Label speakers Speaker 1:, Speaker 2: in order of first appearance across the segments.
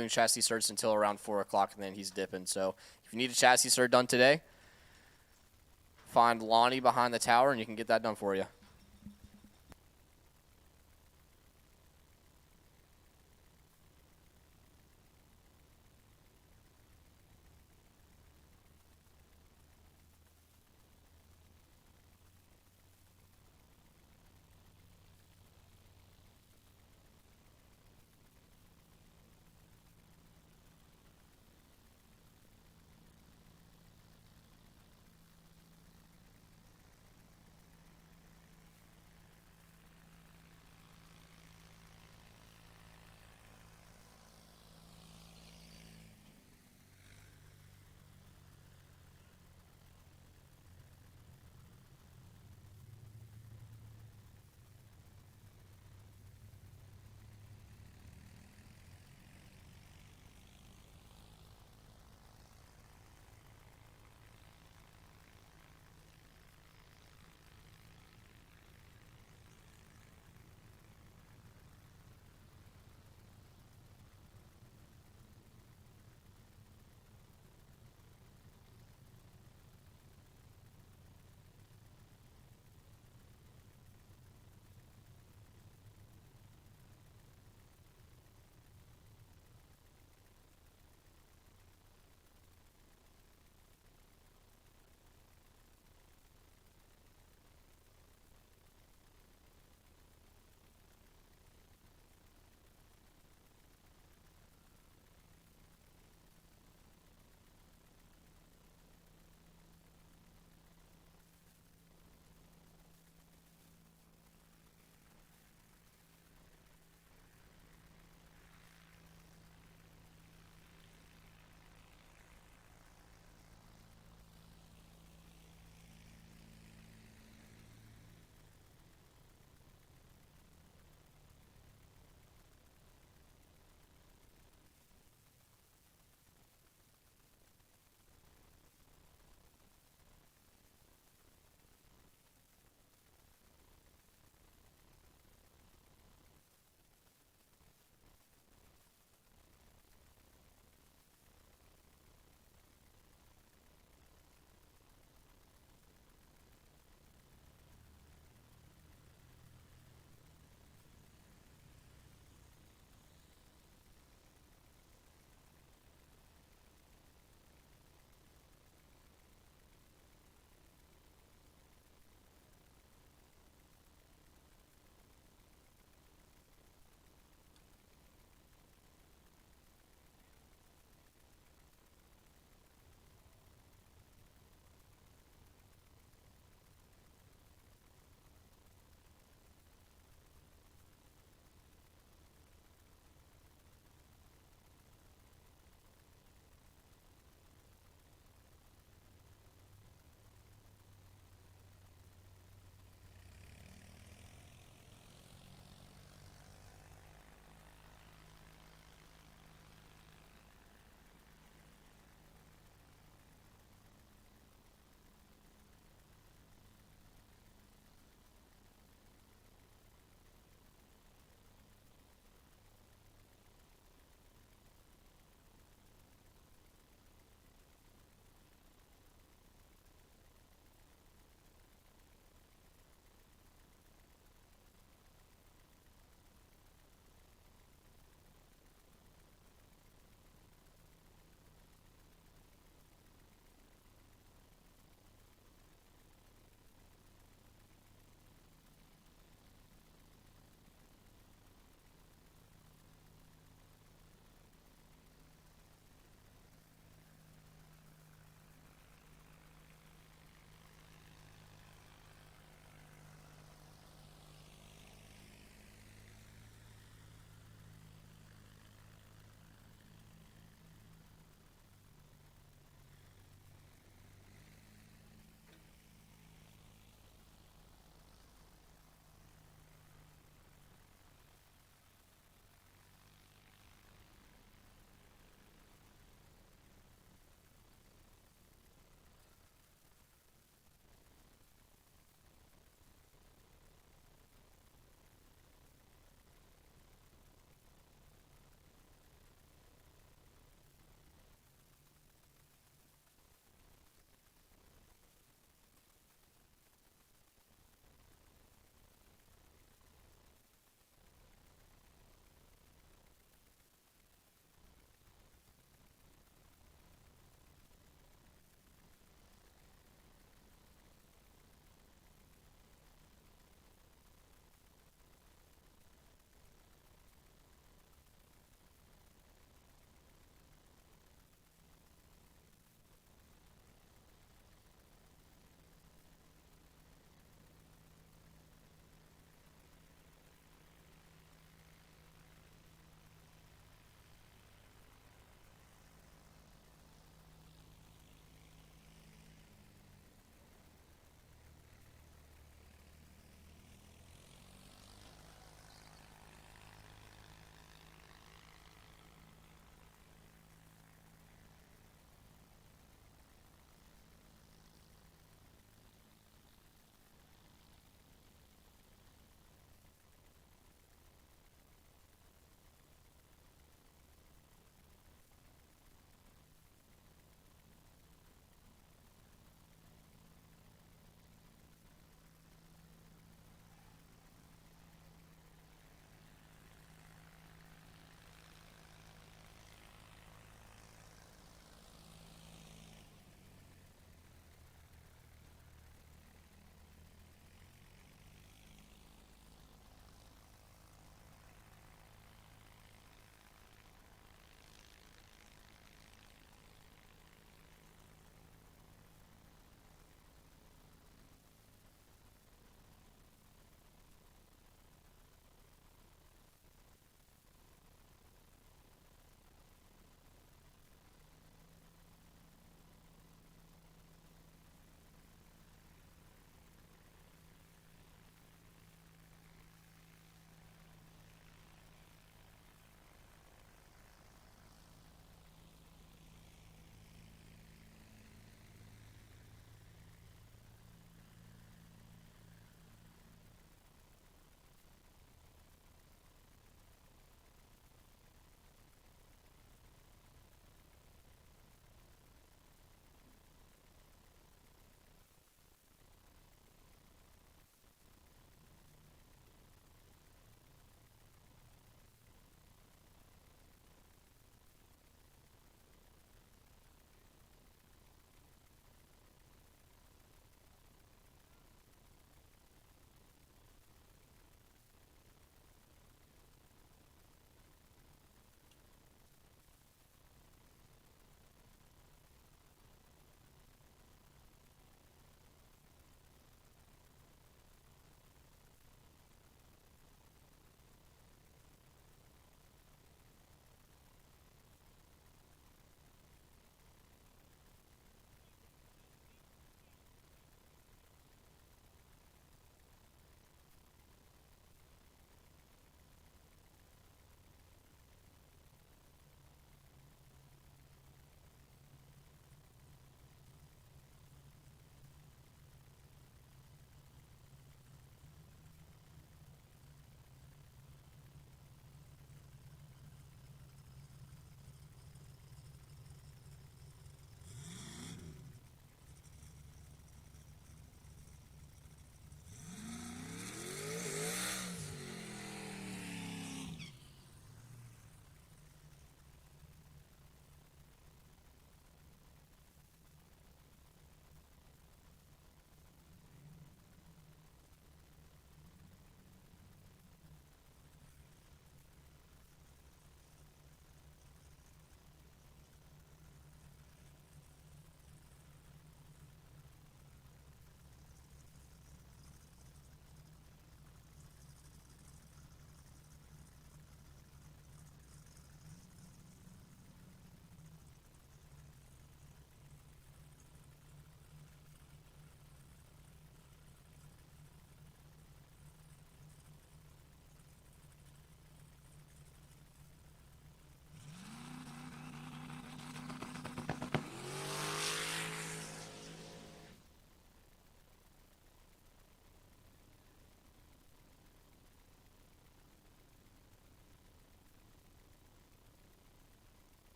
Speaker 1: doing chassis certs until around 4 o'clock, and then he's dipping. So if you need a chassis cert done today, find Lonnie behind the tower, and you can get that done for you.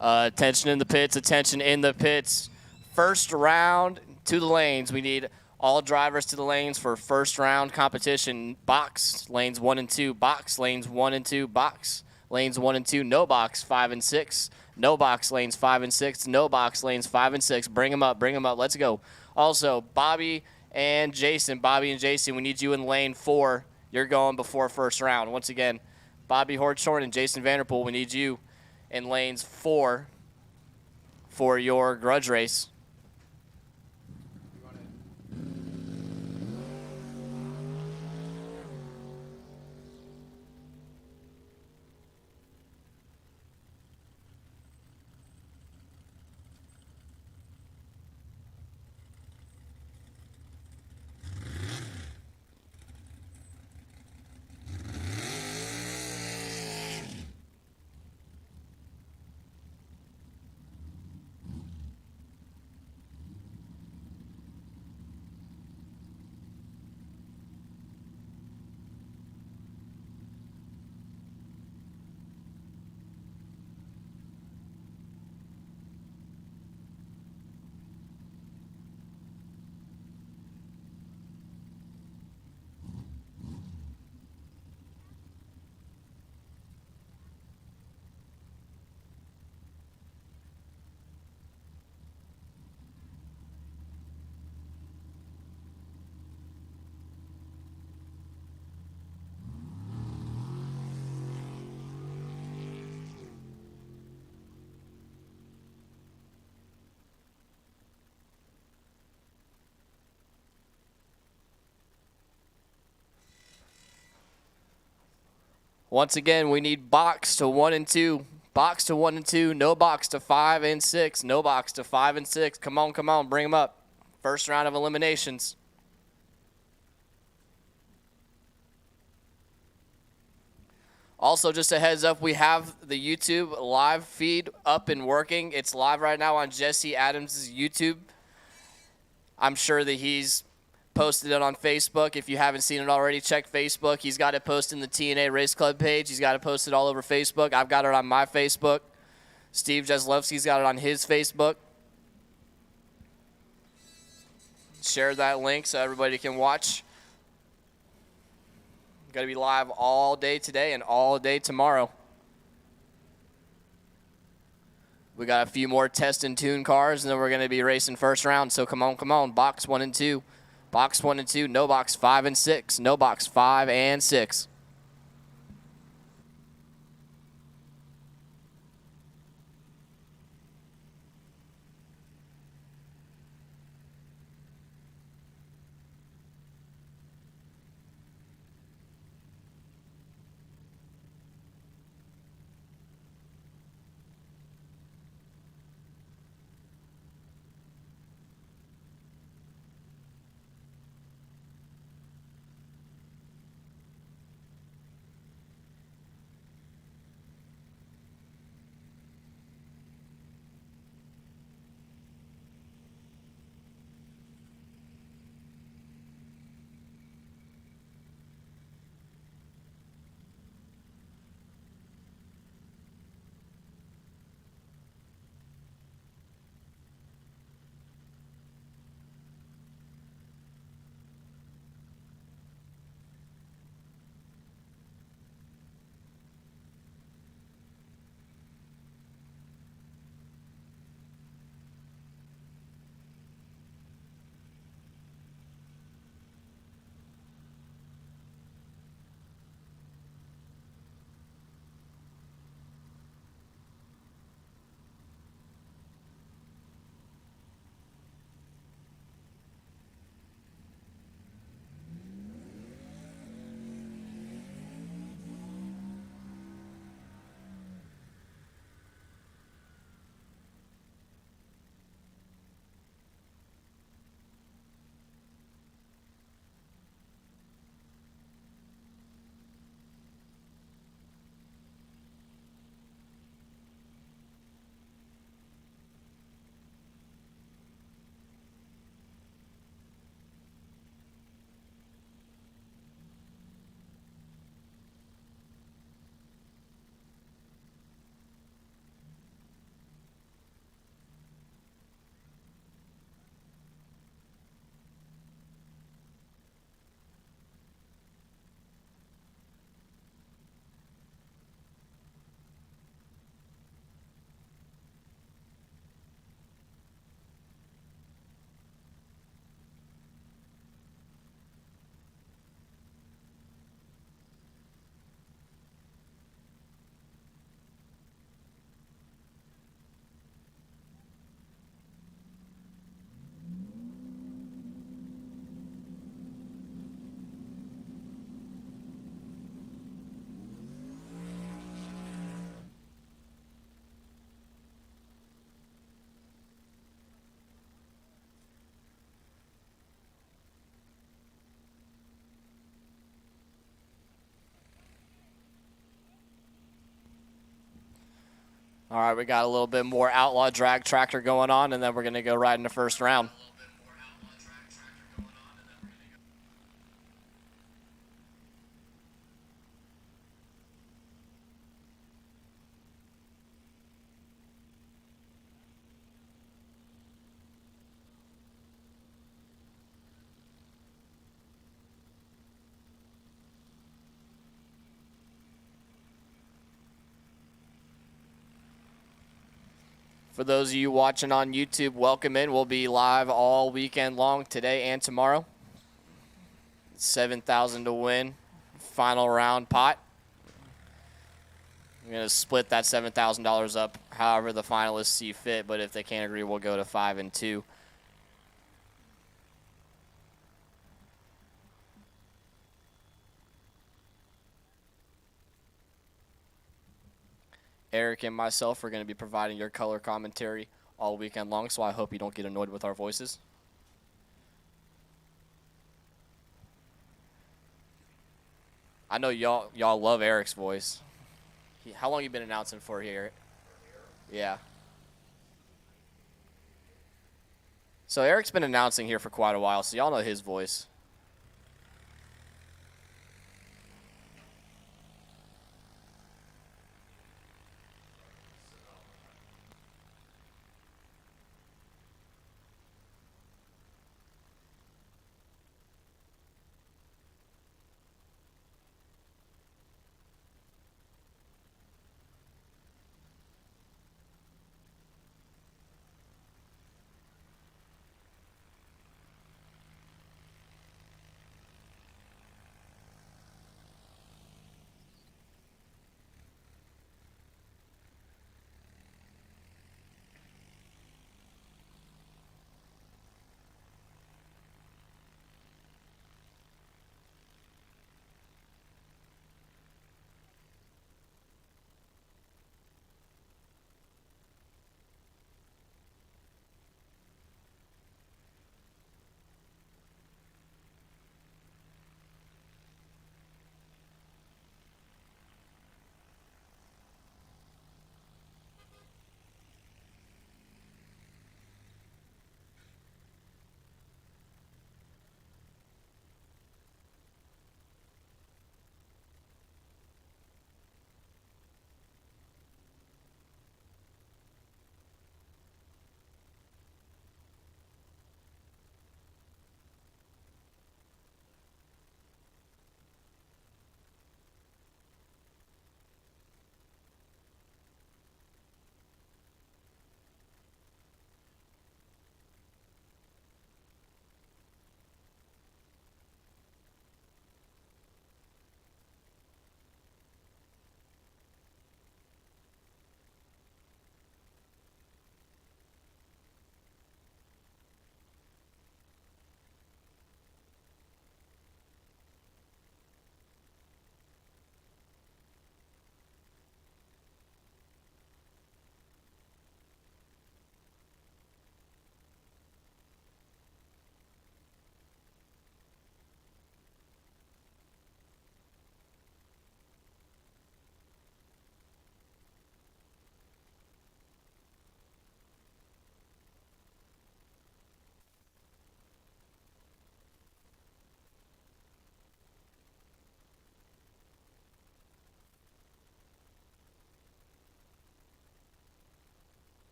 Speaker 1: Attention in the pits, attention in the pits. First round to the lanes. We need all drivers to the lanes for first round competition. Box, lanes 1 and 2. Box, lanes 1 and 2. Box, lanes 1 and 2. No box, 5 and 6. No box, lanes 5 and 6. No box, lanes 5 and 6. Bring them up, bring them up. Let's go. Also, Bobby and Jason, we need you in lane 4. You're going before first round. Once again, Bobby Hortshorn and Jason Vanderpool, we need you in lanes 4 for your grudge race. Once again, we need box to 1 and 2. Box to 1 and 2. No box to 5 and 6. No box to 5 and 6. Come on, come on. Bring them up. First round of eliminations. Also, just a heads up, we have the YouTube live feed up and working. It's live right now on Jesse Adams' YouTube. I'm sure that he's posted it on Facebook. If you haven't seen it already, check Facebook. He's got it posted in the TNA Race Club page. He's got it posted all over Facebook. I've got it on my Facebook. Steve Jaslowski's got it on his Facebook. Share that link so everybody can watch. Got to be live all day today and all day tomorrow. We got a few more test and tune cars, and then we're going to be racing first round. So come on, come on. Box 1 and 2. Box 1 and 2. No box 5 and 6. No box 5 and 6. All right, we got a little bit more outlaw drag tractor going on, and then we're going to go right in the first round. For those of you watching on YouTube, welcome in. We'll be live all weekend long today and tomorrow. 7,000 to win. Final round pot. We're going to split that $7,000 up however the finalists see fit, but if they can't agree, we'll go to 5 and 2. Eric and myself are going to be providing your color commentary all weekend long, so I hope you don't get annoyed with our voices. I know y'all love Eric's voice. How long you been announcing for here? Yeah. So Eric's been announcing here for quite a while, so y'all know his voice.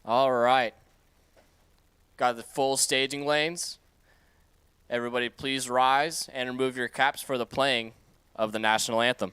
Speaker 1: All right. Got the full staging lanes. Everybody please rise and remove your caps for the playing of the national anthem.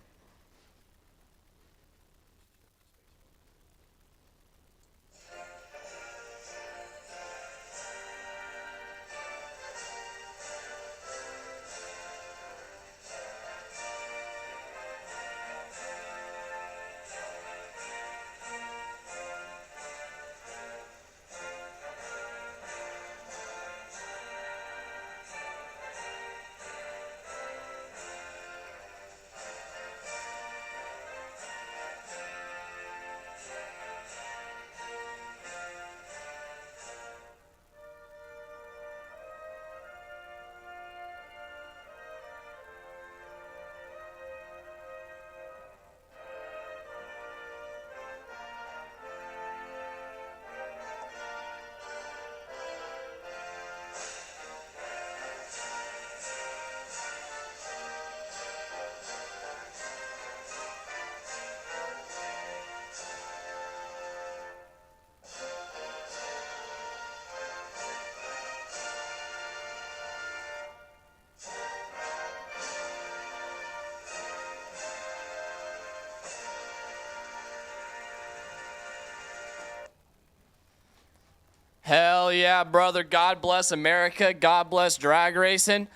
Speaker 1: Hell yeah, brother. God bless America. God bless drag racing.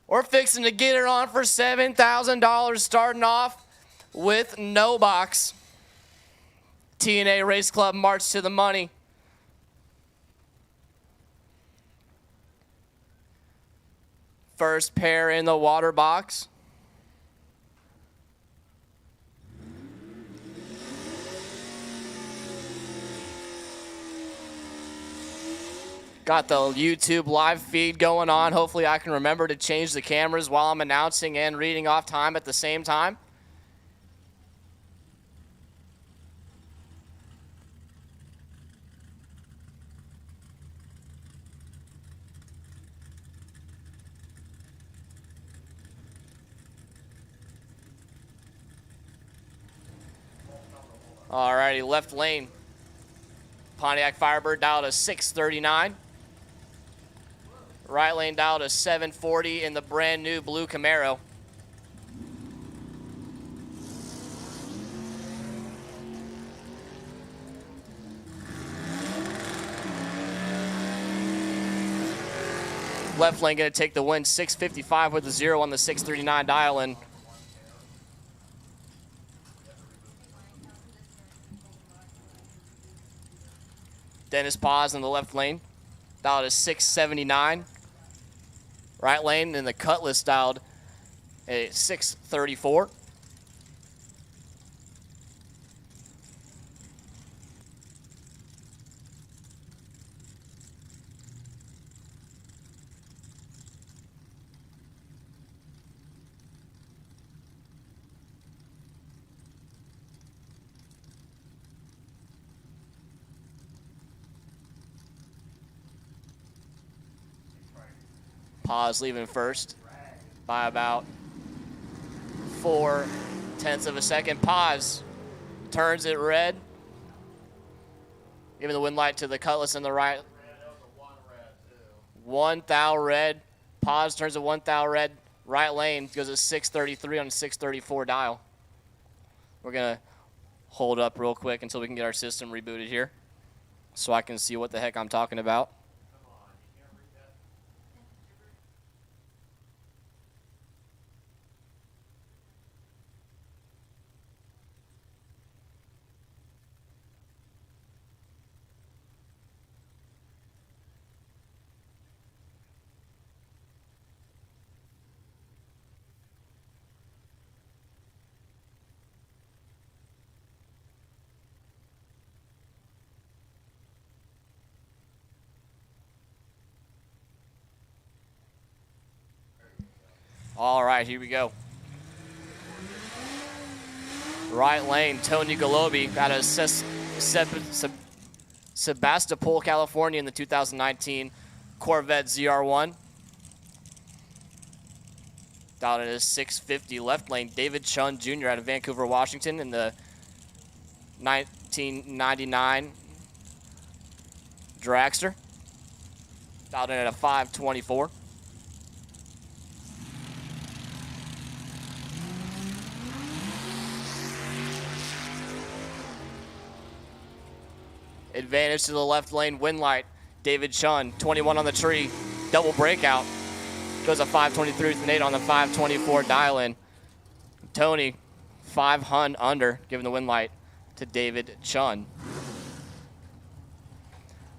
Speaker 1: We're fixing to get it on for $7,000 starting off with no box. TNA Race Club March to the Money. First pair in the water box. Got the YouTube live feed going on. Hopefully I can remember to change the cameras while I'm announcing and reading off time at the same time. Alrighty, left lane. Pontiac Firebird dialed to 639. Right lane dialed to 740 in the brand new blue Camaro. Left lane going to take the win, 655 with a 0 on the 639 dial-in. Dennis Paz in the left lane, dialed to 679. Right lane in the Cutlass dialed at 634. Paz leaving first by about 0.4 of a second. Paz turns it red, giving the win light to the Cutlass in the right. One thou red. Paz turns it one thou red. Right lane goes at 633 on a 634 dial. We're going to hold up real quick until we can get our system rebooted here so I can see what the heck I'm talking about. All right, here we go. Right lane, Tony Galobi out of Sebastopol, California in the 2019 Corvette ZR1. Down at a 650 left lane, David Chun Jr. out of Vancouver, Washington in the 1999 Dragster. Dialed in at a 524. Advantage to the left lane, win light. David Chun, 21 on the tree, double breakout. Goes a 523 with an 8 on the 524 dial-in. Tony, 500 under, giving the win light to David Chun.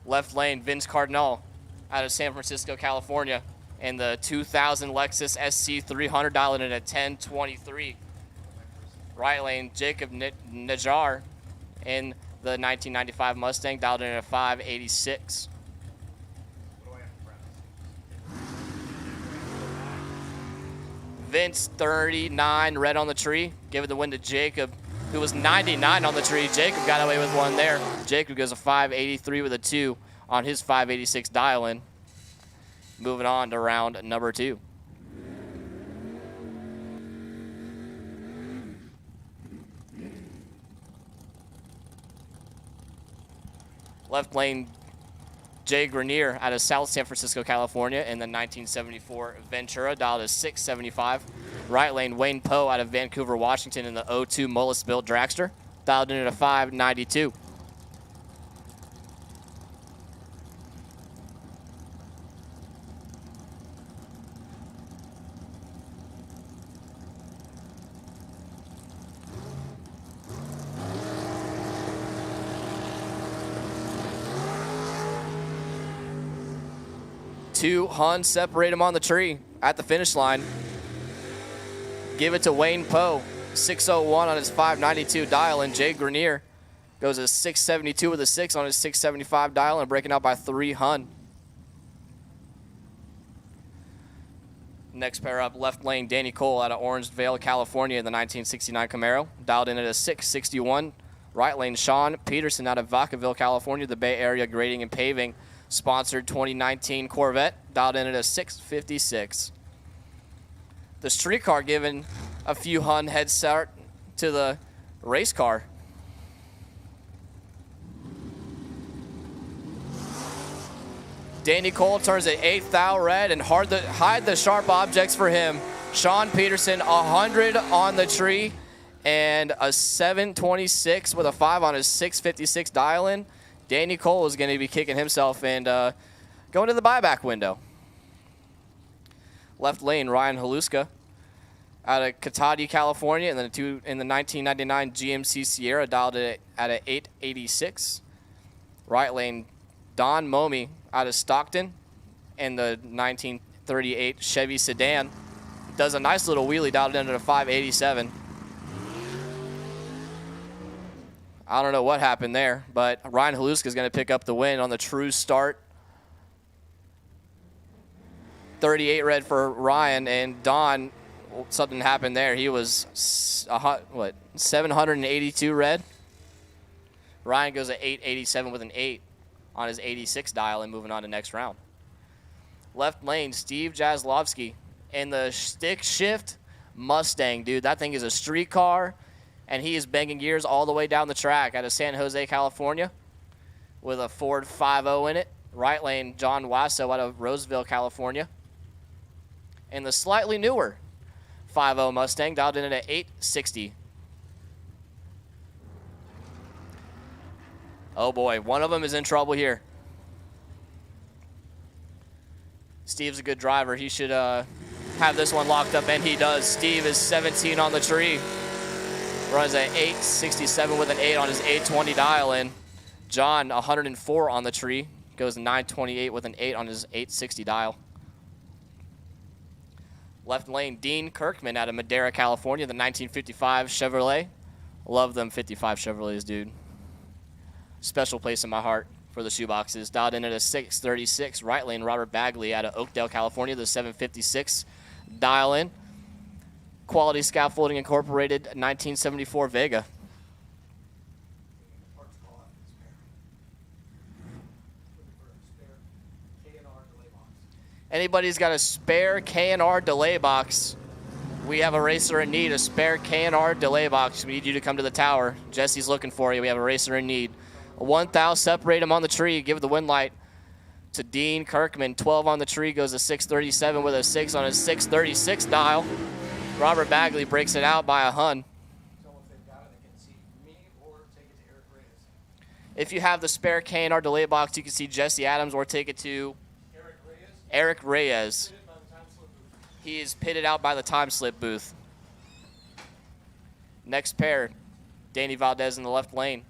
Speaker 1: Left lane, Vince Cardinal out of San Francisco, California, and the 2000 Lexus SC300 dial-in at a 1023. Right lane, Jacob Najar in the 1995 Mustang, dialed in at a 586. Vince, 39, red on the tree, giving the win to Jacob, who was 99 on the tree. Jacob got away with one there. Jacob goes a 583 with a 2 on his 586 dial-in. Moving on to round number 2. Left lane, Jay Grenier out of South San Francisco, California in the 1974 Ventura, dialed to 675. Right lane, Wayne Poe out of Vancouver, Washington in the 02 Mullis built Dragster, dialed in at a 592. 2 Hun separate him on the tree at the finish line. Give it to Wayne Poe, 601 on his 592 dial, and Jay Grenier goes a 672 with a 6 on his 675 dial and breaking out by 3 Hun. Next pair up, left lane, Danny Cole out of Orangevale, California in the 1969 Camaro, dialed in at a 661. Right lane, Sean Peterson out of Vacaville, California, the Bay Area Grading and Paving sponsored 2019 Corvette, dialed in at a 656. The street car giving a few Hun head start to the race car. Danny Cole turns an 8th thou red and hide the sharp objects for him. Sean Peterson, 100 on the tree and a 726 with a 5 on his 656 dial-in. Danny Cole is going to be kicking himself and going to the buyback window. Left lane, Ryan Haluska out of Cotati, California, and then in the 1999 GMC Sierra, dialed it at an 886. Right lane, Don Momi out of Stockton in the 1938 Chevy sedan. Does a nice little wheelie, dialed in at a 587. I don't know what happened there, but Ryan Haluska is going to pick up the win on the true start. 38 red for Ryan, and Don, something happened there. He was, 782 red. Ryan goes at 887 with an 8 on his 86 dial and moving on to next round. Left lane, Steve Jaslovsky in the stick shift Mustang, dude. That thing is a street car, and he is banging gears all the way down the track out of San Jose, California with a Ford 5.0 in it. Right lane, John Wasso out of Roseville, California in the slightly newer 5.0 Mustang, dialed in at 860. Oh boy, one of them is in trouble here. Steve's a good driver. He should have this one locked up, and he does. Steve is 17 on the tree. Runs at 867 with an 8 on his 820 dial-in. John, 104 on the tree. Goes 928 with an 8 on his 860 dial. Left lane, Dean Kirkman out of Madera, California, the 1955 Chevrolet. Love them 55 Chevrolets, dude. Special place in my heart for the shoeboxes. Dialed in at a 636. Right lane, Robert Bagley out of Oakdale, California, the 756 dial-in. Quality Scaffolding Incorporated, 1974 Vega. Anybody's got a spare K&R delay box, we have a racer in need. A spare K&R delay box. We need you to come to the tower. Jesse's looking for you. We have a racer in need. 1,000, separate him on the tree. Give the win light to Dean Kirkman. 12 on the tree, goes to 637 with a 6 on his 636 dial. Robert Bagley breaks it out by a Hun. If you have the spare K&R delay box, you can see Jesse Adams or take it to Eric Reyes. He is pitted out by the time slip booth. Next pair, Danny Valdez in the left lane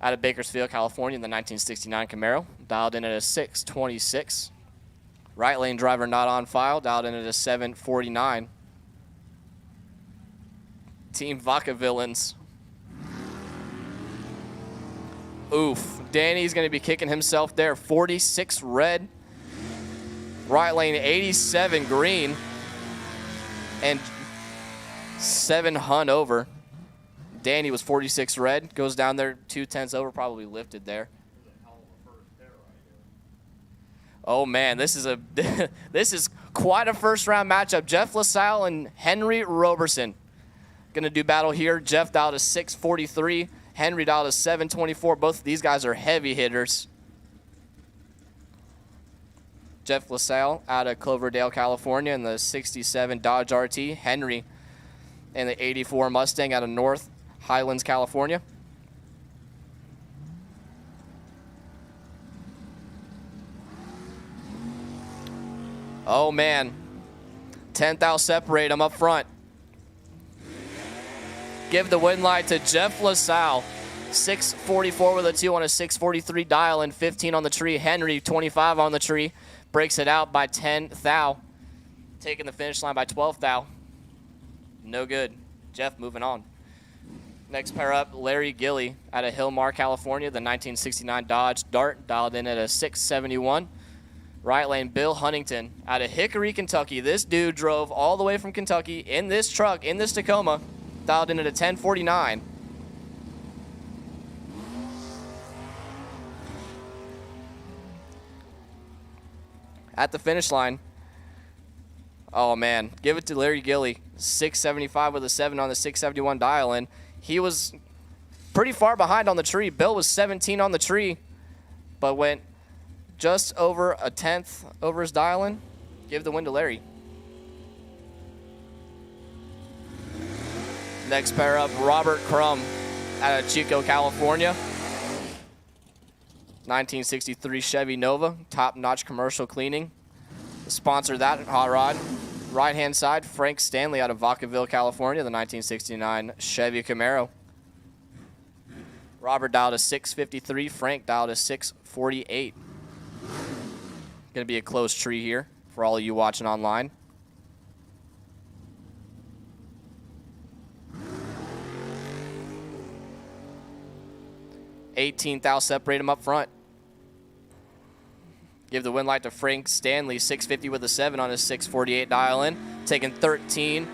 Speaker 1: out of Bakersfield, California in the 1969 Camaro. Dialed in at a 626. Right lane driver not on file. Dialed in at a 749. Team Vaca Villains. Oof. Danny's going to be kicking himself there. 46 red. Right lane 87 green. And 7 Hun over. Danny was 46 red. Goes down there 2/10 over. Probably lifted there. Oh man, this is this is quite a first round matchup. Jeff LaSalle and Henry Roberson gonna do battle here. Jeff dialed a 643. Henry dialed a 724. Both of these guys are heavy hitters. Jeff LaSalle out of Cloverdale, California in the 67 Dodge RT. Henry in the 84 Mustang out of North Highlands, California. Oh man, 10th separate them up front. Give the win light to Jeff LaSalle. 644 with a 2 on a 643 dial and 15 on the tree. Henry, 25 on the tree. breaks it out by 10 thou, taking the finish line by 12 thou. No good. Jeff moving on. Next pair up, Larry Gilly out of Hillmar, California, the 1969 Dodge Dart, dialed in at a 671. Right lane, Bill Huntington out of Hickory, Kentucky. This dude drove all the way from Kentucky in this truck, in this Tacoma, dialed in at a 1049. At the finish line, oh man, give it to Larry Gilly, 675 with a 7 on the 671 dial-in. He was pretty far behind on the tree. Bill was 17 on the tree, but went just over a tenth over his dial-in. Give the win to Larry. Next pair up, Robert Crum out of Chico, California. 1963 Chevy Nova, top-notch commercial cleaning. Sponsor that hot rod. Right-hand side, Frank Stanley out of Vacaville, California, the 1969 Chevy Camaro. Robert dialed a 653, Frank dialed a 648. Going to be a close tree here for all of you watching online. $18,000 separate them up front. Give the win light to Frank Stanley, 650 with a 7 on his 648 dial-in, taking 13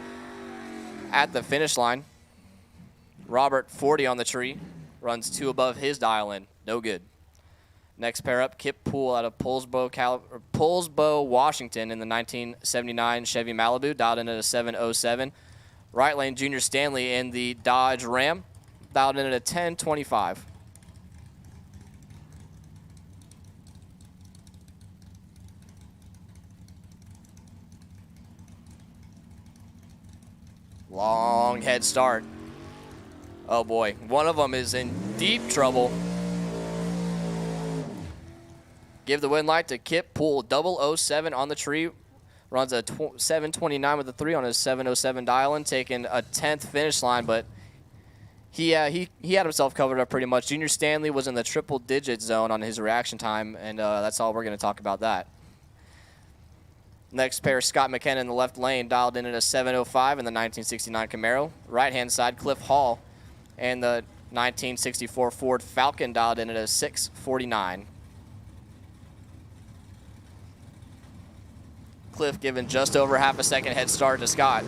Speaker 1: at the finish line. Robert, 40 on the tree, runs 2 above his dial-in, no good. Next pair up, Kip Poole out of Poulsbo, Washington, in the 1979 Chevy Malibu, dialed in at a 707. Right lane, Junior Stanley in the Dodge Ram, dialed in at a 1025. Long head start. Oh boy, one of them is in deep trouble. Give the win light to Kip Poole, 007 on the tree. Runs a 729 with a 3 on his 707 dial-in, taking a 10th finish line, but he had himself covered up pretty much. Junior Stanley was in the triple-digit zone on his reaction time, and that's all we're going to talk about that. Next pair, Scott McKenna in the left lane, dialed in at a 705 in the 1969 Camaro. Right-hand side, Cliff Hall and the 1964 Ford Falcon, dialed in at a 649. Cliff giving just over half a second head start to Scott.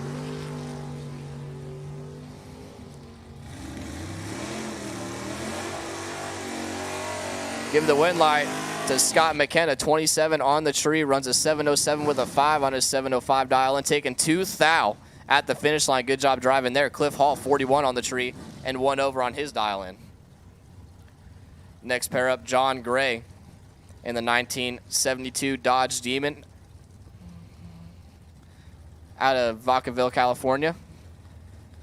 Speaker 1: Give the win light to Scott McKenna, 27 on the tree, runs a 707 with a 5 on his 705 dial-in, taking 2 thou at the finish line. Good job driving there. Cliff Hall, 41 on the tree, and 1 over on his dial-in. Next pair up, John Gray in the 1972 Dodge Demon out of Vacaville, California.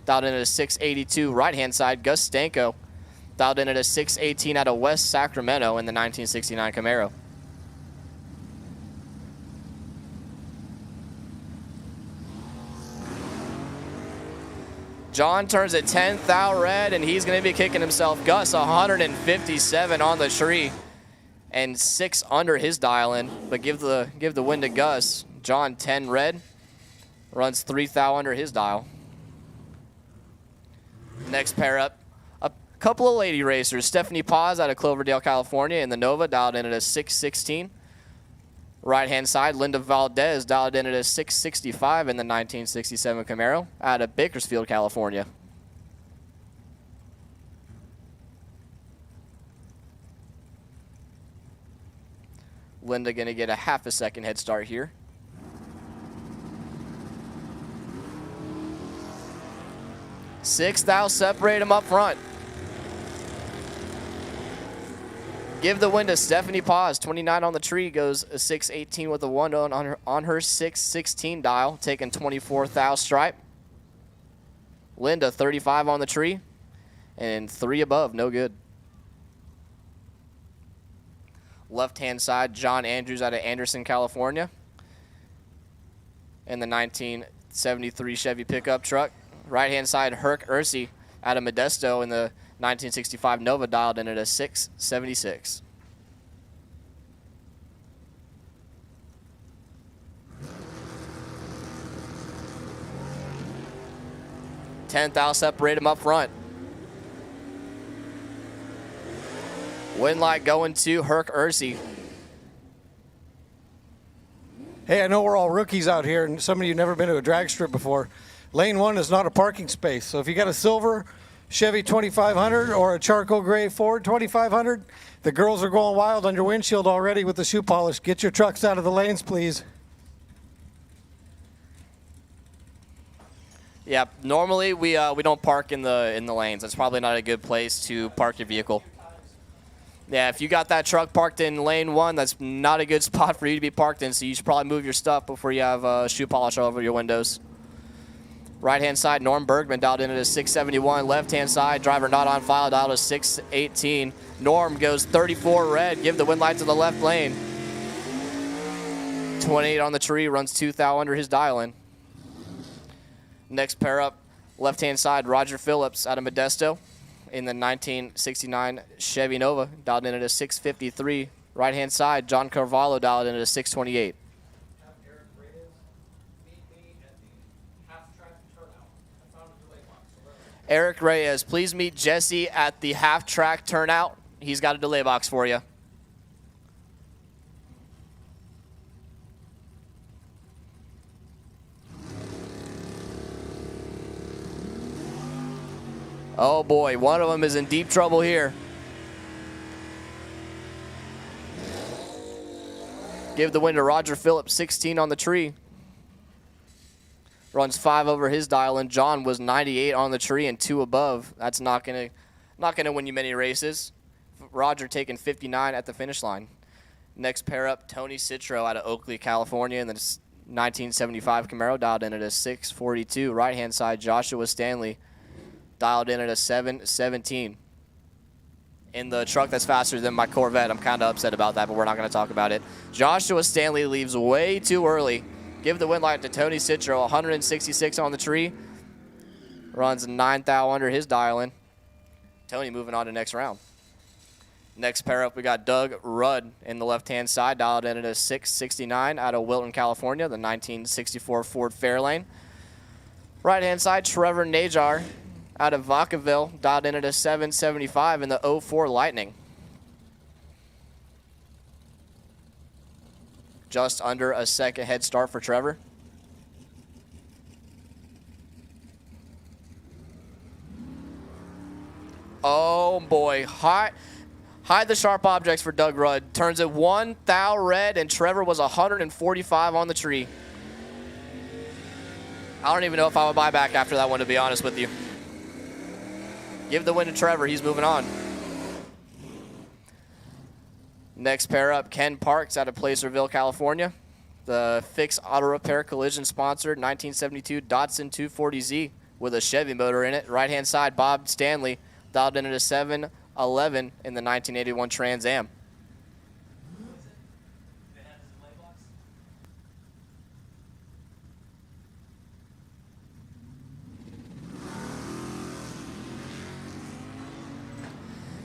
Speaker 1: Dialed in at a 682. Right-hand side, Gus Stanko, dialed in at a 618 out of West Sacramento in the 1969 Camaro. John turns a 10 thou red, and he's going to be kicking himself. Gus, 157 on the tree and 6 under his dial-in, but give the win to Gus. John, 10 red, runs 3 thou under his dial. Next pair up, couple of lady racers. Stephanie Paz out of Cloverdale, California in the Nova, dialed in at a 616. Right-hand side, Linda Valdez, dialed in at a 665 in the 1967 Camaro out of Bakersfield, California. Linda going to get a half a second head start here. Six thou separate them up front. Give the win to Stephanie Paz, 29 on the tree, goes a 618 with a 1 on her 616 dial, taking 24 thou stripe. Linda, 35 on the tree, and 3 above, no good. Left-hand side, John Andrews out of Anderson, California, in the 1973 Chevy pickup truck. Right-hand side, Herc Ursi out of Modesto in the 1965 Nova, dialed in at a 676. 10th, I'll separate him up front. Win light going to Herc Ursi.
Speaker 2: Hey, I know we're all rookies out here, and some of you never been to a drag strip before. Lane 1 is not a parking space, so if you got a silver Chevy 2500 or a charcoal gray Ford 2500, the girls are going wild on your windshield already with the shoe polish. Get your trucks out of the lanes, please.
Speaker 1: Yeah, normally we don't park in the lanes. That's probably not a good place to park your vehicle. Yeah, if you got that truck parked in lane 1, that's not a good spot for you to be parked in, so you should probably move your stuff before you have shoe polish all over your windows. Right-hand side, Norm Bergman dialed in at a 671. Left-hand side, driver not on file, dialed a 618. Norm goes 34 red. Give the win light to the left lane. 28 on the tree, runs 2 thou under his dial-in. Next pair up, left-hand side, Roger Phillips out of Modesto in the 1969 Chevy Nova, dialed in at a 653. Right-hand side, John Carvalho dialed in at a 628. Eric Reyes, please meet Jesse at the half-track turnout. He's got a delay box for you. Oh boy, one of them is in deep trouble here. Give the win to Roger Phillips, 16 on the tree. Runs 5 over his dial, and John was 98 on the tree and 2 above. That's not gonna win you many races. Roger taking 59 at the finish line. Next pair up, Tony Citro out of Oakley, California, in the 1975 Camaro, dialed in at a 642. Right-hand side, Joshua Stanley, dialed in at a 717. In the truck that's faster than my Corvette. I'm kind of upset about that, but we're not going to talk about it. Joshua Stanley leaves way too early. Give the win light to Tony Citro, 166 on the tree. Runs 9 thou under his dial-in. Tony moving on to next round. Next pair up, we got Doug Rudd in the left-hand side, dialed in at a 669 out of Wilton, California, the 1964 Ford Fairlane. Right-hand side, Trevor Najar out of Vacaville, dialed in at a 775 in the 04 Lightning. Just under a second head start for Trevor. Oh boy, hide the sharp objects for Doug Rudd. Turns it 1 thou red, and Trevor was 145 on the tree. I don't even know if I would buy back after that one, to be honest with you. Give the win to Trevor, he's moving on. Next pair up, Ken Parks out of Placerville, California. The Fix Auto Repair Collision sponsored 1972 Datsun 240Z with a Chevy motor in it. Right-hand side, Bob Stanley, dialed in at a 711 in the 1981 Trans Am.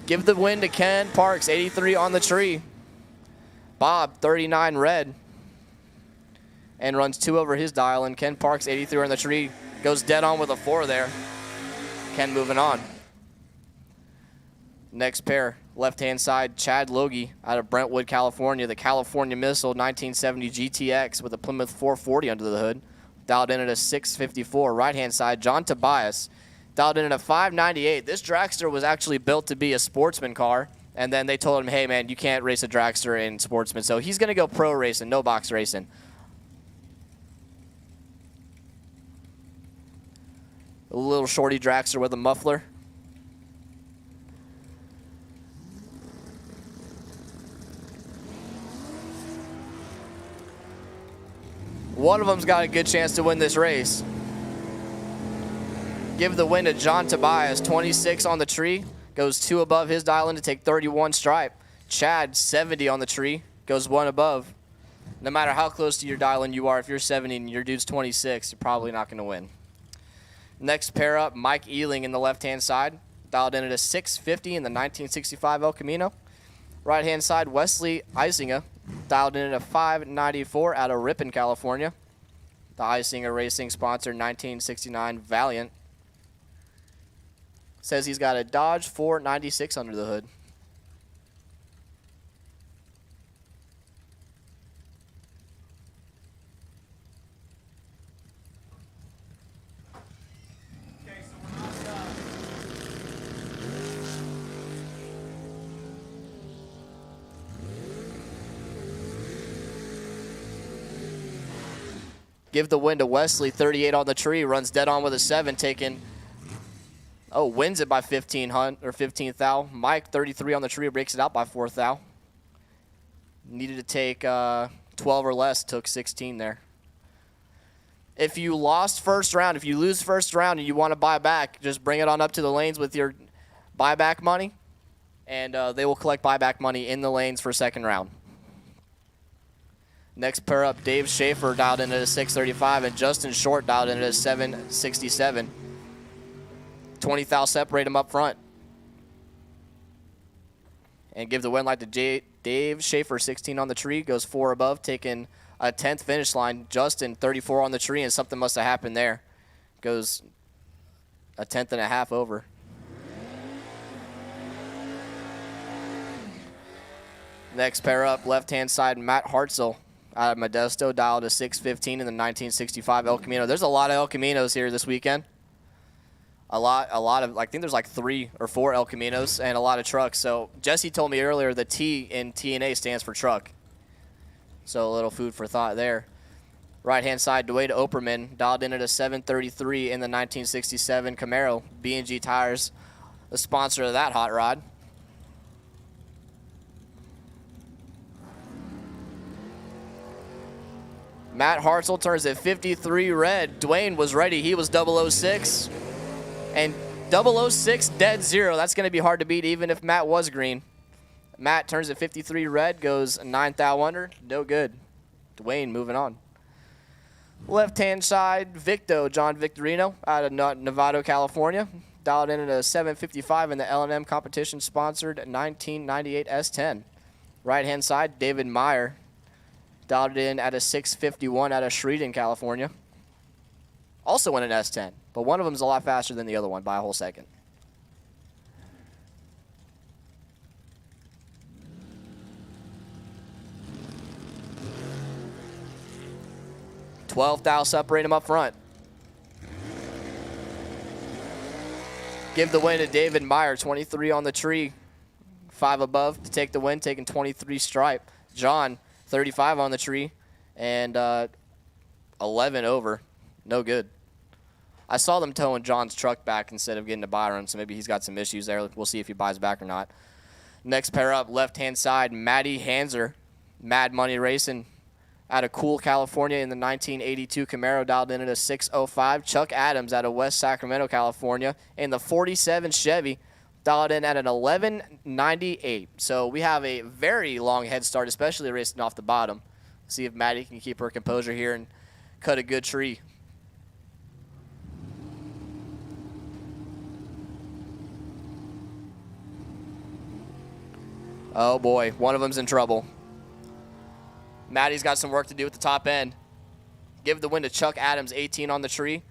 Speaker 1: Give the win to Ken Parks, 83 on the tree. Bob, 39 red. And runs 2 over his dial. And Ken Parks, 83 on the tree. Goes dead on with a 4 there. Ken moving on. Next pair, left-hand side, Chad Logie out of Brentwood, California. The California Missile 1970 GTX with a Plymouth 440 under the hood. Dialed in at a 654. Right-hand side, John Tobias, dialed in at a 598. This dragster was actually built to be a sportsman car, and then they told him, hey, man, you can't race a dragster in sportsman. So he's going to go pro racing, no box racing. A little shorty dragster with a muffler. One of them's got a good chance to win this race. Give the win to John Tobias, 26 on the tree. Goes 2 above his dial-in to take 31 stripe. Chad, 70 on the tree. Goes 1 above. No matter how close to your dial-in you are, if you're 70 and your dude's 26, you're probably not going to win. Next pair up, Mike Ealing in the left-hand side. Dialed in at a 650 in the 1965 El Camino. Right-hand side, Wesley Isinger. Dialed in at a 594 out of Ripon, California. The Isinger Racing sponsored 1969 Valiant. Says he's got a Dodge 496 under the hood. Give the win to Wesley, 38 on the tree, runs dead on with a 7, taking, wins it by 15 thou. Mike, 33 on the tree, breaks it out by 4 thou. Needed to take 12 or less, took 16 there. If you lost first round, if you lose first round and you want to buy back, just bring it on up to the lanes with your buyback money, and they will collect buyback money in the lanes for second round. Next pair up, Dave Schaefer dialed in at a 635, and Justin Short dialed in at a 767. 20 thou separate them up front. And give the win light to Dave Schaefer, 16 on the tree, goes 4 above, taking a 10th finish line. Justin, 34 on the tree, and something must have happened there. Goes a 10th and a half over. Next pair up, left-hand side, Matt Hartzell out of Modesto, dialed to 615 in the 1965 El Camino. There's a lot of El Caminos here this weekend. A lot of, I think there's like 3 or 4 El Caminos and a lot of trucks. So Jesse told me earlier the T in TNA stands for truck. So a little food for thought there. Right-hand side, Dwayne Operman, dialed in at a 733 in the 1967 Camaro. B&G Tires, the sponsor of that hot rod. Matt Hartzell turns at 53 red. Dwayne was ready. He was 006. And 006 dead zero. That's going to be hard to beat even if Matt was green. Matt turns at 53 red, goes 9 thou under. No good. Dwayne moving on. Left-hand side, Victo, John Victorino out of Novato, California. Dialed in at a 755 in the L&M competition-sponsored 1998 S10. Right-hand side, David Meyer. Dialed in at a 651 out of Sheridan, California. Also in an S10, but one of them is a lot faster than the other one by a whole second. $12 thou separate them up front. Give the win to David Meyer, 23 on the tree, 5 above to take the win, taking 23 stripe. John, 35 on the tree, and 11 over. No good. I saw them towing John's truck back instead of getting to Byron, so maybe he's got some issues there. We'll see if he buys back or not. Next pair up, left-hand side, Matty Hanser, Mad Money Racing, out of Cool, California in the 1982 Camaro, dialed in at a 605. Chuck Adams out of West Sacramento, California in the 47 Chevy, dialed in at an 1198. So we have a very long head start, especially racing off the bottom. See if Maddie can keep her composure here and cut a good tree. Oh boy, one of them's in trouble. Maddie's got some work to do at the top end. Give the win to Chuck Adams, 18 on the tree.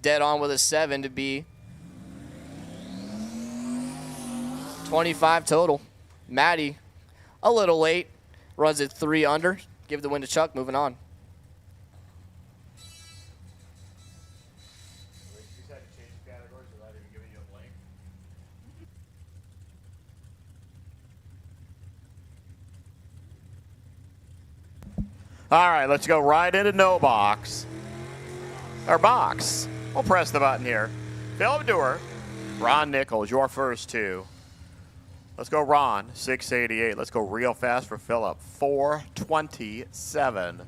Speaker 1: Dead on with a 7 to be 25 total. Maddie, a little late, runs at 3 under. Give the win to Chuck, moving on.
Speaker 3: All right, let's go right into no box. Or box. We'll press the button here. Philip Dewar, Ron Nichols, your first 2. Let's go Ron, 688. Let's go real fast for Philip, 427.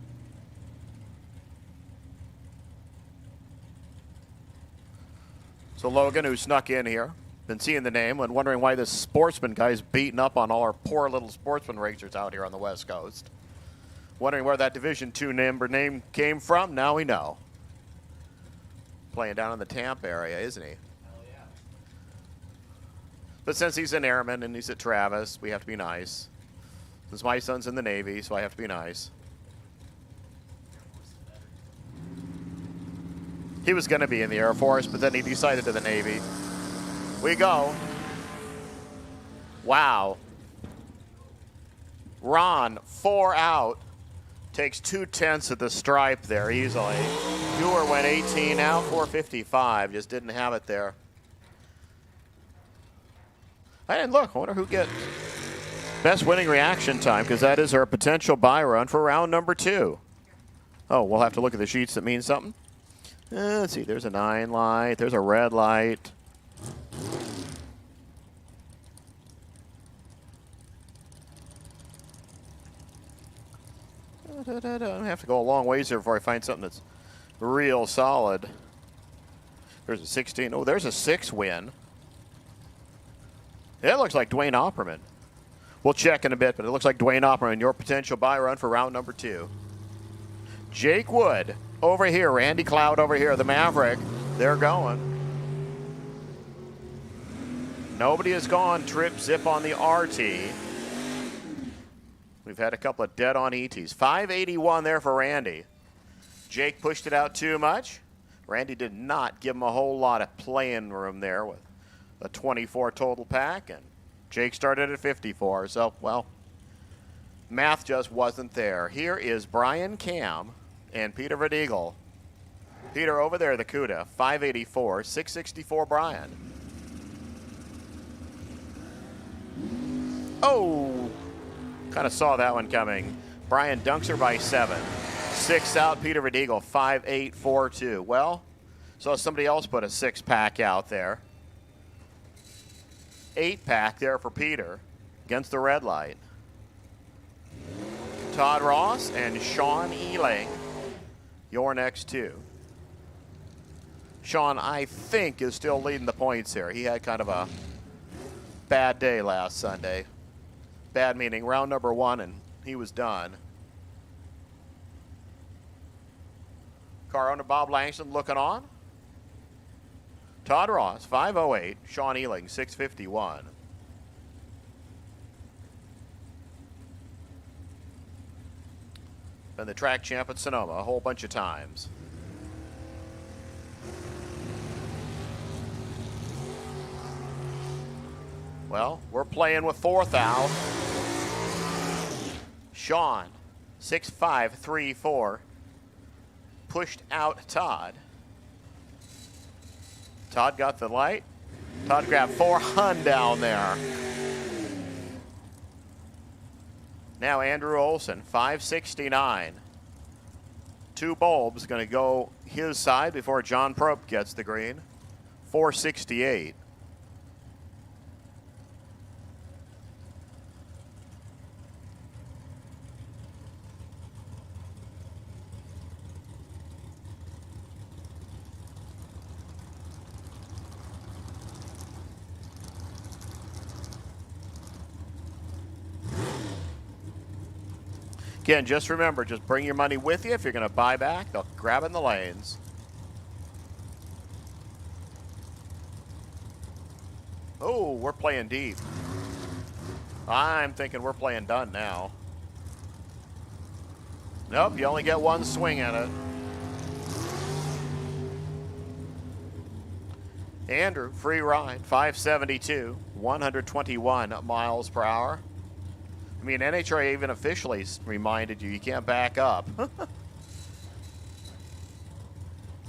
Speaker 3: So Logan, who snuck in here, been seeing the name and wondering why this sportsman guy's beating up on all our poor little sportsman racers out here on the West Coast. Wondering where that Division II name came from, now we know. Playing down in the Tampa area, isn't he?
Speaker 1: Hell yeah.
Speaker 3: But since he's an airman and he's at Travis, we have to be nice. Since my son's in the Navy, so I have to be nice. He was going to be in the Air Force, but then he decided to the Navy. we go. Wow. Ron, 4 out. Takes 2/10 of the stripe there easily. Ewer went 18 out, 455. Just didn't have it there. I didn't look. I wonder who gets best winning reaction time, because that is our potential buy run for round number 2. Oh, we'll have to look at the sheets that mean something. Let's see. There's a 9 light. There's a red light. I have to go a long ways here before I find something that's real solid. There's a 16. Oh, there's a 6 win. It looks like Dwayne Opperman. We'll check in a bit, but it looks like Dwayne Opperman, your potential buy run for round number 2. Jake Wood over here. Randy Cloud over here. The Maverick. They're going. Nobody has gone trip zip on the RT. We've had a couple of dead-on ETs. 581 there for Randy. Jake pushed it out too much. Randy did not give him a whole lot of playing room there with a 24 total pack, and Jake started at 54. So, well, math just wasn't there. Here is Brian Cam and Peter Verdeagle. Peter over there, the CUDA, 584, 664 Brian. Oh! Kind of saw that one coming. Brian dunks her by 7. 6 out, Peter Verdeagle, 5-8-4-2. Well, so somebody else put a 6-pack out there. 8-pack there for Peter against the red light. Todd Ross and Sean Ealing, your next 2. Sean, I think, is still leading the points here. He had kind of a bad day last Sunday. Bad meaning round number 1, and he was done. Car owner Bob Langston looking on. Todd Ross, 508. Sean Ealing, 651. Been the track champ at Sonoma a whole bunch of times. Well, we're playing with 4th out. Sean, 6-5-3-4. Pushed out Todd. Todd got the light. Todd grabbed 400 down there. Now Andrew Olson, 569. 2 bulbs going to go his side before John Probe gets the green. 468. Again, just remember, just bring your money with you. If you're going to buy back, they'll grab in the lanes. Oh, we're playing deep. I'm thinking we're playing done now. Nope, you only get one swing at it. Andrew, free ride, 572, 121 miles per hour. I mean, NHRA even officially reminded you can't back up.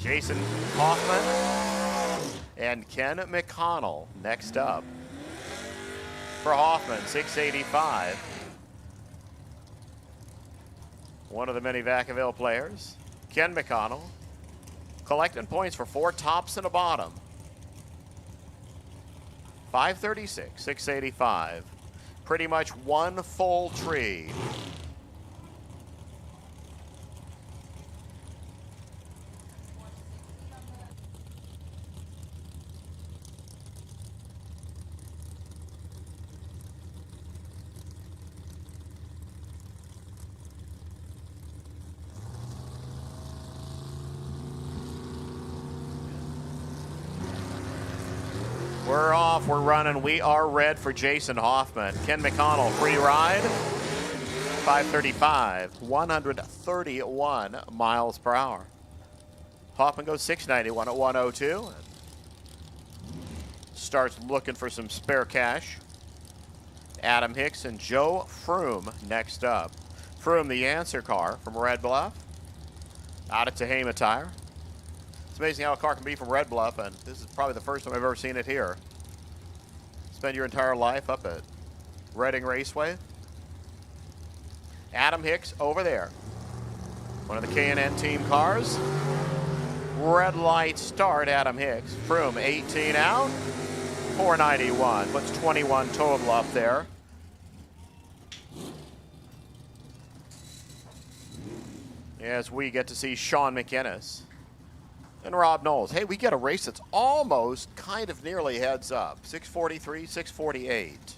Speaker 3: Jason Hoffman and Ken McConnell next up. For Hoffman, 685. One of the many Vacaville players. Ken McConnell collecting points for 4 tops and a bottom. 536, 685. Pretty much one full tree. We're off, we're running, we are red for Jason Hoffman. Ken McConnell, free ride, 535, 131 miles per hour. Hoffman goes 691 at 102. starts looking for some spare cash. Adam Hicks and Joe Froome next up. Froome, the answer car from Red Bluff, out at Tehama Tire. It's amazing how a car can be from Red Bluff, and this is probably the first time I've ever seen it here. Spend your entire life up at Reading Raceway. Adam Hicks over there. One of the K&N team cars. Red light start, Adam Hicks. Froome 18 out, 491. Puts 21 total up there. As we get to see Sean McInnes and Rob Knowles. Hey, we get a race that's almost kind of nearly heads up. 643, 648.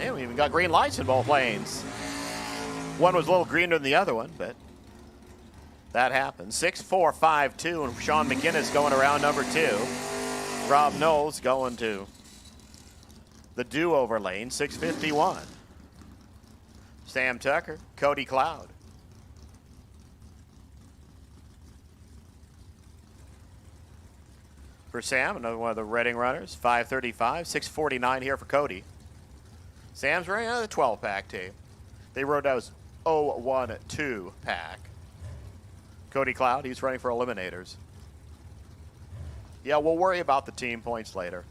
Speaker 3: And we even got green lights in both lanes. One was a little greener than the other one, but that happened. 6-4-5-2, and Sean McInnes going around number 2. Rob Knowles going to the do-over lane, 651. Sam Tucker, Cody Cloud. For Sam, another one of the Reading runners, 535, 649 here for Cody. Sam's running out of the 12-pack team. They rode out his 0-1-2 pack. Cody Cloud, he's running for eliminators. Yeah, we'll worry about the team points later.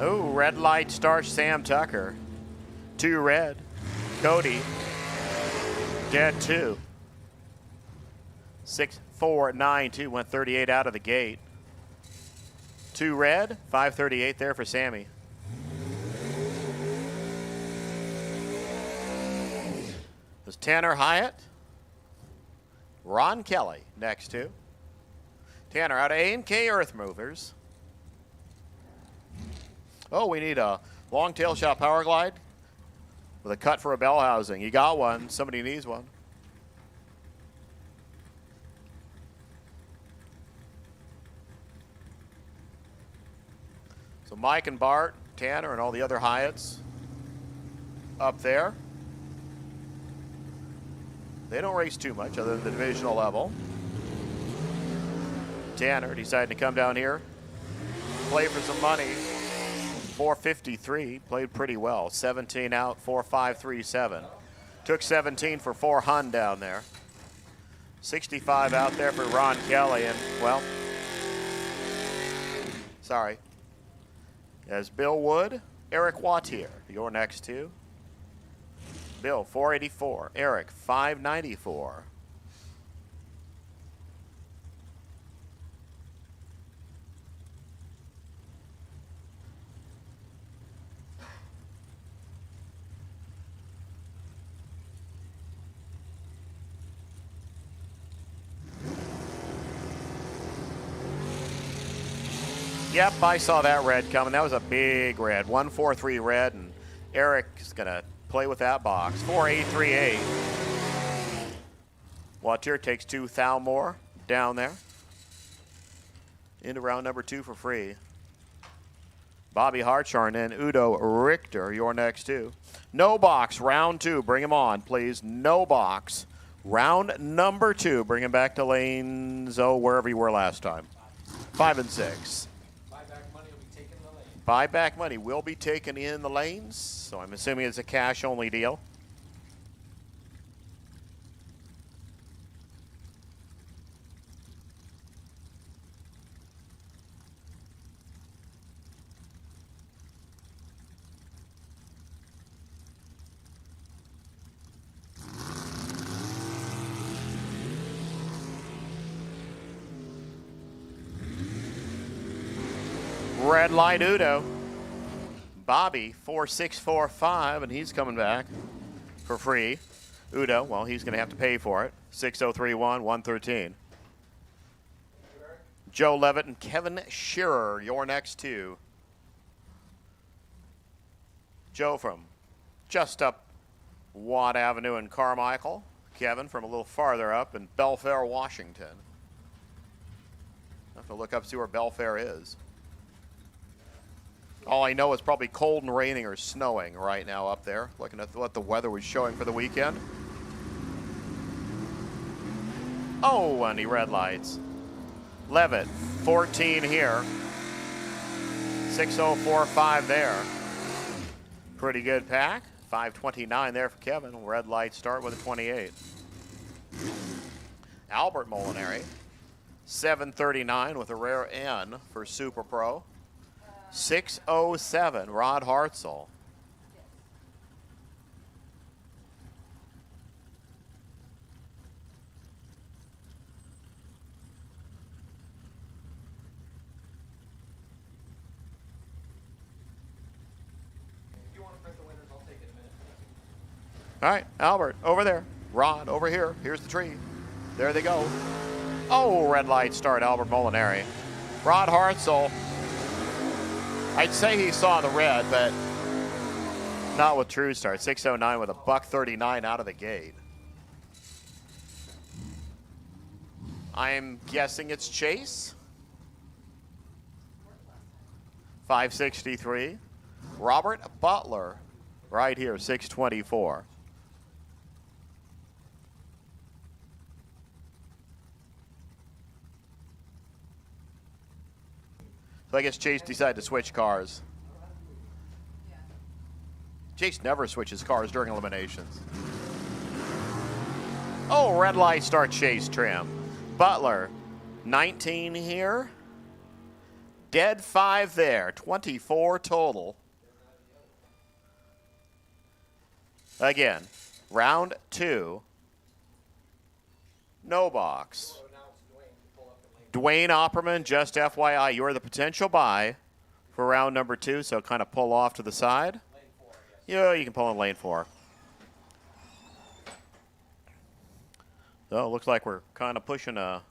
Speaker 3: Oh, red light starts Sam Tucker. 2 red. Cody, dead 2. 6-4-9-2, went 38 out of the gate. 2 red, 538 there for Sammy. There's Tanner Hyatt, Ron Kelly next to. Tanner out of A&K Earth Movers. Oh, we need a long tail shot power glide with a cut for a bell housing. You got one. Somebody needs one. So Mike and Bart, Tanner, and all the other Hyatts up there. They don't race too much other than the divisional level. Tanner decided to come down here, play for some money. 453, played pretty well. 17 out, 4.537. Took 17 for 4 Hun down there. 65 out there for Ron Kelly, and, well, sorry. As Bill Wood, Eric Wattier, you're next to. Bill, 484. Eric, 594. Yep, I saw that red coming. That was a big red. 143 red, and Eric's going to play with that box. 4838. Wattier takes 2 Thalmor down there. Into round number 2 for free. Bobby Hartshorn and Udo Richter, you're next too. No box, round 2. Bring him on, please. No box. Round number 2. Bring him back to lanes, wherever you were last time. 5 and 6. Buyback money will be taken in the lanes, so I'm assuming it's a cash-only deal. Red light Udo. Bobby, 4645, and he's coming back for free. Udo, well, he's going to have to pay for it. 6031, 113. Joe Levitt and Kevin Shearer, your next two. Joe from just up Watt Avenue in Carmichael. Kevin from a little farther up in Belfair, Washington. I have to look up, see where Belfair is. All I know is probably cold and raining or snowing right now up there, looking at what the weather was showing for the weekend. Oh, and he red lights. Levitt, 14 here. 6:045 there. Pretty good pack. 5:29 there for Kevin. Red light start with a 28. Albert Molinari, 7:39 with a rare N for Super Pro. 6:07, Rod Hartzell. All right, Albert, over there. Rod, over here. Here's the tree. There they go. Oh, red light start, Albert Molinari. Rod Hartzell, I'd say he saw the red, but not with true start. 6:09 with a $139 out of the gate. I'm guessing it's Chase. 5:63. Robert Butler, right here, 6:24. So I guess Chase decided to switch cars. Chase never switches cars during eliminations. Oh, red light start Chase trim. Butler, 19 here. Dead 5 there, 24 total. Again, round 2. No box. Dwayne Opperman, just FYI, you're the potential buy for round number 2, so kind of pull off to the side. Yeah, you can pull in lane 4. So it looks like we're kind of pushing a...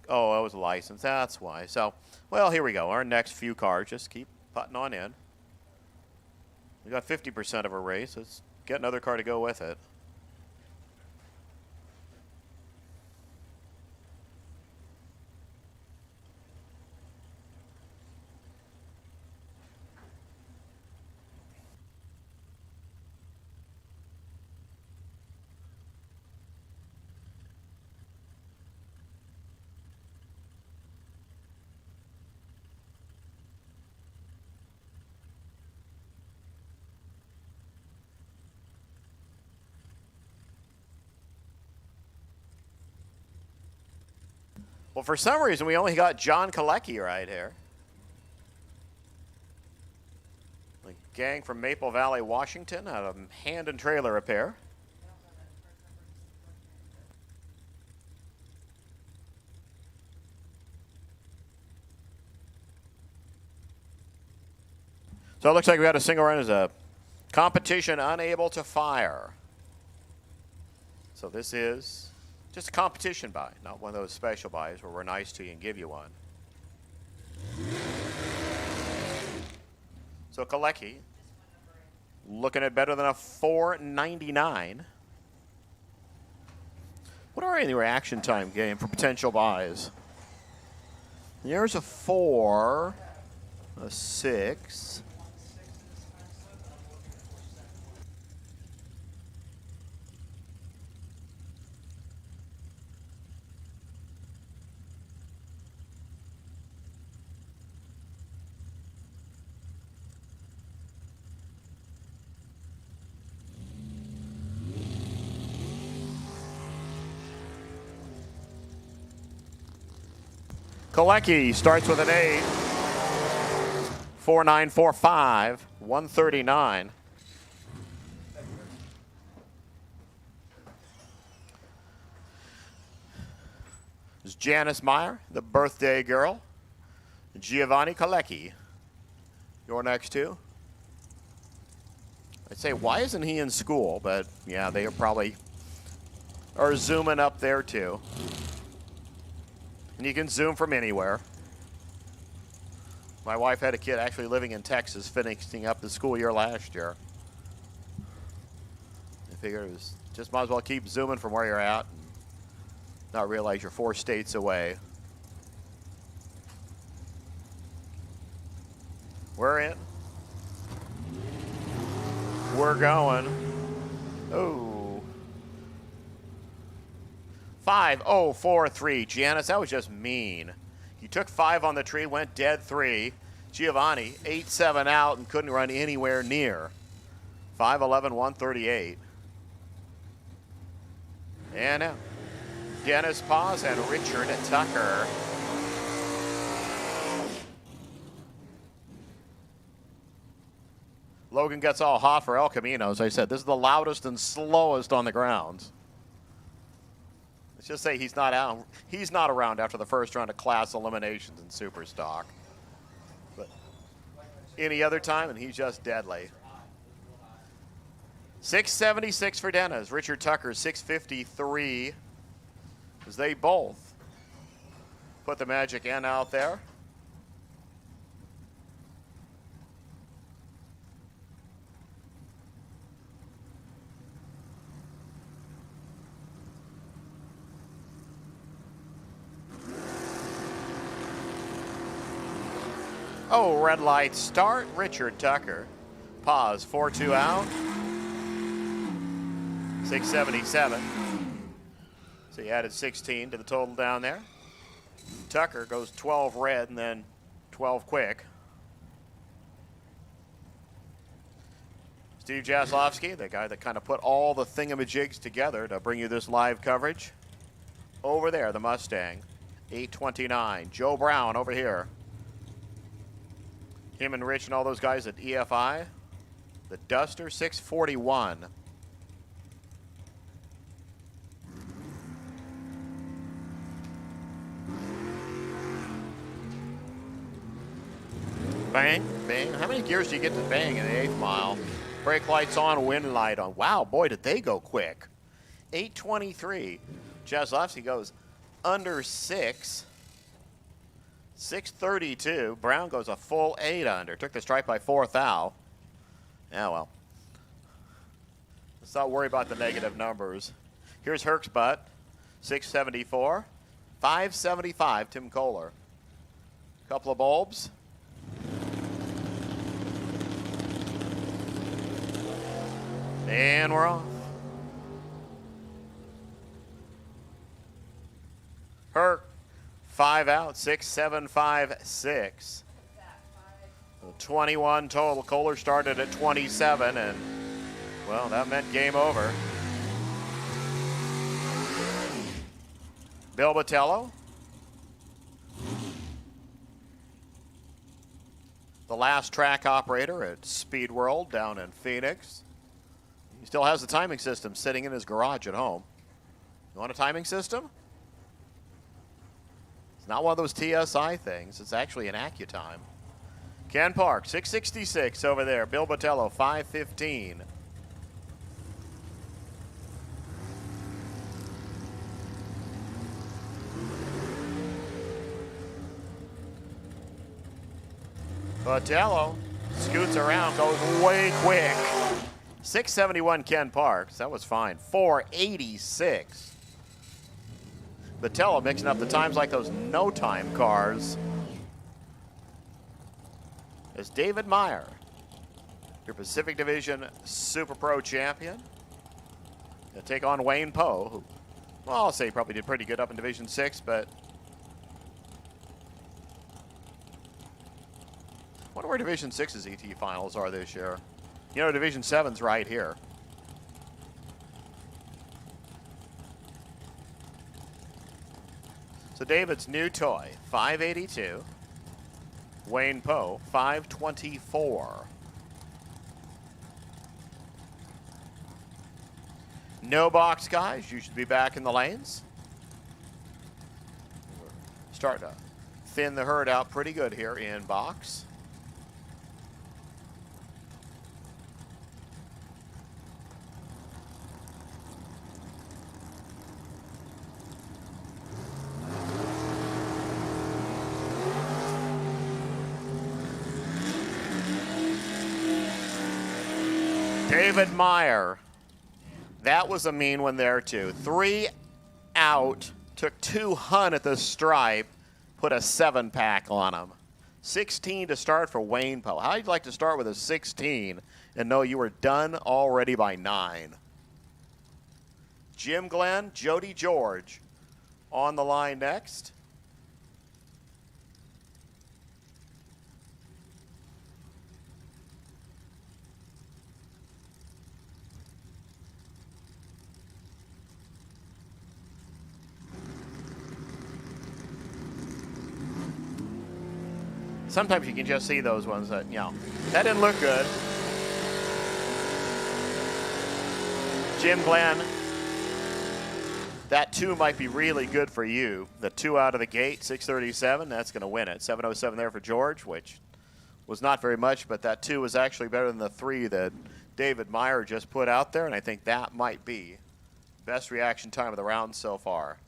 Speaker 3: Oh, that was a license. That's why. So, well, here we go. Our next few cars. Just keep putting on in. We got 50% of a race. Let's get another car to go with it. Well, for some reason, we only got John Kalecki right here. The gang from Maple Valley, Washington, out of Hand and Trailer Repair. So it looks like we got a single run as a competition unable to fire. So this is just a competition buy, not one of those special buys where we're nice to you and give you one. So Kalecki looking at better than a $4.99. What are any reaction time game for potential buys? Here's a 4, a 6. Kalecki starts with an 8. 4945, 139. This is Janice Meyer, the birthday girl. Giovanni Kalecki, your next two. I'd say, why isn't he in school? But yeah, they are probably are zooming up there too. And you can zoom from anywhere. My wife had a kid actually living in Texas, finishing up the school year last year. I figured it was just might as well keep zooming from where you're at and not realize you're 4 states away. We're in. We're going. Oh. 5-0-4-3. Janice, that was just mean. You took 5 on the tree, went dead 3. Giovanni, 8-7 out and couldn't run anywhere near. 5-11-138. And now, Dennis Paz and Richard Tucker. Logan gets all hot for El Camino. As I said, this is the loudest and slowest on the ground. Let's just say he's not out. He's not around after the first round of class eliminations in Super Stock. But any other time, and he's just deadly. 676 for Dennis. Richard Tucker, 653. As they both put the Magic N out there. Oh, red light start. Richard Tucker. Pause. 4-2 out. 677. So he added 16 to the total down there. Tucker goes 12 red and then 12 quick. Steve Jaslowski, the guy that kind of put all the thingamajigs together to bring you this live coverage. Over there, the Mustang. 829. Joe Brown over here. Him and Rich and all those guys at EFI. The Duster, 641. Bang, bang. How many gears do you get to bang in the 8th mile? Brake lights on, wind light on. Wow, boy, did they go quick. 823. Jaslowski goes under 6. 632. Brown goes a full 8 under. Took the stripe by 4 thou. Yeah, well. Let's not worry about the negative numbers. Here's Herc's butt. 674. 575, Tim Kohler. Couple of bulbs. And we're off. Herc, 5 out, 6-7-5-6. 21 total. Kohler started at 27, and, well, that meant game over. Bill Botello. The last track operator at Speed World down in Phoenix. He still has the timing system sitting in his garage at home. You want a timing system? It's not one of those TSI things. It's actually an AccuTime. Ken Park, 666 over there. Bill Botello, 515. Botello scoots around, goes way quick. 671 Ken Parks. That was fine. 486. Botello mixing up the times like those no-time cars. As David Meyer, your Pacific Division Super Pro champion. Gonna take on Wayne Poe, who, well, I'll say he probably did pretty good up in Division 6, but I wonder where Division 6's ET finals are this year. You know, Division 7's right here. So David's new toy, 582. Wayne Poe, 524. No box, guys. You should be back in the lanes. We're starting to thin the herd out pretty good here in box. David Meyer. That was a mean one there, too. 3 out, took 2 hun at the stripe, put a 7-pack on him. 16 to start for Wayne Poe. How'd you like to start with a 16 and know you were done already by 9? Jim Glenn, Jody George on the line next. Sometimes you can just see those ones that, you know, that didn't look good. Jim Glenn, that 2 might be really good for you. The 2 out of the gate, 637, that's going to win it. 707 there for George, which was not very much, but that 2 was actually better than the 3 that David Meyer just put out there, and I think that might be best reaction time of the round so far.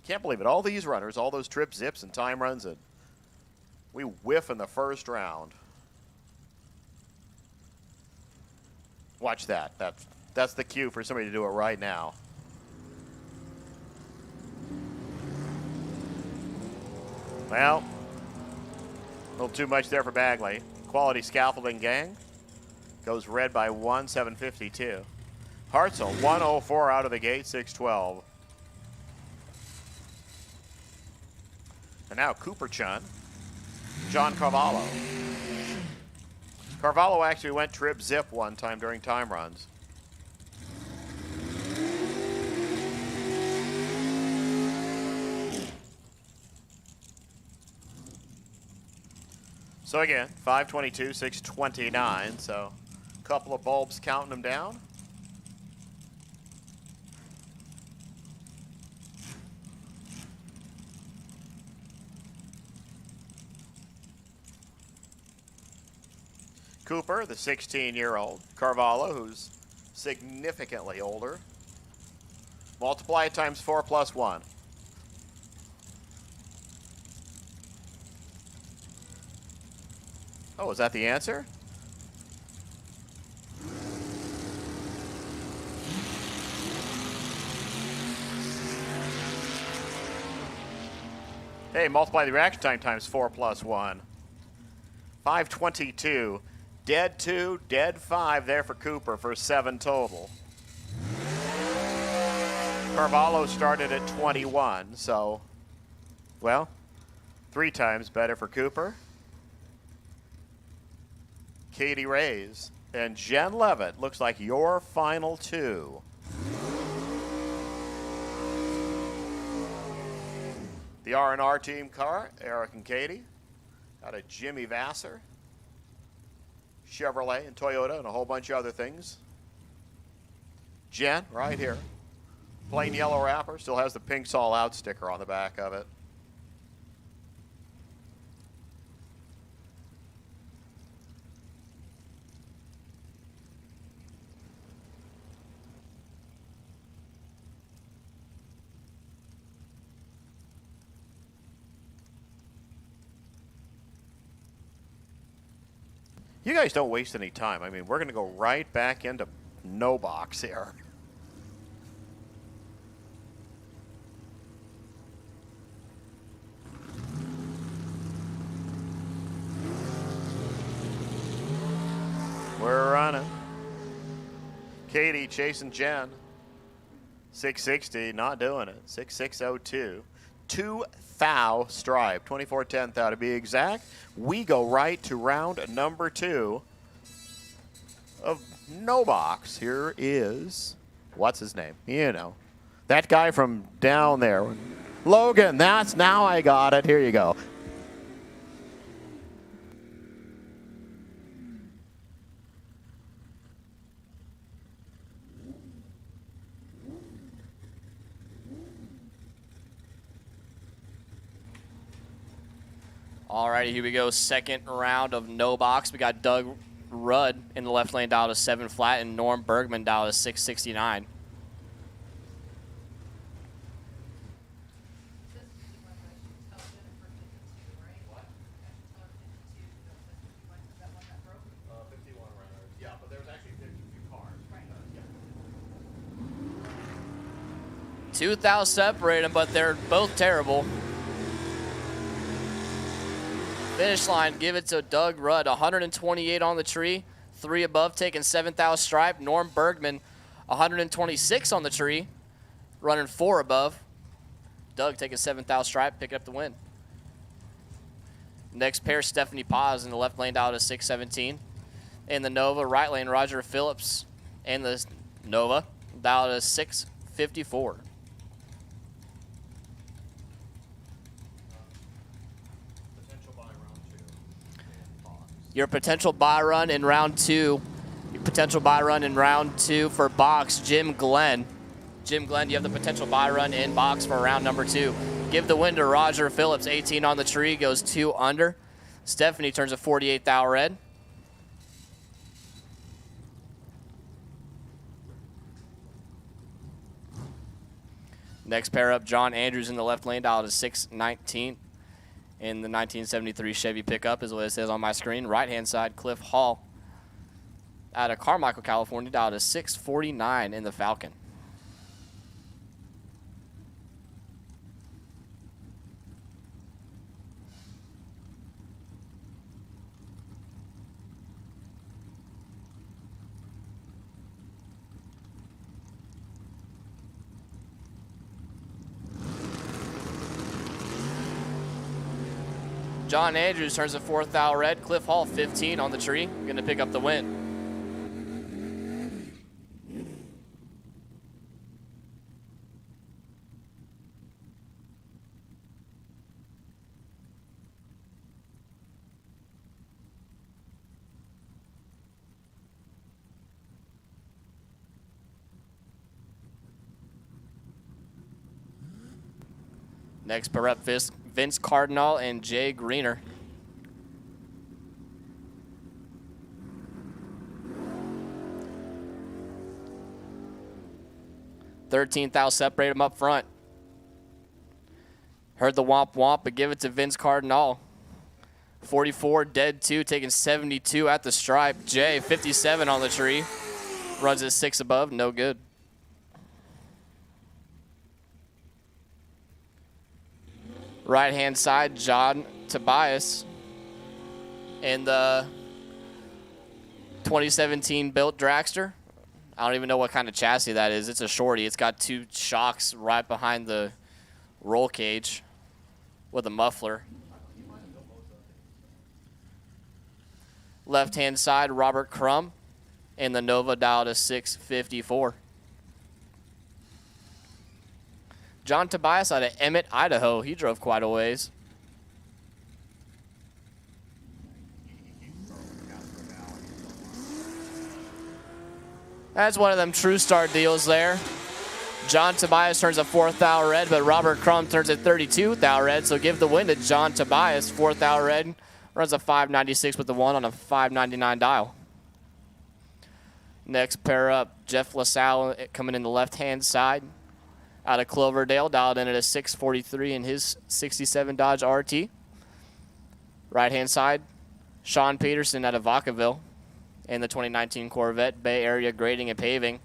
Speaker 3: Can't believe it. All these runners, all those trip zips and time runs, and we whiff in the first round. Watch that. That's the cue for somebody to do it right now. Well, a little too much there for Bagley. Quality Scaffolding Gang goes red by 1, 752. Hartzell, 104 out of the gate, 612. And now Cooper Chun, John Carvalho. Carvalho actually went trip zip one time during time runs. So again, 522, 629, so a couple of bulbs counting them down. Cooper, the 16-year-old. Carvalho, who's significantly older. Multiply it times 4 plus 1. Oh, is that the answer? Hey, multiply the reaction time times 4 plus 1. 522. Dead 2, dead 5 there for Cooper for 7 total. Carvalho started at 21, so, well, 3 times better for Cooper. Katie Rays and Jen Levitt, looks like your final 2. The R&R team car, Eric and Katie, out of Jimmy Vassar. Chevrolet and Toyota and a whole bunch of other things. Jen, right here. Plain yellow wrapper, still has the pink All Out sticker on the back of it. You guys don't waste any time. I mean, we're going to go right back into no box here. We're running. Katie chasing Jen. 660, not doing it. 6602. 2 thou stripe, 24/10 thou to be exact. We go right to round number 2 of no box. Here is, what's his name? You know, that guy from down there. Logan, that's, now I got it. Here you go.
Speaker 1: Alrighty, here we go. Second round of no box. We got Doug Rudd in the left lane down to 7 flat and Norm Bergman down to 669.
Speaker 3: Yeah, but there was actually 51
Speaker 1: 2 thou separate them, but they're both terrible. Finish line, give it to Doug Rudd, 128 on the tree, 3 above, taking 7 thou stripe. Norm Bergman, 126 on the tree, running 4 above. Doug taking 7 thou stripe, picking up the win. Next pair, Stephanie Paz in the left lane down to 617. In the Nova, right lane, Roger Phillips in the Nova down to 654. Your potential buy run in round 2. Your potential buy run in round 2 for box, Jim Glenn. Jim Glenn, you have the potential buy run in box for round number 2. Give the win to Roger Phillips, 18 on the tree, goes 2 under. Stephanie turns a 48 thou red. Next pair up, John Andrews in the left lane, dialed to 619 in the 1973 Chevy pickup is what it says on my screen. Right-hand side, Cliff Hall out of Carmichael, California, dialed to 649 in the Falcon. John Andrews turns a 4th thou red. Cliff Hall, 15 on the tree. Going to pick up the win. Next pair up, Vince Cardinal and Jay Greener. $13,000 separate them up front. Heard the womp womp, but give it to Vince Cardinal. 44, dead 2, taking 72 at the stripe. Jay, 57 on the tree. Runs at 6 above, no good. Right-hand side, John Tobias in the 2017 built dragster. I don't even know what kind of chassis that is. It's a shorty. It's got 2 shocks right behind the roll cage with a muffler. Left-hand side, Robert Crum in the Nova, dialed to 654. John Tobias out of Emmett, Idaho. He drove quite a ways. That's one of them True Star deals there. John Tobias turns a 4th thou red, but Robert Crum turns a 32 thou red. So give the win to John Tobias, 4th thou red. Runs a 596 with the 1 on a 599 dial. Next pair up, Jeff LaSalle coming in the left-hand side. Out of Cloverdale, dialed in at a 643 in his 67 Dodge RT. Right-hand side, Sean Peterson out of Vacaville in the 2019 Corvette. Bay Area Grading and Paving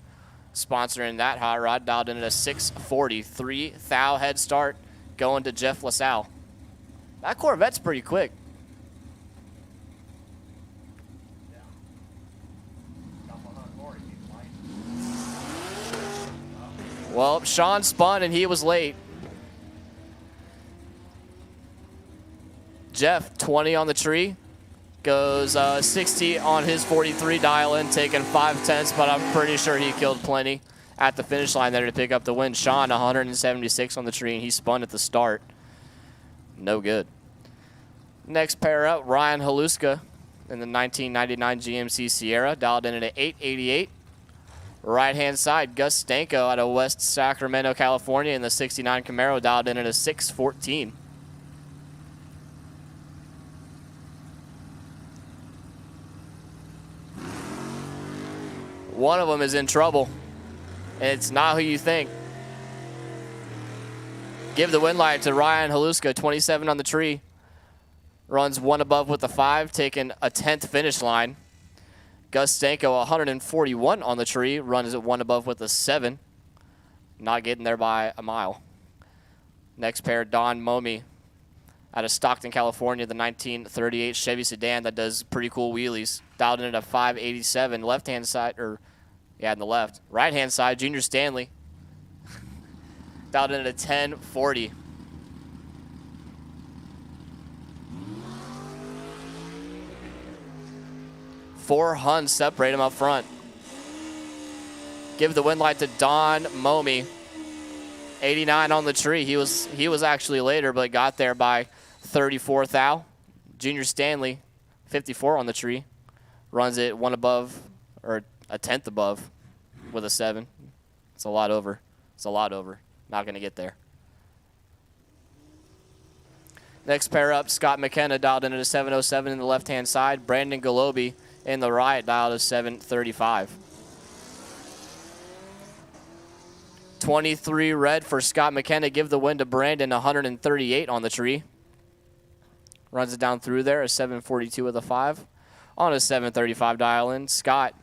Speaker 1: sponsoring that hot rod, dialed in at a 640. 3 thou head start going to Jeff LaSalle. That Corvette's pretty quick. Well, Sean spun and he was late. Jeff, 20 on the tree. Goes 60 on his 43 dial-in, taking 5/10, but I'm pretty sure he killed plenty at the finish line there to pick up the win. Sean, 176 on the tree, and he spun at the start. No good. Next pair up, Ryan Haluska in the 1999 GMC Sierra, dialed in at an 888. Right-hand side, Gus Stanko out of West Sacramento, California in the 69 Camaro, dialed in at a 614. One of them is in trouble, and it's not who you think. Give the win light to Ryan Haluska, 27 on the tree. Runs 1 above with the 5, taking a 10th finish line. Gus Stanko, 141 on the tree, runs at 1 above with a 7. not getting there by a mile. Next pair, Don Momi out of Stockton, California, the 1938 Chevy sedan that does pretty cool wheelies. Dialed in at a 587. Left-hand side, in the left. Right-hand side, Junior Stanley. Dialed in at a 1040. Four Huns separate him up front. Give the win light to Don Momi. 89 on the tree. He was actually later, but got there by 34 thou. Junior Stanley, 54 on the tree. Runs it one above, or a tenth above with a 7. It's a lot over. Not going to get there. Next pair up, Scott McKenna dialed in at a 707 in the left-hand side. Brandon Galobi in the right dialed at 735. 23 red for Scott McKenna. Give the win to Brandon, 138 on the tree. Runs it down through there, a 742 with a 5. On a 735 dial in. Scott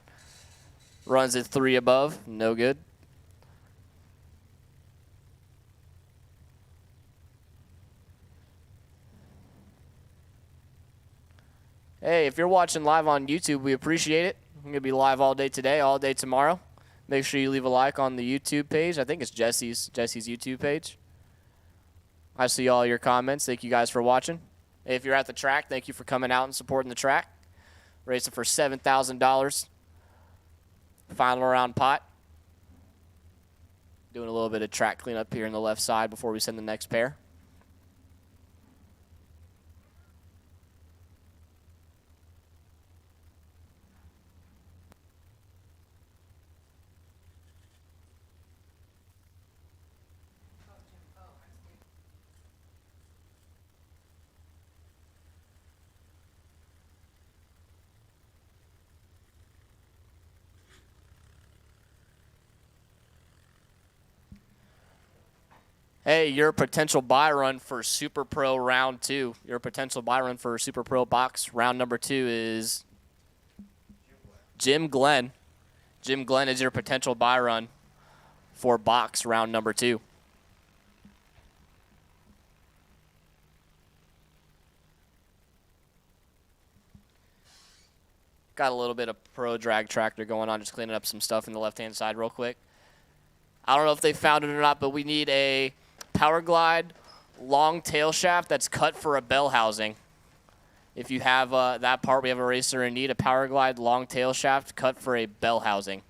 Speaker 1: runs it 3 above. No good. Hey, if you're watching live on YouTube, we appreciate it. I'm going to be live all day today, all day tomorrow. Make sure you leave a like on the YouTube page. I think it's Jesse's YouTube page. I see all your comments. Thank you guys for watching. If you're at the track, thank you for coming out and supporting the track. Racing for $7,000. Final round pot. Doing a little bit of track cleanup here on the left side before we send the next pair. Hey, your potential buy run for Super Pro round 2. Your potential buy run for Super Pro box round number 2 is Jim Glenn. Jim Glenn is your potential buy run for box round number 2. Got a little bit of pro drag tractor going on, just cleaning up some stuff in the left-hand side real quick. I don't know if they found it or not, but we need a Power Glide long tail shaft that's cut for a bell housing. If you have that part, we have a racer in need, a Power Glide long tail shaft cut for a bell housing.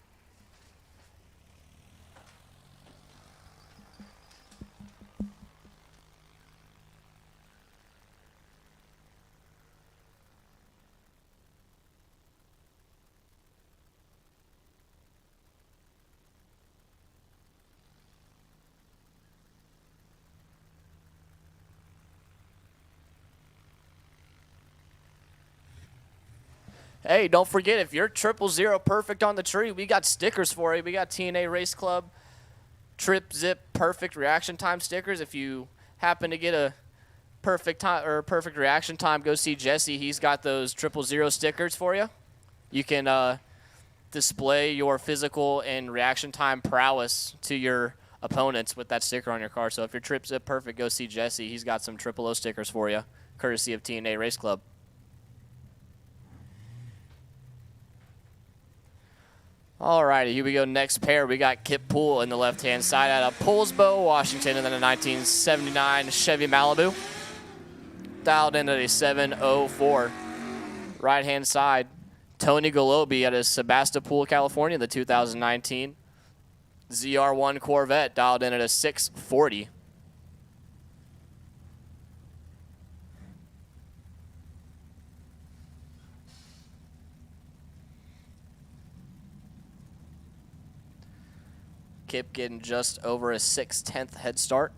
Speaker 1: Hey, don't forget, if you're 000 perfect on the tree, we got stickers for you. We got TNA Race Club Trip Zip Perfect Reaction Time stickers. If you happen to get a perfect time or perfect reaction time, go see Jesse. He's got those 000 stickers for you. You can display your physical and reaction time prowess to your opponents with that sticker on your car. So if you're Trip Zip Perfect, go see Jesse. He's got some 000 stickers for you, courtesy of TNA Race Club. Alrighty, here we go. Next pair, we got Kip Poole in the left-hand side out of Poolsbo, Washington, and then a 1979 Chevy Malibu. Dialed in at a 704. Right-hand side, Tony Galobi out of Sebastopol, California, the 2019 ZR1 Corvette, dialed in at a 640. Kip getting just over a 6/10 head start.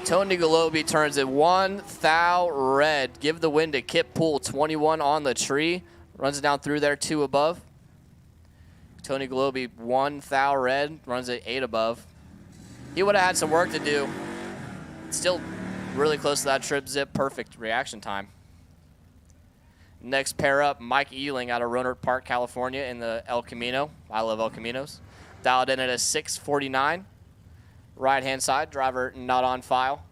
Speaker 1: Tony Galobi turns it 1 thou red. Give the win to Kip Poole, 21 on the tree. Runs it down through there, 2 above. Tony Galobi, 1 thou red, runs it 8 above. He would have had some work to do. Still really close to that Trip Zip perfect reaction time. Next pair up, Mike Ealing out of Roanoke Park, California in the El Camino. I love El Caminos. dialed in at a 649. Right-hand side, driver not on file.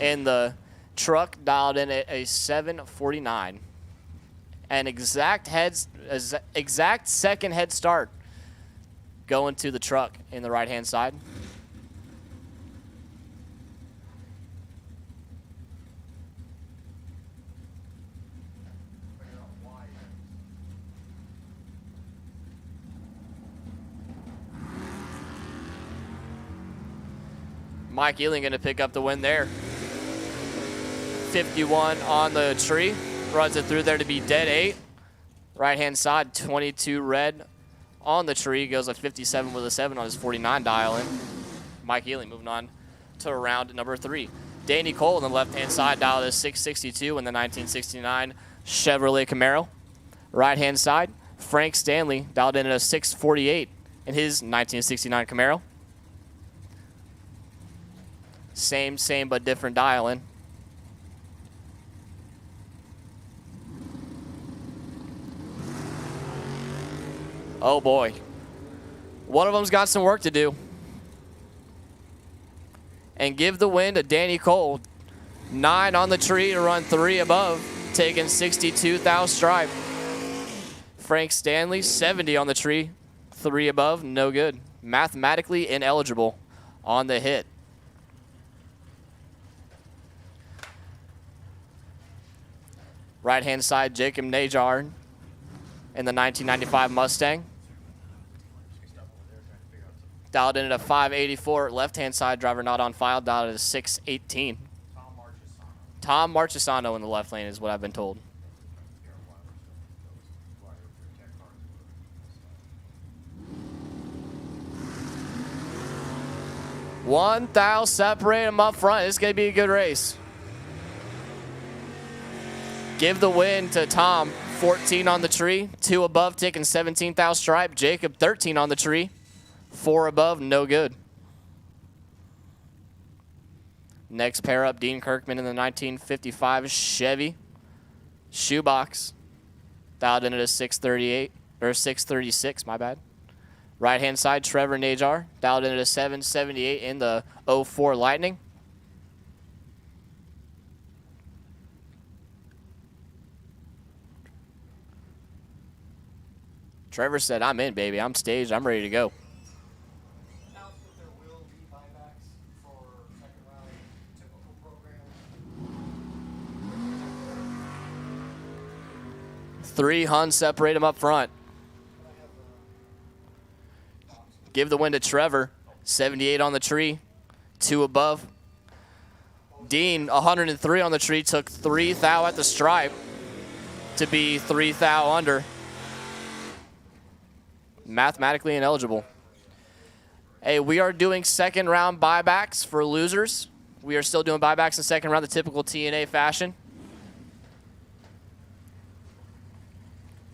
Speaker 1: And the truck dialed in at a 749. An exact second head start going to the truck in the right-hand side. Mike Ealing going to pick up the win there. 51 on the tree. Runs it through there to be dead 8. Right-hand side, 22 red on the tree. Goes a 57 with a 7 on his 49 dial in. Mike Ealing moving on to round number 3. Danny Cole on the left-hand side dialed a 662 in the 1969 Chevrolet Camaro. Right-hand side, Frank Stanley dialed in at a 648 in his 1969 Camaro. Same but different dial in. Oh boy. One of them's got some work to do. And give the win to Danny Cole. 9 on the tree to run 3 above, taking 62,000 stripe. Frank Stanley, 70 on the tree, 3 above, no good. Mathematically ineligible on the hit. Right-hand side, Jacob Najar in the 1995 Mustang. Dialed in at a 584. Left-hand side, driver not on file, dialed at a 618. Tom Marchesano in the left lane is what I've been told. One thou separate them up front. It's going to be a good race. Give the win to Tom, 14 on the tree, 2 above, taking 17,000 stripe. Jacob, 13 on the tree, 4 above, no good. Next pair up, Dean Kirkman in the 1955 Chevy Shoebox. Dialed in at a 638, or 636, my bad. Right-hand side, Trevor Najar, dialed in at a 778 in the 04 Lightning. Trevor said, I'm in, baby. I'm staged. I'm ready to go.
Speaker 2: Announced that there will be buybacks for second round typical program.
Speaker 1: 3 Huns separate them up front. Give the win to Trevor, 78 on the tree, 2 above. Dean, 103 on the tree, took 3 thou at the stripe to be 3 thou under. Mathematically ineligible. Hey, we are doing second round buybacks for losers. We are still doing buybacks in second round, the typical TNA fashion.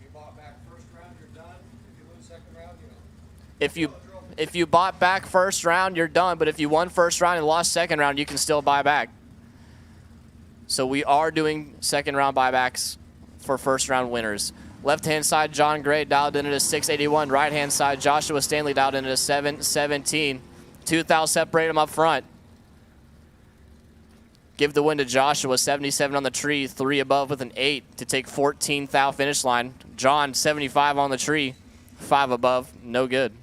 Speaker 2: You bought back first round, you're done. If you lose second round, you know.
Speaker 1: If you bought back first round, you're done. But if you won first round and lost second round, you can still buy back. So we are doing second round buybacks for first round winners. Left-hand side, John Gray dialed in at a 681. Right-hand side, Joshua Stanley dialed in at a 717. 2 thou separate them up front. Give the win to Joshua, 77 on the tree, 3 above with an 8 to take 14 thou finish line. John, 75 on the tree, 5 above, no good.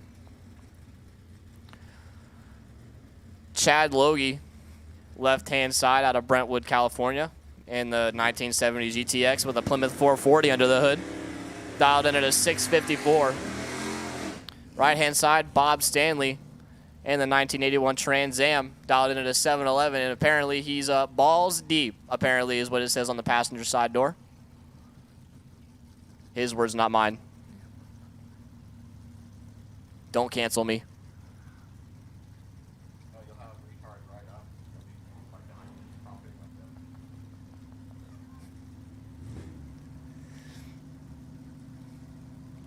Speaker 1: Chad Logie, left-hand side out of Brentwood, California, in the 1970 GTX with a Plymouth 440 under the hood. Dialed in at a 654. Right-hand side, Bob Stanley in the 1981 Trans Am. Dialed in at a 711, and apparently he's balls deep, apparently is what it says on the passenger side door. His words, not mine. Don't cancel me.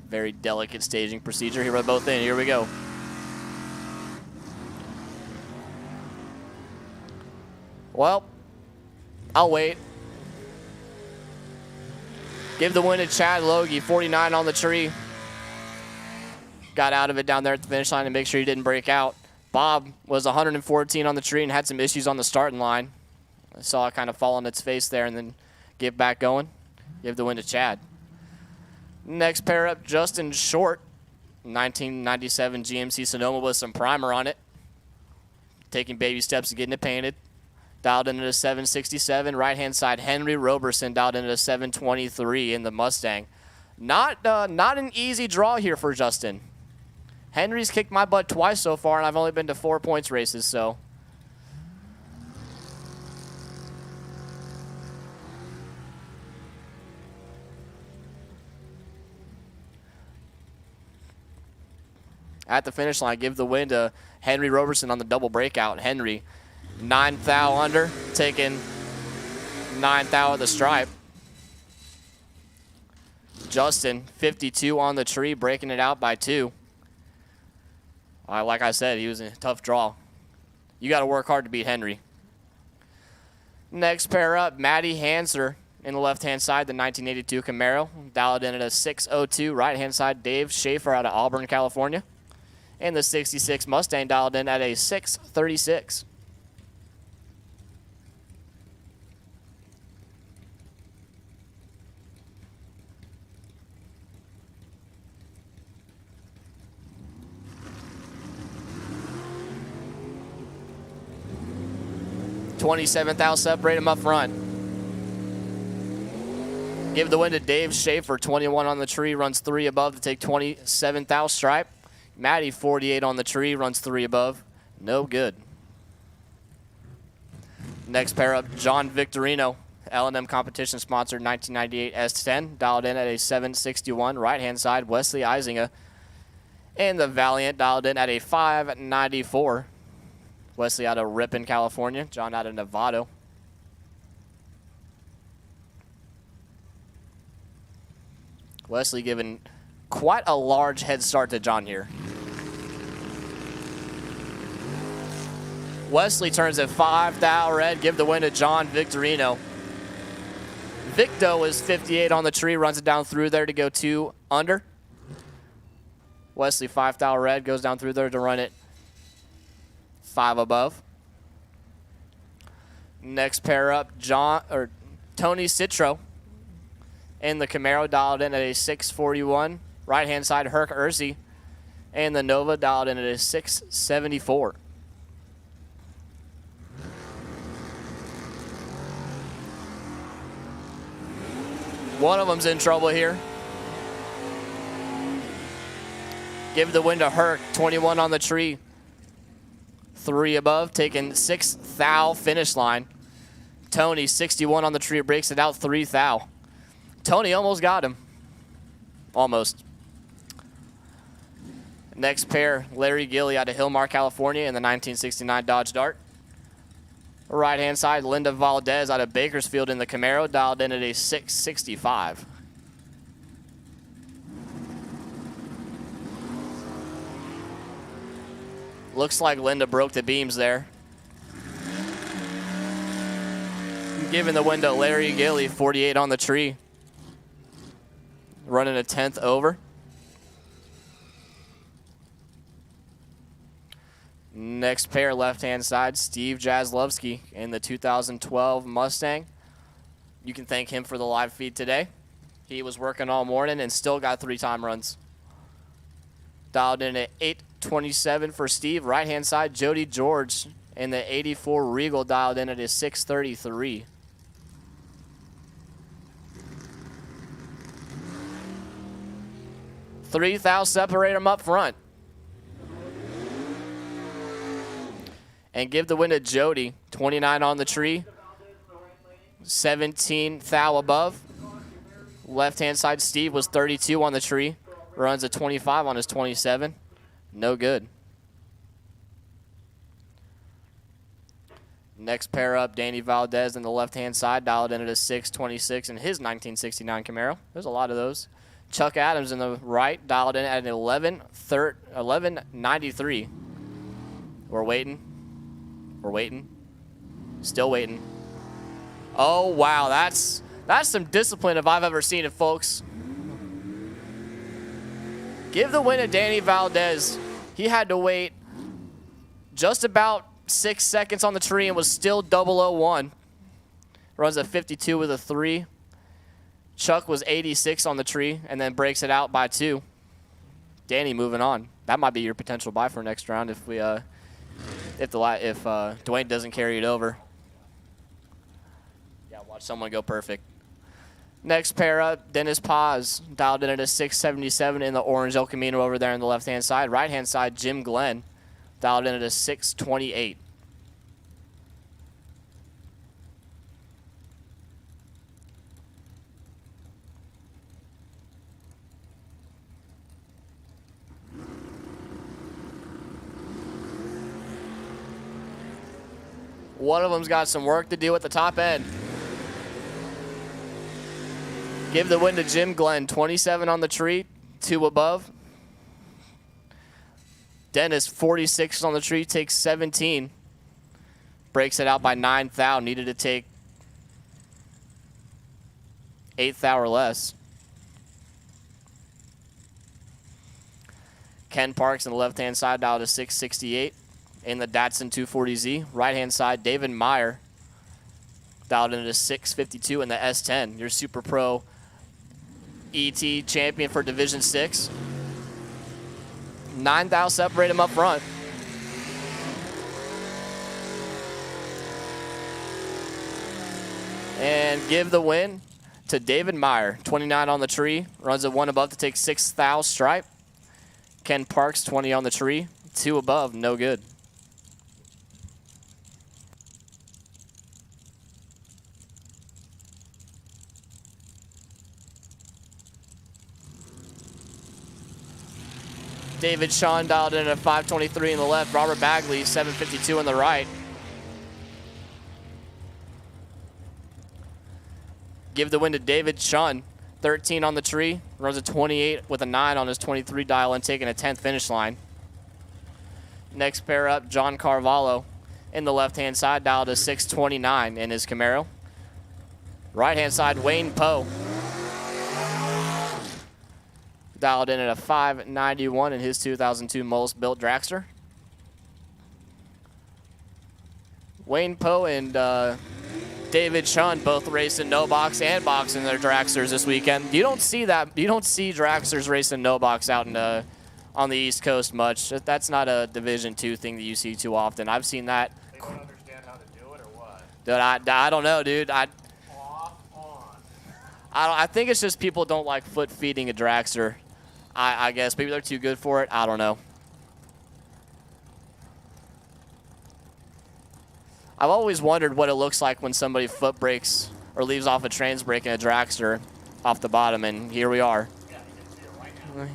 Speaker 1: Very delicate staging procedure. Here we're both in. Here we go. Well, I'll wait. Give the win to Chad Logie, 49 on the tree. got out of it down there at the finish line to make sure he didn't break out. Bob was 114 on the tree and had some issues on the starting line. I saw it kind of fall on its face there and then get back going. Give the win to Chad. Next pair up, Justin Short, 1997 GMC Sonoma with some primer on it. Taking baby steps to getting it painted. Dialed into the 767. Right-hand side, Henry Roberson dialed into the 723 in the Mustang. Not an easy draw here for Justin. Henry's kicked my butt twice so far, and I've only been to 4 points races, so. At the finish line, give the win to Henry Roberson on the double breakout. Henry, 9 thou under, taking 9 thou at the stripe. Justin, 52 on the tree, breaking it out by 2. Like I said, he was a tough draw. You got to work hard to beat Henry. Next pair up, Matty Hanser in the left-hand side, the 1982 Camaro. Dialed in at a 602. Right-hand side, Dave Schaefer out of Auburn, California. And the 66 Mustang dialed in at a 636. $27,000 separate him up front. Give the win to Dave Schaefer, 21 on the tree, runs 3 above to take 27,000 stripe. Matty, 48 on the tree, runs 3 above. No good. Next pair up, John Victorino, L&M competition sponsored 1998 S10, dialed in at a 761. Right-hand side, Wesley Isinga. And the Valiant dialed in at a 594. Wesley out of Ripon, California. John out of Novato. Wesley giving quite a large head start to John here. Wesley turns at 5 thou red. Give the win to John Victorino. Victo is 58 on the tree. Runs it down through there to go 2 under. Wesley 5 thou red. Goes down through there to run it 5 above. Next pair up, Tony Citro in the Camaro, dialed in at a 641. Right-hand side, Herc Ursi. And the Nova dialed in at a 674. One of them's in trouble here. Give the win to Herc, 21 on the tree. 3 above, taking 6 thou finish line. Tony, 61 on the tree, breaks it out 3 thou. Tony almost got him. Almost. Next pair, Larry Gilly out of Hillmar, California in the 1969 Dodge Dart. Right-hand side, Linda Valdez out of Bakersfield in the Camaro, dialed in at a 665. Looks like Linda broke the beams there. Giving the win to Larry Gilly, 48 on the tree. Running a 10th over. Next pair, left-hand side, Steve Jaslowski in the 2012 Mustang. You can thank him for the live feed today. He was working all morning and still got 3 time runs. Dialed in at 827 for Steve. Right-hand side, Jody George in the 84 Regal, dialed in at a 633. Three thou separate them up front. And give the win to Jody, 29 on the tree. 17 thou above. Left-hand side, Steve was 32 on the tree. Runs a 25 on his 27. No good. Next pair up, Danny Valdez on the left-hand side, dialed in at a 626 in his 1969 Camaro. There's a lot of those. Chuck Adams in the right, dialed in at an 1193. We're waiting. We're waiting. Still waiting. Oh, wow. That's some discipline if I've ever seen it, folks. Give the win to Danny Valdez. He had to wait just about 6 seconds on the tree and was still 001. Runs a 52 with a 3. Chuck was 86 on the tree and then breaks it out by 2. Danny moving on. That might be your potential buy for next round if Dwayne doesn't carry it over. Yeah, watch someone go perfect. Next pair up, Dennis Paz, dialed in at a 677 in the orange El Camino over there on the left-hand side. Right-hand side, Jim Glenn, dialed in at a 628. One of them's got some work to do at the top end. Give the win to Jim Glenn, 27 on the tree, 2 above. Dennis, 46 on the tree, takes 17. Breaks it out by 9 thou. Needed to take 8 thou or less. Ken Parks on the left-hand side, dialed to 668 in the Datsun 240Z. Right-hand side, David Meyer, dialed into 652 in the S10. Your Super Pro ET champion for Division 6. 9 thou separate him up front. And give the win to David Meyer, 29 on the tree, runs a 1 above to take 6 thou stripe. Ken Parks, 20 on the tree, 2 above, no good. David Sean dialed in at 523 in the left. Robert Bagley, 752 in the right. Give the win to David Sean, 13 on the tree. Runs a 28 with a 9 on his 23 dial and taking a 10th finish line. Next pair up, John Carvalho in the left-hand side, dialed to 629 in his Camaro. Right-hand side, Wayne Poe, dialed in at a 591 in his 2002 Mullis-built dragster. Wayne Poe and David Chun both racing no box and box in their dragsters this weekend. You don't see that. You don't see dragsters racing no box out in on the East Coast much. That's not a Division II thing that you see too often. I've seen that.
Speaker 3: They don't understand how to do it or what?
Speaker 1: Dude, I don't know, dude. I think it's just people don't like foot feeding a dragster. I guess maybe they're too good for it. I don't know. I've always wondered what it looks like when somebody foot brakes or leaves off a trans brake in a dragster off the bottom, and here we are.
Speaker 3: Yeah, you can see it right now.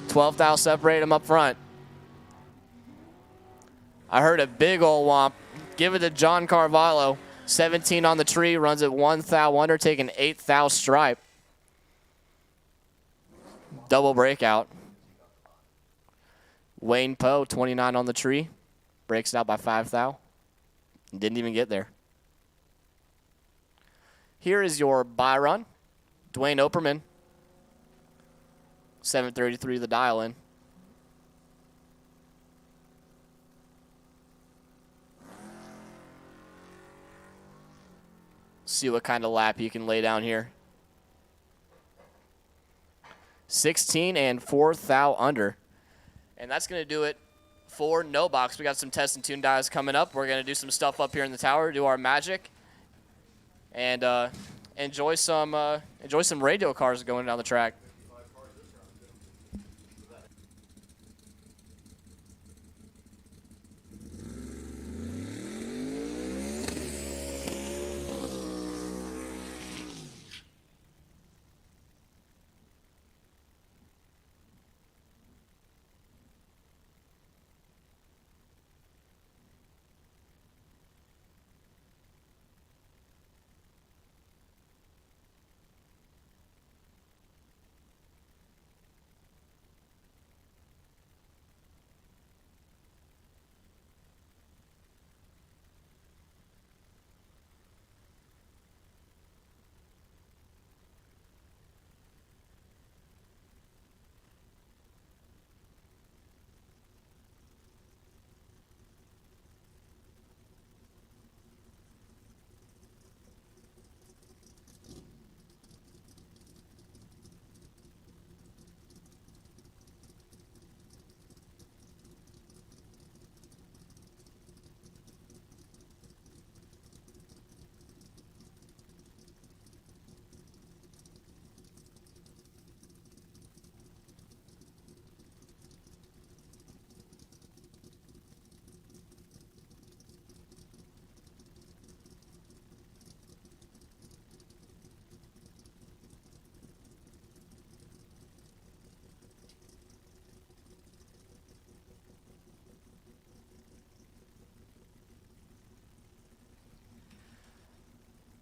Speaker 1: 12 thou separate them up front. I heard a big old whomp. Give it to John Carvalho. 17 on the tree, runs at 1 thou under, taking 8 thou stripe. Double breakout. Wayne Poe, 29 on the tree, breaks it out by 5 thou. Didn't even get there. Here is your buy run. Dwayne Operman, 733 the dial in. See what kind of lap you can lay down here. 16 and 4 thou under. And that's going to do it for no box. We got some test and tune dials coming up. We're going to do some stuff up here in the tower, do our magic, and enjoy some radio cars going down the track.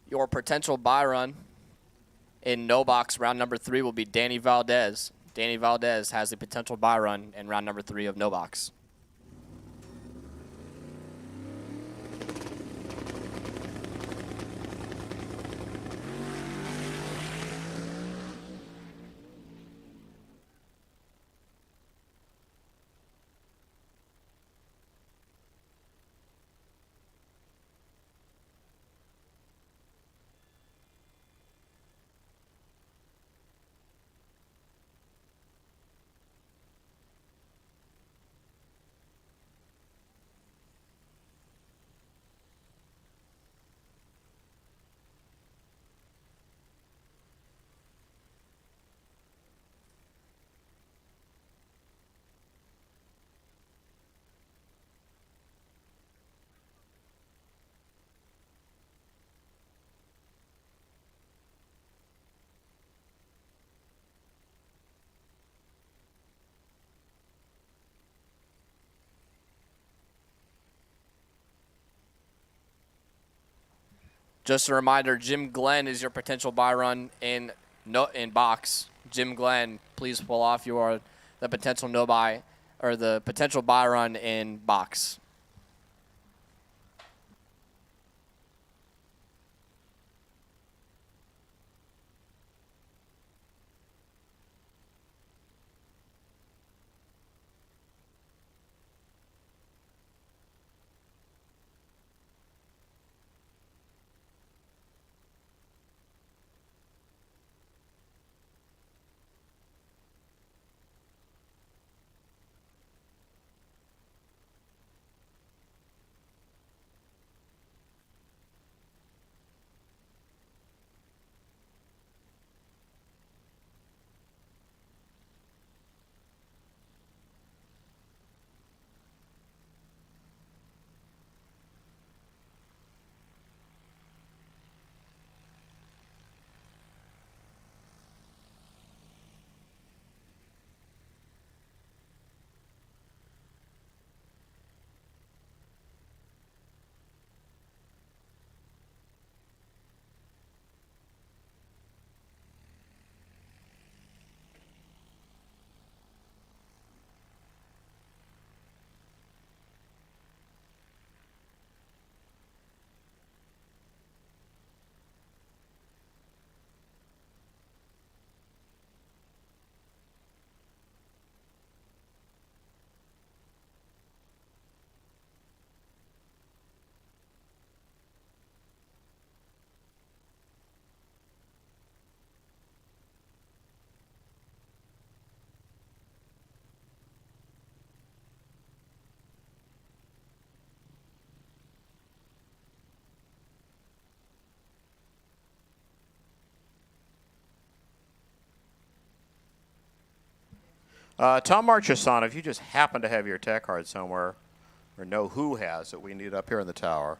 Speaker 1: Your potential buy run in no box round number 3 will be Danny Valdez. Danny Valdez has a potential buy run in round number 3 of no box. Just a reminder, Jim Glenn is your potential buy run in box. Jim Glenn, please pull off the potential no buy or the potential buy run in box.
Speaker 3: Tom Marchesson, if you just happen to have your tech card somewhere or know who has it, we need it up here in the tower.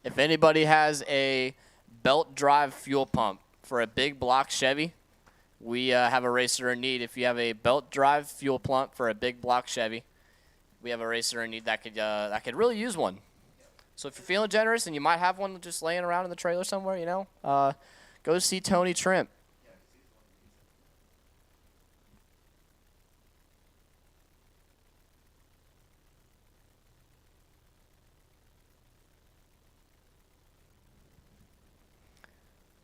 Speaker 1: If anybody has a belt drive fuel pump for a big block Chevy, we have a racer in need. If you have a belt drive fuel pump for a big block Chevy, we have a racer in need that could really use one. So if you're feeling generous and you might have one just laying around in the trailer somewhere, go see Tony Trimp.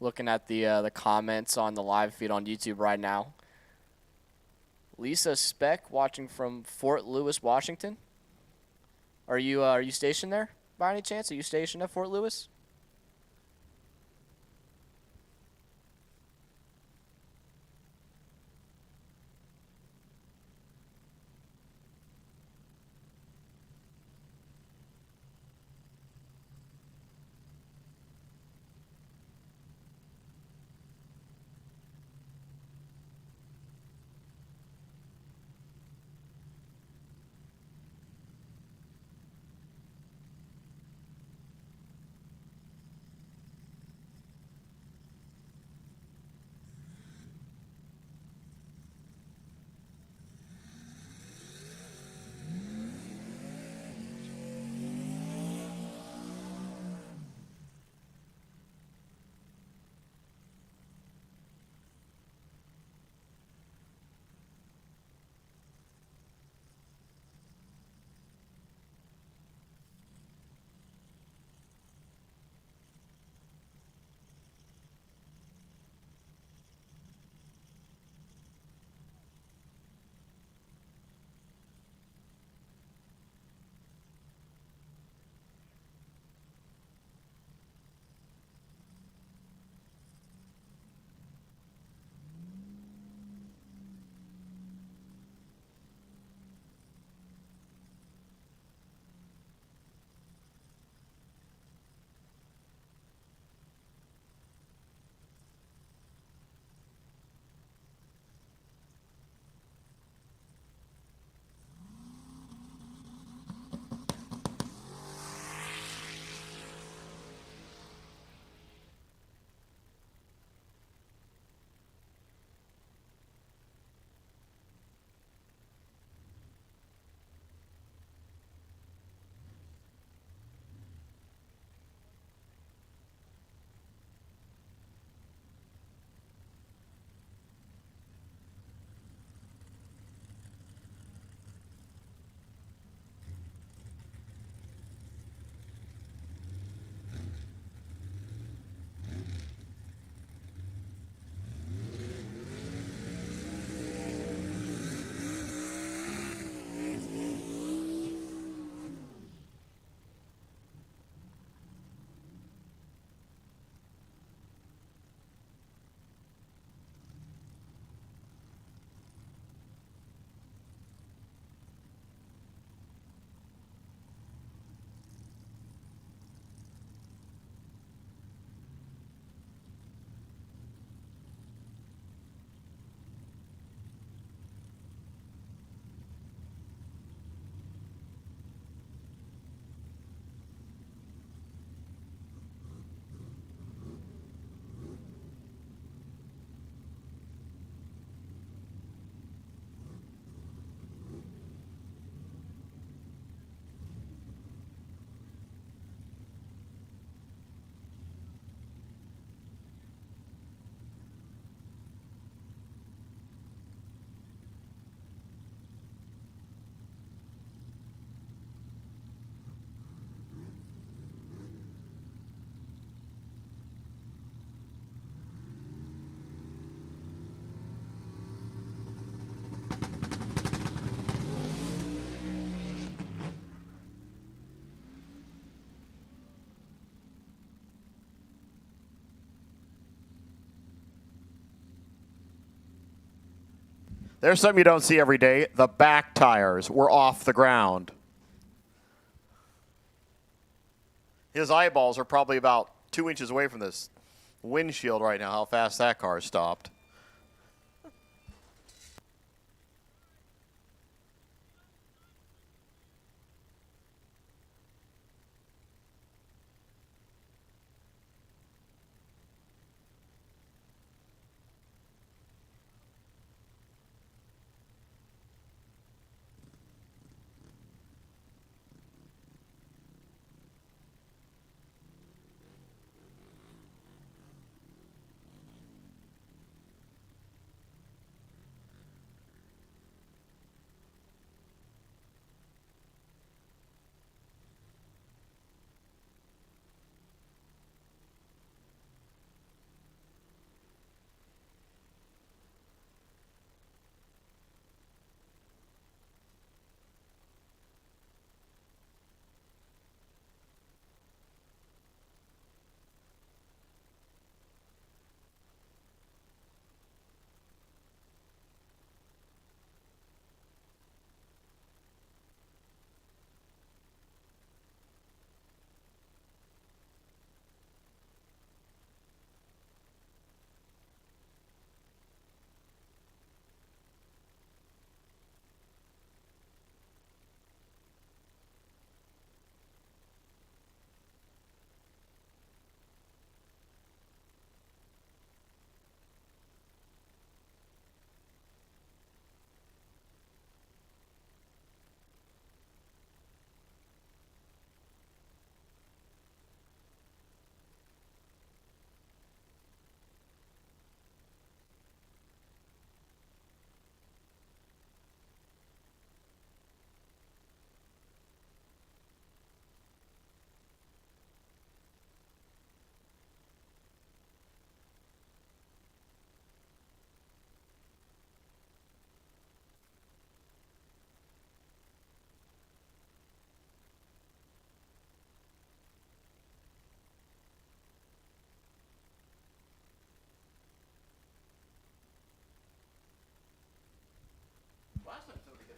Speaker 1: Looking at the comments on the live feed on YouTube right now. Lisa Speck watching from Fort Lewis, Washington. Are you stationed there by any chance? Are you stationed at Fort Lewis?
Speaker 3: There's something you don't see every day. The back tires were off the ground. His eyeballs are probably about 2 inches away from this windshield right now, how fast that car stopped.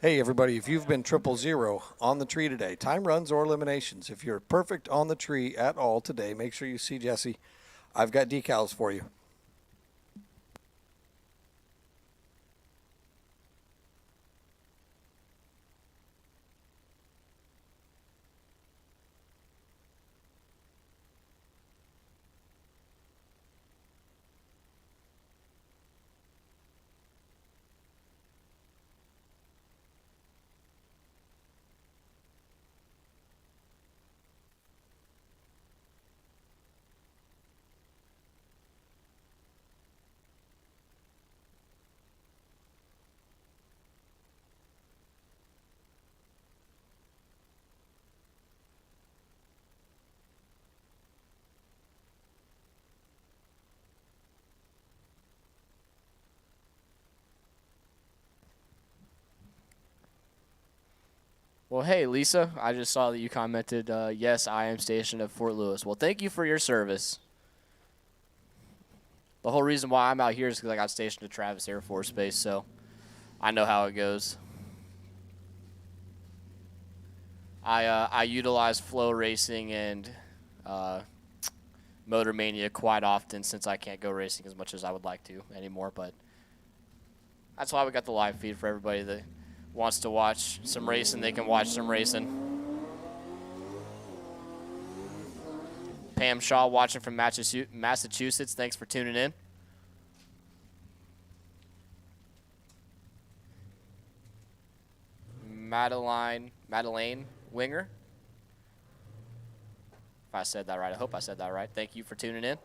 Speaker 2: Hey, everybody, if you've been 000 on the tree today, time runs or eliminations, if you're perfect on the tree at all today, make sure you see Jesse. I've got decals for you.
Speaker 1: Well, hey, Lisa, I just saw that you commented, yes, I am stationed at Fort Lewis. Well, thank you for your service. The whole reason why I'm out here is because I got stationed at Travis Air Force Base, so I know how it goes. I utilize flow racing and Motor Mania quite often since I can't go racing as much as I would like to anymore, but that's why we got the live feed for everybody that wants to watch some racing. They can watch some racing. Pam Shaw watching from Massachusetts. Thanks for tuning in. Madeline Winger. If I said that right, I hope I said that right. Thank you for tuning in.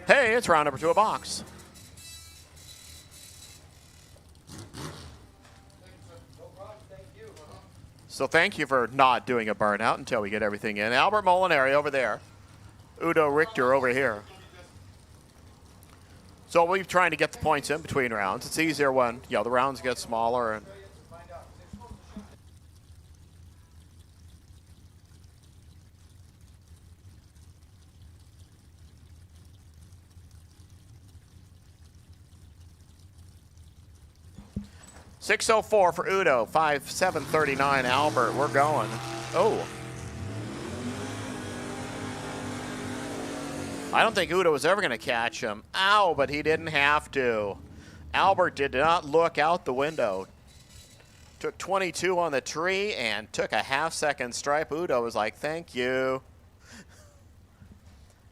Speaker 3: Hey, it's round number 2 of box. So thank you for not doing a burnout until we get everything in. Albert Molinari over there. Udo Richter over here. So we're trying to get the points in between rounds. It's easier when, you know, the rounds get smaller. And 6:04 for Udo, 5:7:39 Albert. We're going. Oh. I don't think Udo was ever going to catch him. Ow, but he didn't have to. Albert did not look out the window. Took 22 on the tree and took a half-second stripe. Udo was like, thank you.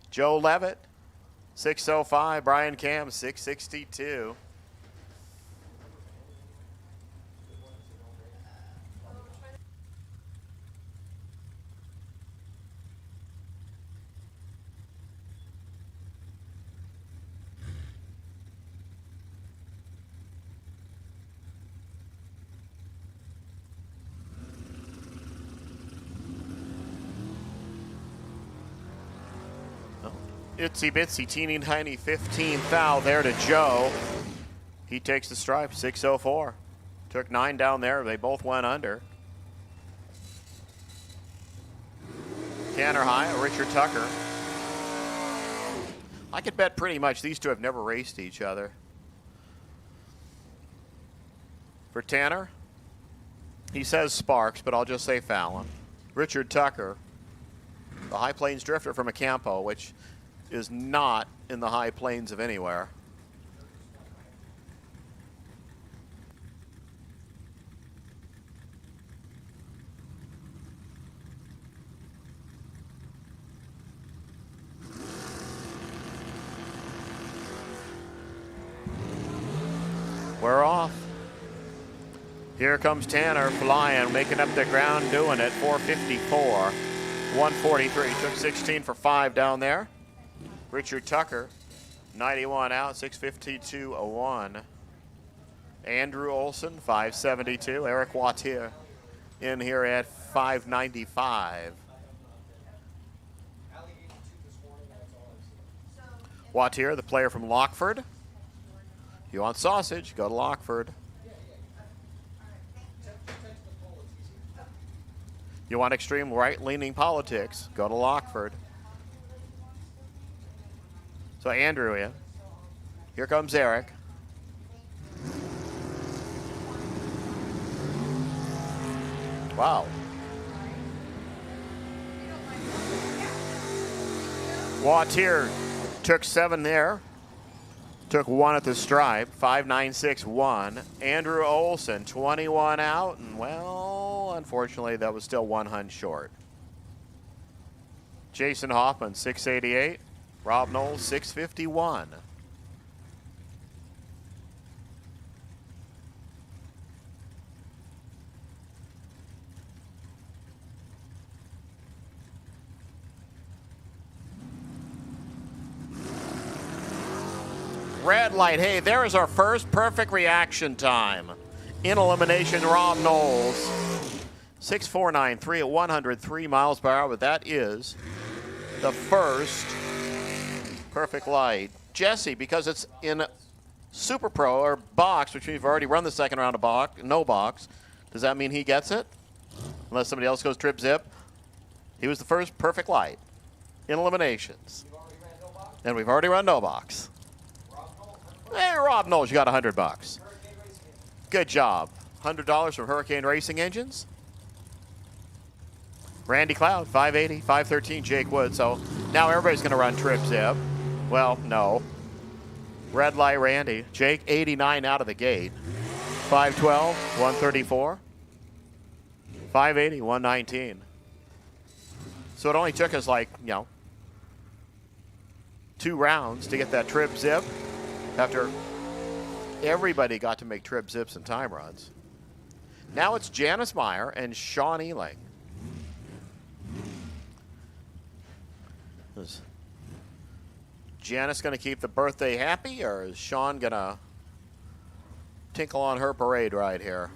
Speaker 3: Joe Levitt, 6:05. Brian Cam, 6:62. Itsy bitsy teeny tiny 15th thou there to Joe. He takes the stripe, 6:04. Took 9 down there. They both went under. Tanner High, Richard Tucker. I could bet pretty much these two have never raced each other. For Tanner, he says Sparks, but I'll just say Fallon. Richard Tucker, the High Plains drifter from Acampo, which is not in the high plains of anywhere. We're off. Here comes Tanner flying, making up the ground, doing it. 454, 143. Took 16 for 5 down there. Richard Tucker, 91 out, 652.01. Andrew Olson, 572. Eric Wattier in here at 595. Wattier, the player from Lockford. You want sausage, go to Lockford. You want extreme right-leaning politics, go to Lockford. So Andrew in. Here comes Eric. Wow. Wattier took 7 there. Took 1 at the stripe. 5.96.1. Andrew Olson, 21 out. And, well, unfortunately, that was still 1 hunt short. Jason Hoffman, 6.88. Rob Knowles, 6.51. Red light. Hey, there is our first perfect reaction time. In elimination, Rob Knowles. 6.493 at 103 miles per hour, but that is the first perfect light. Jesse, because it's in Super Pro or box, which we've already run the second round of box, no box, does that mean he gets it? Unless somebody else goes trip zip. He was the first perfect light in eliminations. And we've already run no box. Hey, Rob Knowles, you got $100. Good job. $100 from Hurricane Racing Engines. Randy Cloud, 580, 513, Jake Wood. So now everybody's going to run trip zip. Well, no. Red light Randy. Jake, 89 out of the gate. 512, 134. 580, 119. So it only took us like, 2 rounds to get that trip zip after everybody got to make trip zips and time runs. Now it's Janice Meyer and Sean Ealing. Janice going to keep the birthday happy, or is Sean going to tinkle on her parade ride here?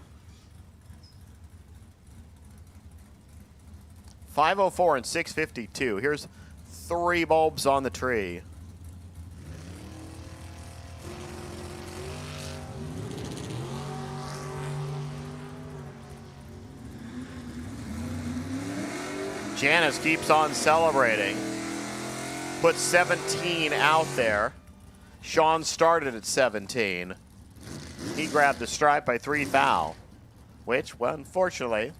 Speaker 3: 504 and 652. Here's 3 bulbs on the tree. Janice keeps on celebrating. Put 17 out there. Sean started at 17. He grabbed the stripe by 3 thou, which, well, unfortunately,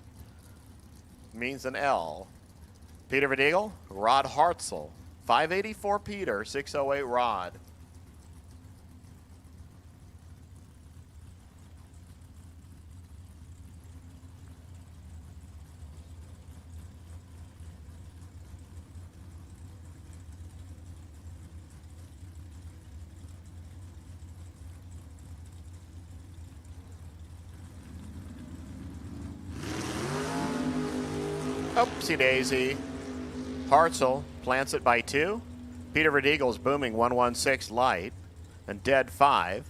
Speaker 3: means an L. Peter Verdeagle, Rod Hartzell. 584 Peter, 608 Rod. Oopsie daisy. Hartzell plants it by 2. Peter Verdeagle's booming 116 light and dead 5.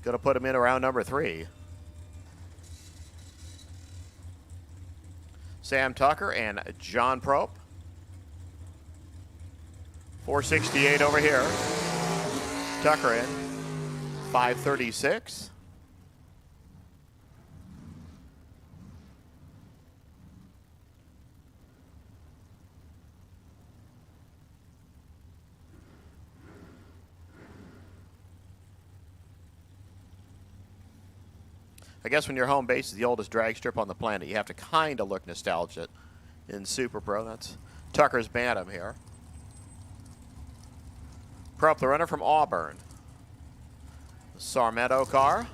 Speaker 3: Gonna put him in around number 3. Sam Tucker and John Prope. 468 over here. Tucker in 536. I guess when your home base is the oldest drag strip on the planet, you have to kind of look nostalgic in Super Pro. That's Tucker's Bantam here. Prop the runner from Auburn. Sarmetto car.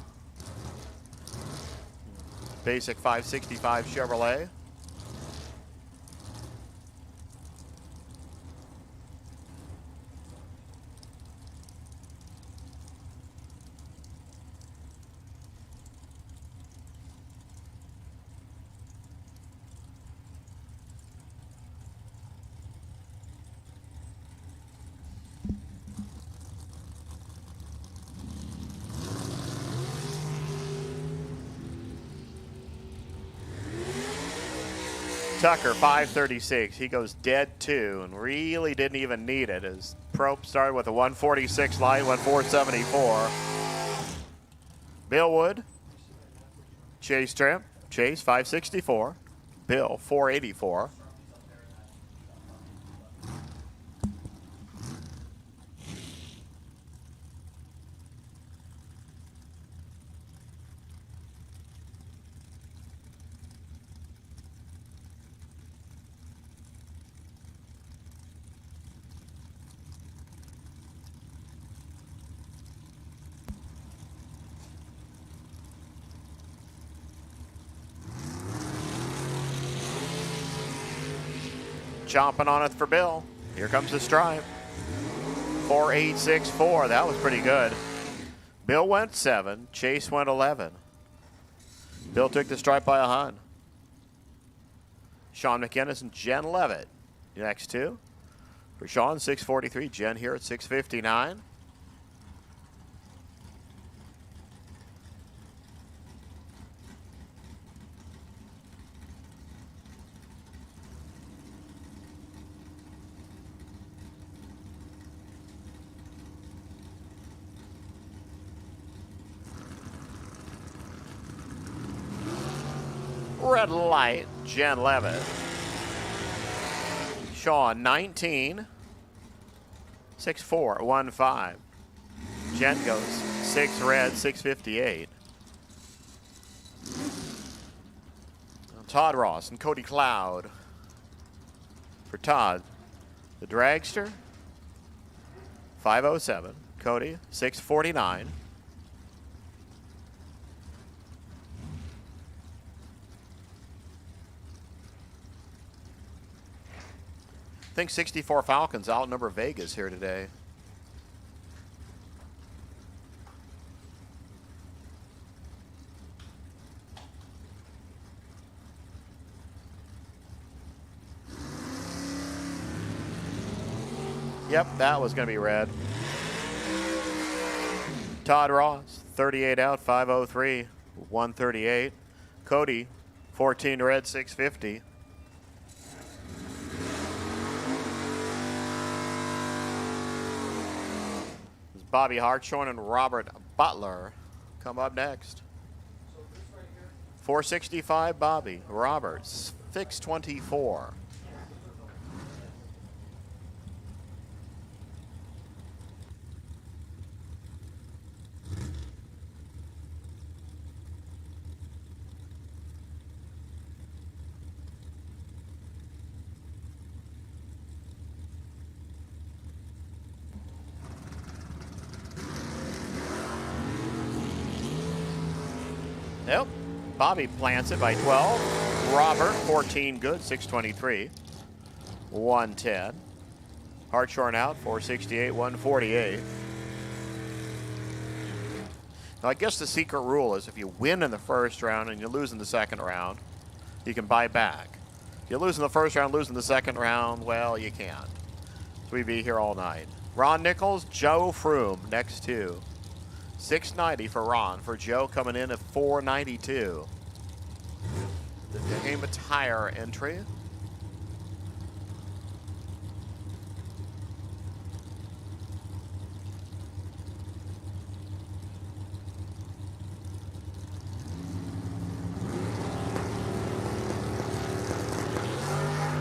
Speaker 3: Basic 565 Chevrolet. Tucker, 536. He goes dead 2 and really didn't even need it as Prope started with a 146 light, went 474. Bill Wood, Chase Trimp, Chase 564. Bill 484. Chomping on it for Bill. Here comes the stripe. 4864. That was pretty good. Bill went 7. Chase went 11. Bill took the stripe by a hun. Sean McInnes and Jen Levitt. Next 2. For Sean, 643. Jen here at 659. Red light, Jen Levitt. Sean, 19. 6-4-1-5. Jen goes 6 red, 658. Todd Ross and Cody Cloud. For Todd, the dragster, 507. Cody, 649. I think 64 Falcons outnumber Vegas here today. Yep, that was going to be red. Todd Ross, 38 out, 503, 138. Cody, 14 red, 650. Bobby Hartshorn and Robert Butler come up next. 465 Bobby, Roberts, 624. Yep. Bobby plants it by 12. Robert, 14 good, 623. 110. Hartshorn out, 468, 148. Now, I guess the secret rule is if you win in the first round and you lose in the second round, you can buy back. If you lose in the first round, lose in the second round, well, you can't. So we'd be here all night. Ron Nichols, Joe Froome, next two. 690 for Ron. For Joe coming in at 492. The Dame Tire entry.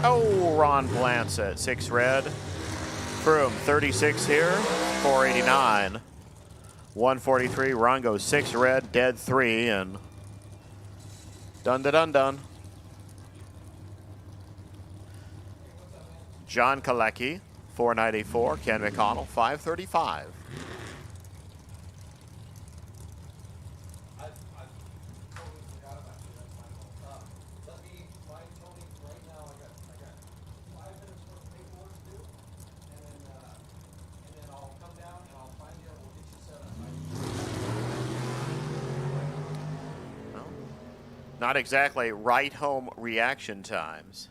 Speaker 3: Oh, Ron Blancet, 6 red. Froome, 36 here, 489. 143, Ron goes 6 red, dead 3, and done. John Kalecki, 494. Ken McConnell, 535. Not exactly right home reaction times.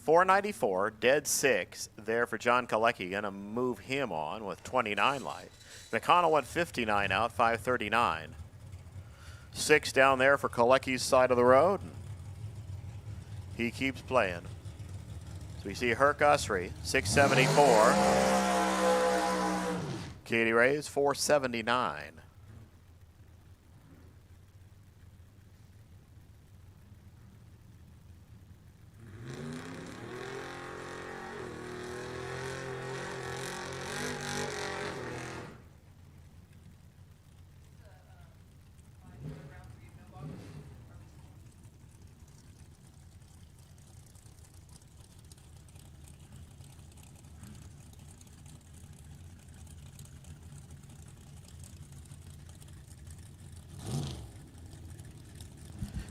Speaker 3: 494, dead 6 there for John Kalecki. Gonna move him on with 29 light. McConnell went 59 out, 539. 6 down there for Kalecki's side of the road. He keeps playing. So we see Herc Usry, 674. Katie Ray's 479.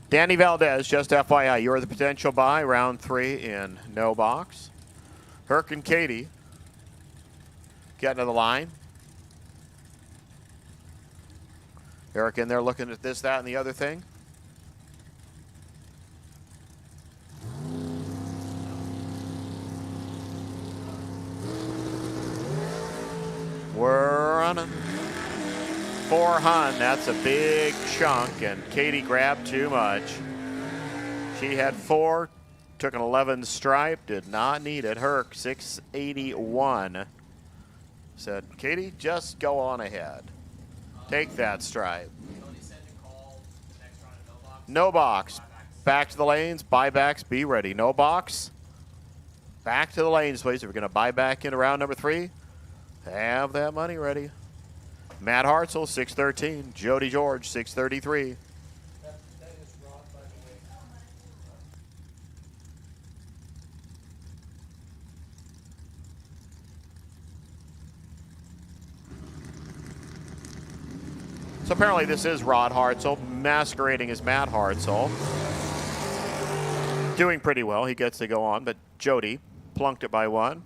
Speaker 3: Danny Valdez, just FYI, you're the potential buy, round 3 in no box. Herc and Katie getting to the line. Eric in there looking at this, that, and the other thing. We're running. 4 hun, that's a big chunk, and Katie grabbed too much. She had 4, took an 11 stripe, did not need it. Herc, 681. Said, Katie, just go on ahead. Take that stripe. No box. Back to the lanes, buybacks, be ready. No box. Back to the lanes, please. If we're going to buy back into round number 3, have that money ready. Matt Hartzell, 613. Jody George, 633.
Speaker 2: That is Rod, by the way.
Speaker 3: So apparently this is Rod Hartzell, masquerading as Matt Hartzell. Doing pretty well. He gets to go on, but Jody plunked it by 1.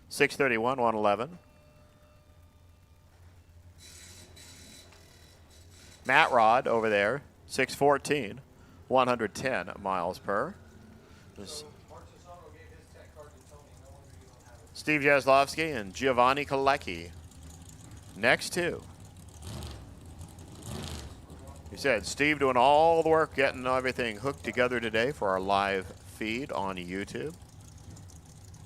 Speaker 3: 631, 111. Matt Rod over there, 614, 110 miles per. Steve Jaslowski and Giovanni Kalecki. Next two. He said, Steve doing all the work, getting everything hooked together today for our live feed on YouTube.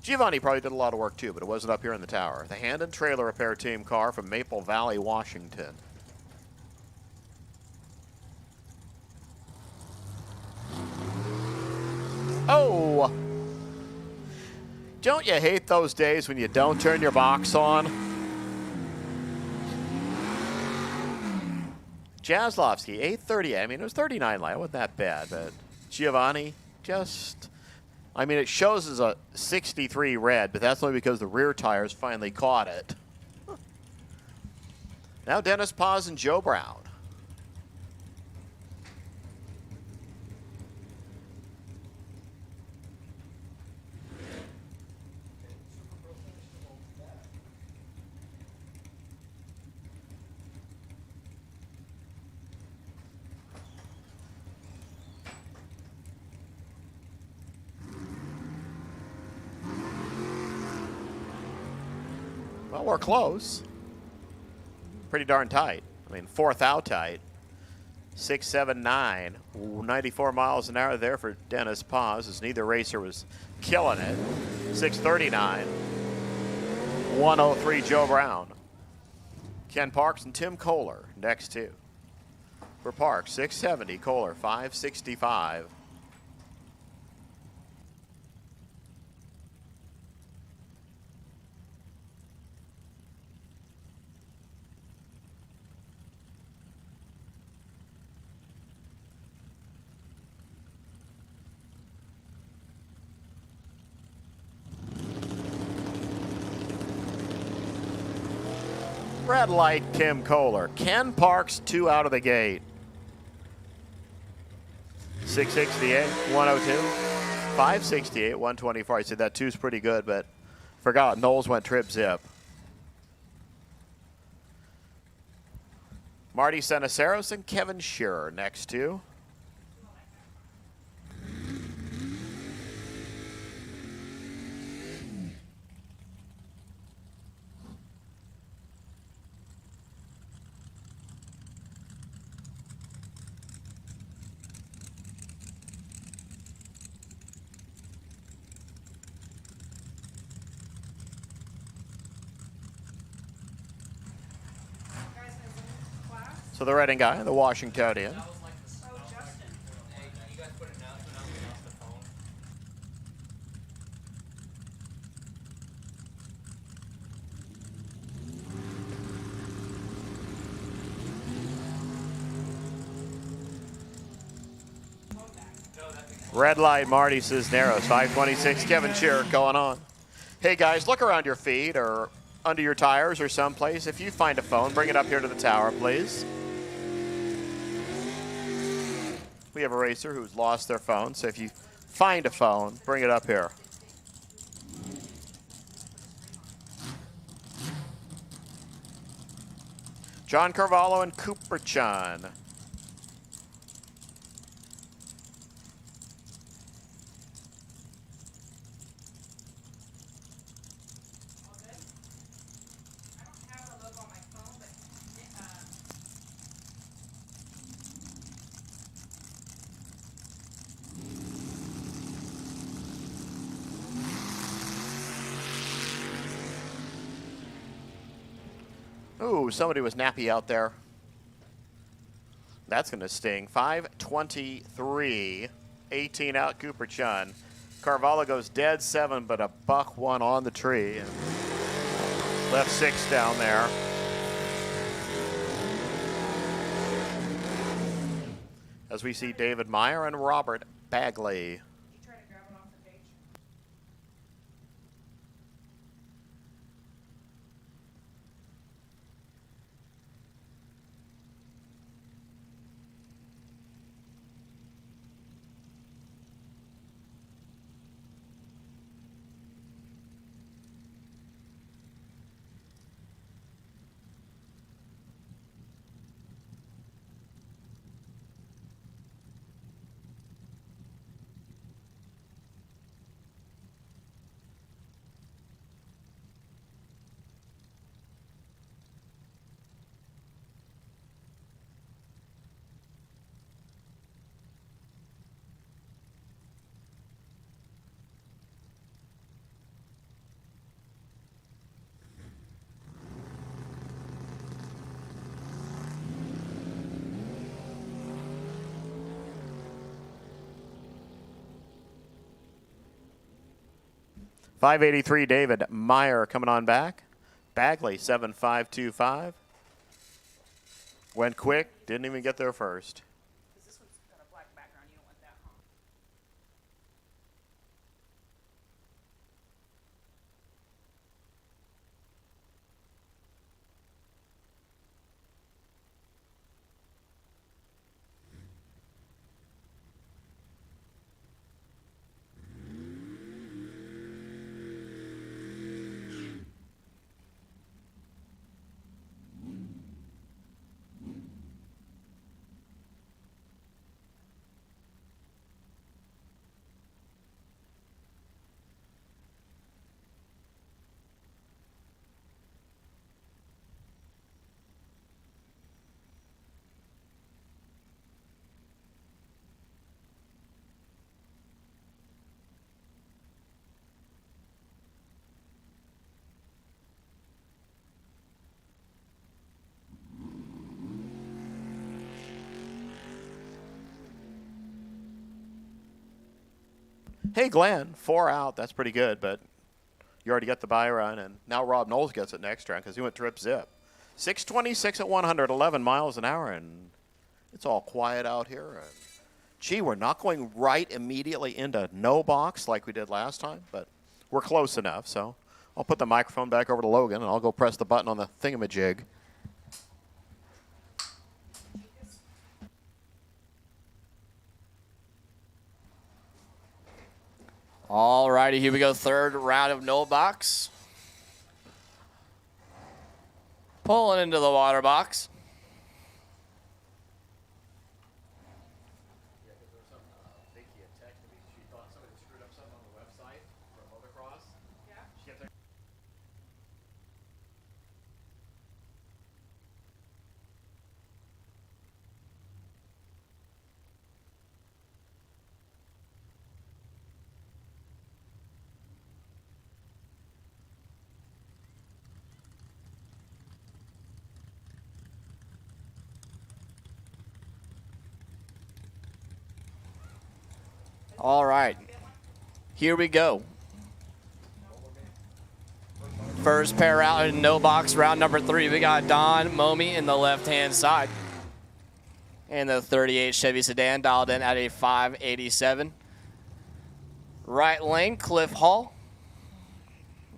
Speaker 3: Giovanni probably did a lot of work too, but it wasn't up here in the tower. The hand and trailer repair team car from Maple Valley, Washington. Oh! Don't you hate those days when you don't turn your box on? Jaslowski, 830. I mean, it was 39 light. It wasn't that bad, but Giovanni just... I mean, it shows as a 63 red, but that's only because the rear tires finally caught it. Now Dennis Paz and Joe Brown. Well, we're close. Pretty darn tight. I mean, fourth out tight. 679, 94 miles an hour there for Dennis Paz, as neither racer was killing it. 639, 103 Joe Brown. Ken Parks and Tim Kohler next two. For Parks, 670, Kohler, 565. Red light, Tim Kohler. Ken Parks, 2 out of the gate. 668, 102. 568, 124. I said that 2's pretty good, but forgot. Knowles went trip zip. Marty Senaceros and Kevin Shearer next two. So the Reading guy, the Washingtonian. Red light, Marty Cisneros, 526, Kevin Shearer going on. Hey guys, look around your feet or under your tires or someplace. If you find a phone, bring it up here to the tower, please. We have a racer who's lost their phone, so if you find a phone, bring it up here. John Carvalho and Cooper Chun. Ooh, somebody was nappy out there. That's going to sting. 523, 18 out, Cooper Chun. Carvalho goes dead 7, but a buck 1 on the tree. And left 6 down there. As we see David Meyer and Robert Bagley. 583, David Meyer coming on back. Bagley, 7525. Went quick, didn't even get there first.
Speaker 4: This one's got a black background. You don't want that, huh?
Speaker 3: Hey, Glenn, 4 out. That's pretty good, but you already got the bye run, and now Rob Knowles gets it next round because he went trip zip. 626 at 111 miles an hour, and it's all quiet out here. And gee, we're not going right immediately into no box like we did last time, but we're close enough. So I'll put the microphone back over to Logan, and I'll go press the button on the thingamajig.
Speaker 1: All righty, here we go. Third round of no box. Pulling into the water box. All right, here we go. First pair out in no box, round number 3. We got Don Momey in the left-hand side. And the 38 Chevy sedan dialed in at a 587. Right lane, Cliff Hall.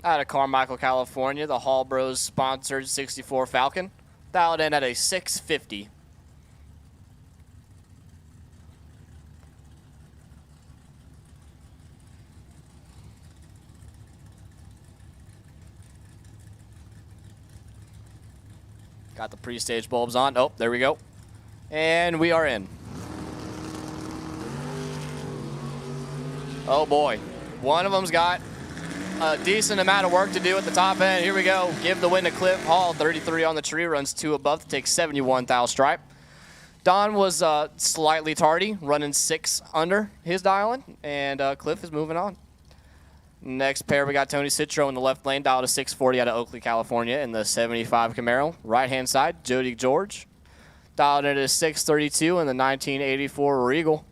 Speaker 1: Out of Carmichael, California, the Hall Bros sponsored 64 Falcon. Dialed in at a 650. Got the pre-stage bulbs on. Oh, there we go. And we are in. Oh boy. One of them's got a decent amount of work to do at the top end. Here we go. Give the win to Cliff Hall. 33 on the tree, runs 2 above to take 71 thou stripe. Don was slightly tardy, running 6 under his dialing, and Cliff is moving on. Next pair, we got Tony Citro in the left lane, dialed to 640 out of Oakley, California in the 75 Camaro. Right-hand side, Jody George, dialed into 632 in the 1984 Regal.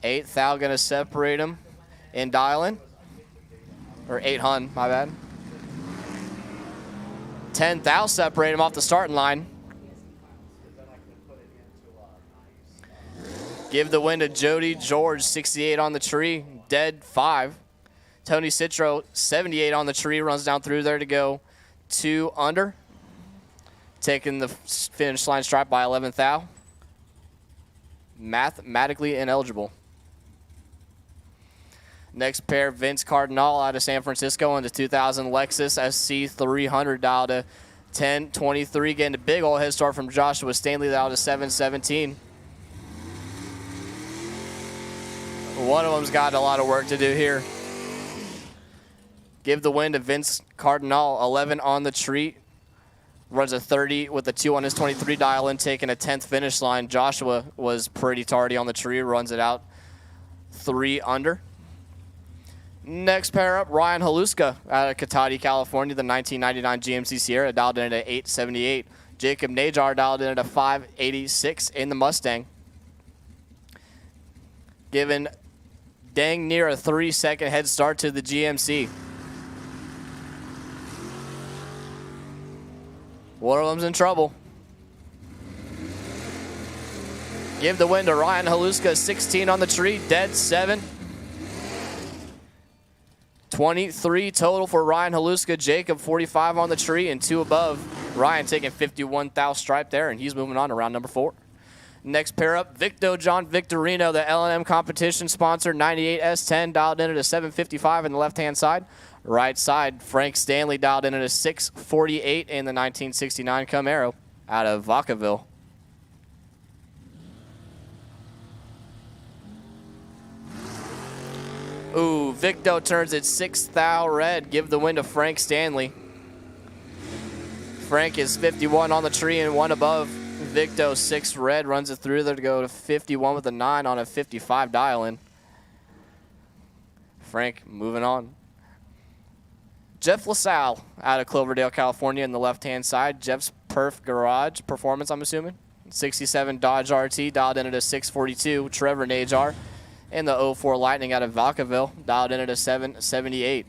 Speaker 1: Eighth thou going to separate him in dialing. Or 8 hun, my bad. 10th thou separate him off the starting line. Give the win to Jody George, 68 on the tree, dead 5. Tony Citro, 78 on the tree, runs down through there to go 2 under. Taking the finish line stripe by 11th thou. Mathematically ineligible. Next pair, Vince Cardinal out of San Francisco in the 2000 Lexus SC 300, dialed to 1023. Getting a big old head start from Joshua Stanley, dialed to 717. One of them's got a lot of work to do here. Give the win to Vince Cardinal, 11 on the tree. Runs a 30 with a 2 on his 23 dial in, taking a 10th finish line. Joshua was pretty tardy on the tree, runs it out 3 under. Next pair up, Ryan Haluska out of Cotati, California, the 1999 GMC Sierra, dialed in at 878. Jacob Najar dialed in at a 586 in the Mustang. giving dang near a 3-second head start to the GMC. One of them's in trouble. Give the win to Ryan Haluska, 16 on the tree, dead 7. 23 total for Ryan Haluska, Jacob 45 on the tree, and 2 above. Ryan taking 51 thou stripe there, and he's moving on to round number 4. Next pair up, Victo John Victorino, the L&M competition sponsor, 98 S10, dialed in at a 755 in the left-hand side. Right side, Frank Stanley dialed in at a 648 in the 1969 Camaro out of Vacaville. Ooh, Victo turns it 6 thou red. Give the win to Frank Stanley. Frank is 51 on the tree and 1 above. Victo 6 red runs it through there to go to 51 with a 9 on a 55 dial-in. Frank moving on. Jeff LaSalle out of Cloverdale, California in the left-hand side. Jeff's Perf Garage Performance, I'm assuming. 67 Dodge RT, dialed in at a 642. Trevor Najar in the 04 Lightning out of Vacaville, dialed in at a 778.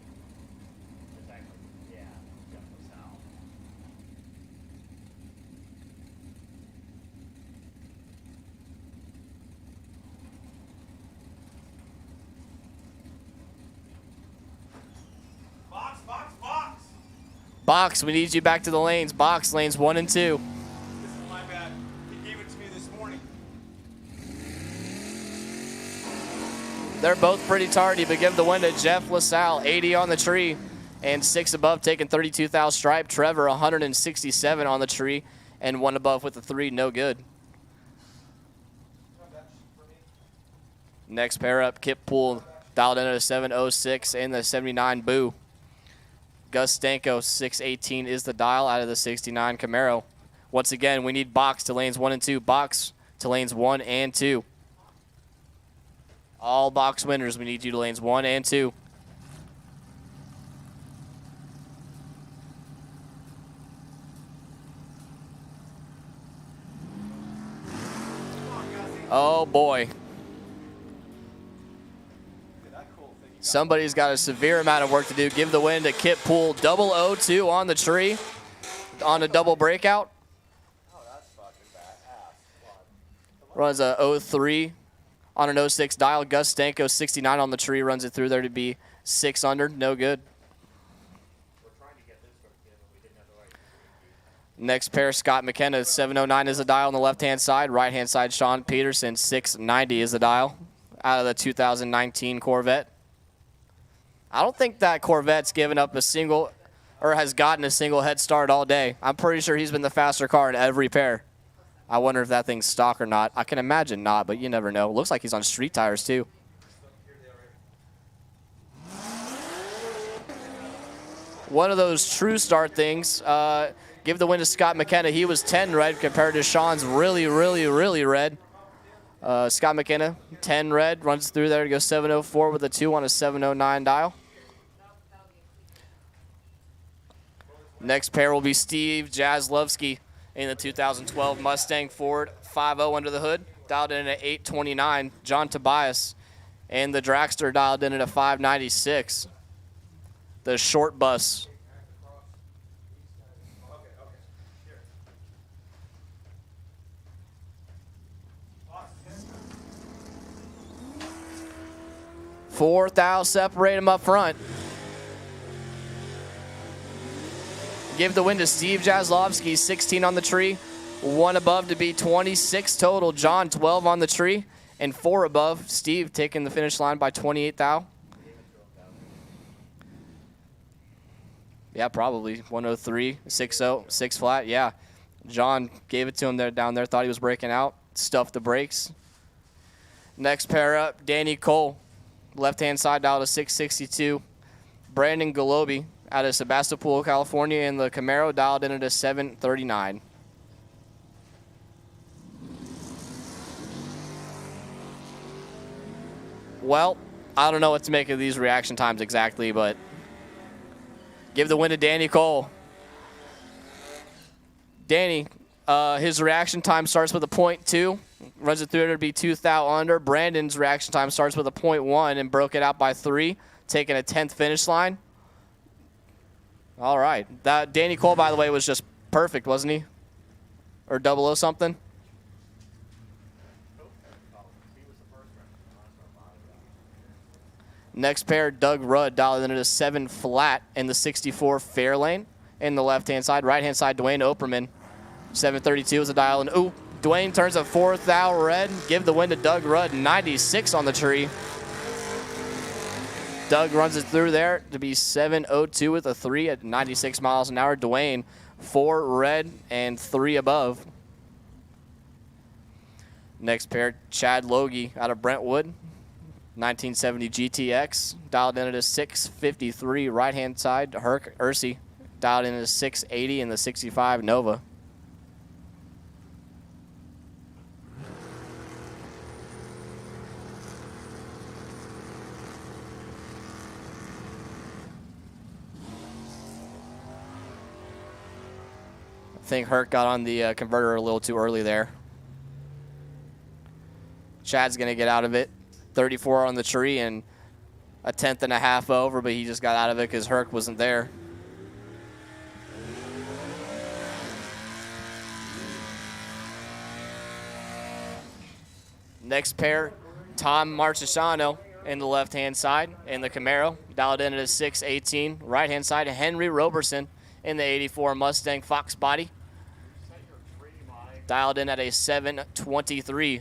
Speaker 1: Box, we need you back to the lanes. Box, lanes 1 and 2.
Speaker 5: This is my bad. He gave it to me this morning.
Speaker 1: They're both pretty tardy, but give the win to Jeff LaSalle, 80 on the tree, and 6 above, taking 32,000 stripe. Trevor, 167 on the tree, and 1 above with a 3, no good. Next pair up, Kip Pool, dialed in at a 706 and the 79 Boo. Gus Stanko, 618 is the dial out of the 69 Camaro. Once again, we need box to lanes 1 and 2. Box to lanes 1 and 2. All box winners, we need you to lanes 1 and 2. Oh boy. Somebody's got a severe amount of work to do. Give the win to Kip Pool. 002 on the tree on a double breakout. Runs a 03 on an 06 dial. Gus Stanko, 69 on the tree. Runs it through there to be 6 under. No good. Next pair, Scott McKenna, 709 is the dial on the left-hand side. Right-hand side, Sean Peterson, 690 is the dial out of the 2019 Corvette. I don't think that Corvette's given up a single, or has gotten a single head start all day. I'm pretty sure he's been the faster car in every pair. I wonder if that thing's stock or not. I can imagine not, but you never know. Looks like he's on street tires too. One of those true start things. Give the win to Scott McKenna. He was 10 red compared to Sean's really, really, really red. Scott McKenna, 10 red, runs through there to go 704 with a 2 on a 709 dial. Next pair will be Steve Jaslovsky in the 2012 Mustang Ford 5.0 under the hood, dialed in at 829. John Tobias and the Dragster dialed in at a 596. The short bus. Four thou separate them up front. Give the win to Steve Jaslovsky, 16 on the tree, 1 above to be 26 total. John, 12 on the tree, and 4 above. Steve taking the finish line by 28 thou. Yeah, probably 103, 6-0, 6 flat. Yeah, John gave it to him there down there. Thought he was breaking out. Stuffed the brakes. Next pair up, Danny Cole. Left-hand side dial to 662. Brandon Galobi out of Sebastopol, California in the Camaro, dialed in at a 739. Well, I don't know what to make of these reaction times exactly, but give the win to Danny Cole. Danny, his reaction time starts with a .2. runs it through to be 2 thou under. Brandon's reaction time starts with a .1 and broke it out by 3, taking a 10th finish line. All right. That Danny Cole, by the way, was just perfect, wasn't he? Or 00 something? Next pair, Doug Rudd dialed into 7 flat in the 64 fair lane in the left-hand side. Right-hand side, Dwayne Operman. 732 is a dial. And ooh, Dwayne turns a 4 thou red. Give the win to Doug Rudd, 96 on the tree. Doug runs it through there to be 702 with a 3 at 96 miles an hour. Dwayne, 4 red and 3 above. Next pair, Chad Logie out of Brentwood. 1970 GTX, dialed in at a 653 right-hand side. Herc Ursi, dialed in at a 680 in the 65 Nova. I think Herc got on the converter a little too early there. Chad's going to get out of it. 34 on the tree and a 10th and a half over, but he just got out of it because Herc wasn't there. Next pair, Tom Marchesano in the left-hand side in the Camaro, dialed in at a 618. Right-hand side, Henry Roberson in the 84 Mustang Fox body, dialed in at a 723.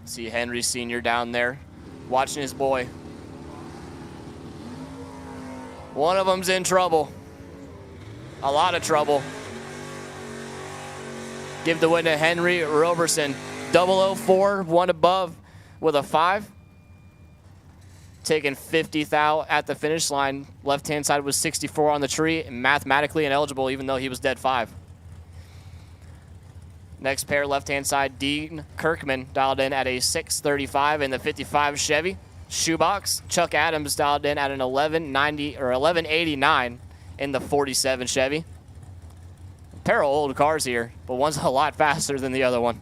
Speaker 1: See Henry Sr. down there watching his boy. One of them's in trouble. A lot of trouble. Give the win to Henry Roberson. 004, one above with a 5. Taking 50 thou at the finish line. Left-hand side was 64 on the tree. Mathematically ineligible even though he was dead 5. Next pair, left-hand side, Dean Kirkman dialed in at a 635 in the 55 Chevy. Shoebox, Chuck Adams dialed in at an 1190 or 1189 in the 47 Chevy. A pair of old cars here, but one's a lot faster than the other one.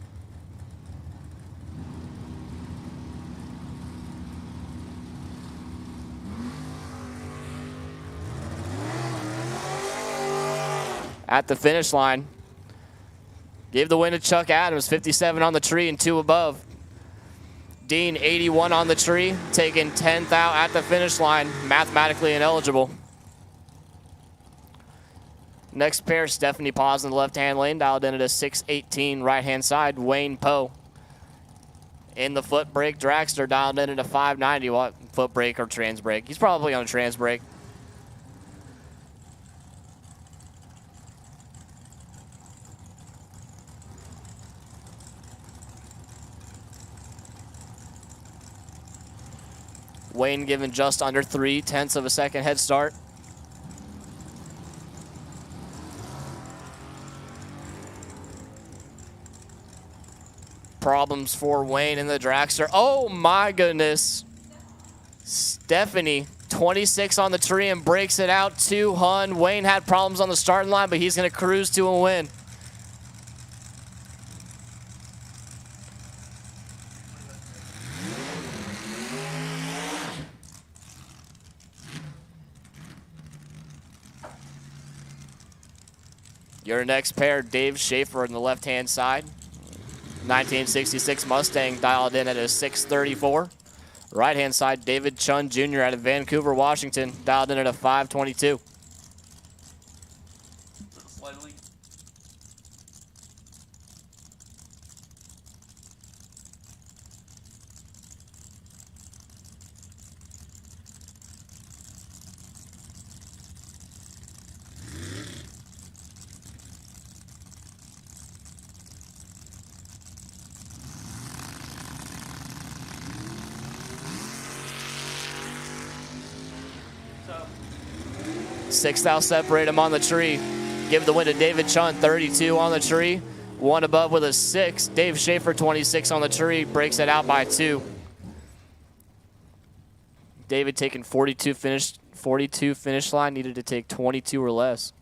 Speaker 1: At the finish line, give the win to Chuck Adams, 57 on the tree and 2 above. Dean, 81 on the tree, taking 10 thou at the finish line, mathematically ineligible. Next pair, Stephanie Paz in the left-hand lane, dialed in at a 618 right-hand side. Wayne Poe in the foot brake dragster, dialed in at a 590. What foot brake or trans brake? He's probably on a trans brake. Wayne given just under 0.3 of a second head start. Problems for Wayne in the dragster. Oh my goodness. Stephanie, 26 on the tree and breaks it out to Hun. Wayne had problems on the starting line, but he's going to cruise to a win. Your next pair, Dave Schaefer on the left-hand side. 1966 Mustang dialed in at a 634. Right-hand side, David Chun Jr. out of Vancouver, Washington, dialed in at a 522.
Speaker 5: Slightly.
Speaker 1: 6 thou separate him on the tree. Give the win to David Chun, 32 on the tree. One above with a 6. Dave Schaefer, 26 on the tree, breaks it out by 2. David taking 42 finish line, needed to take 22 or less.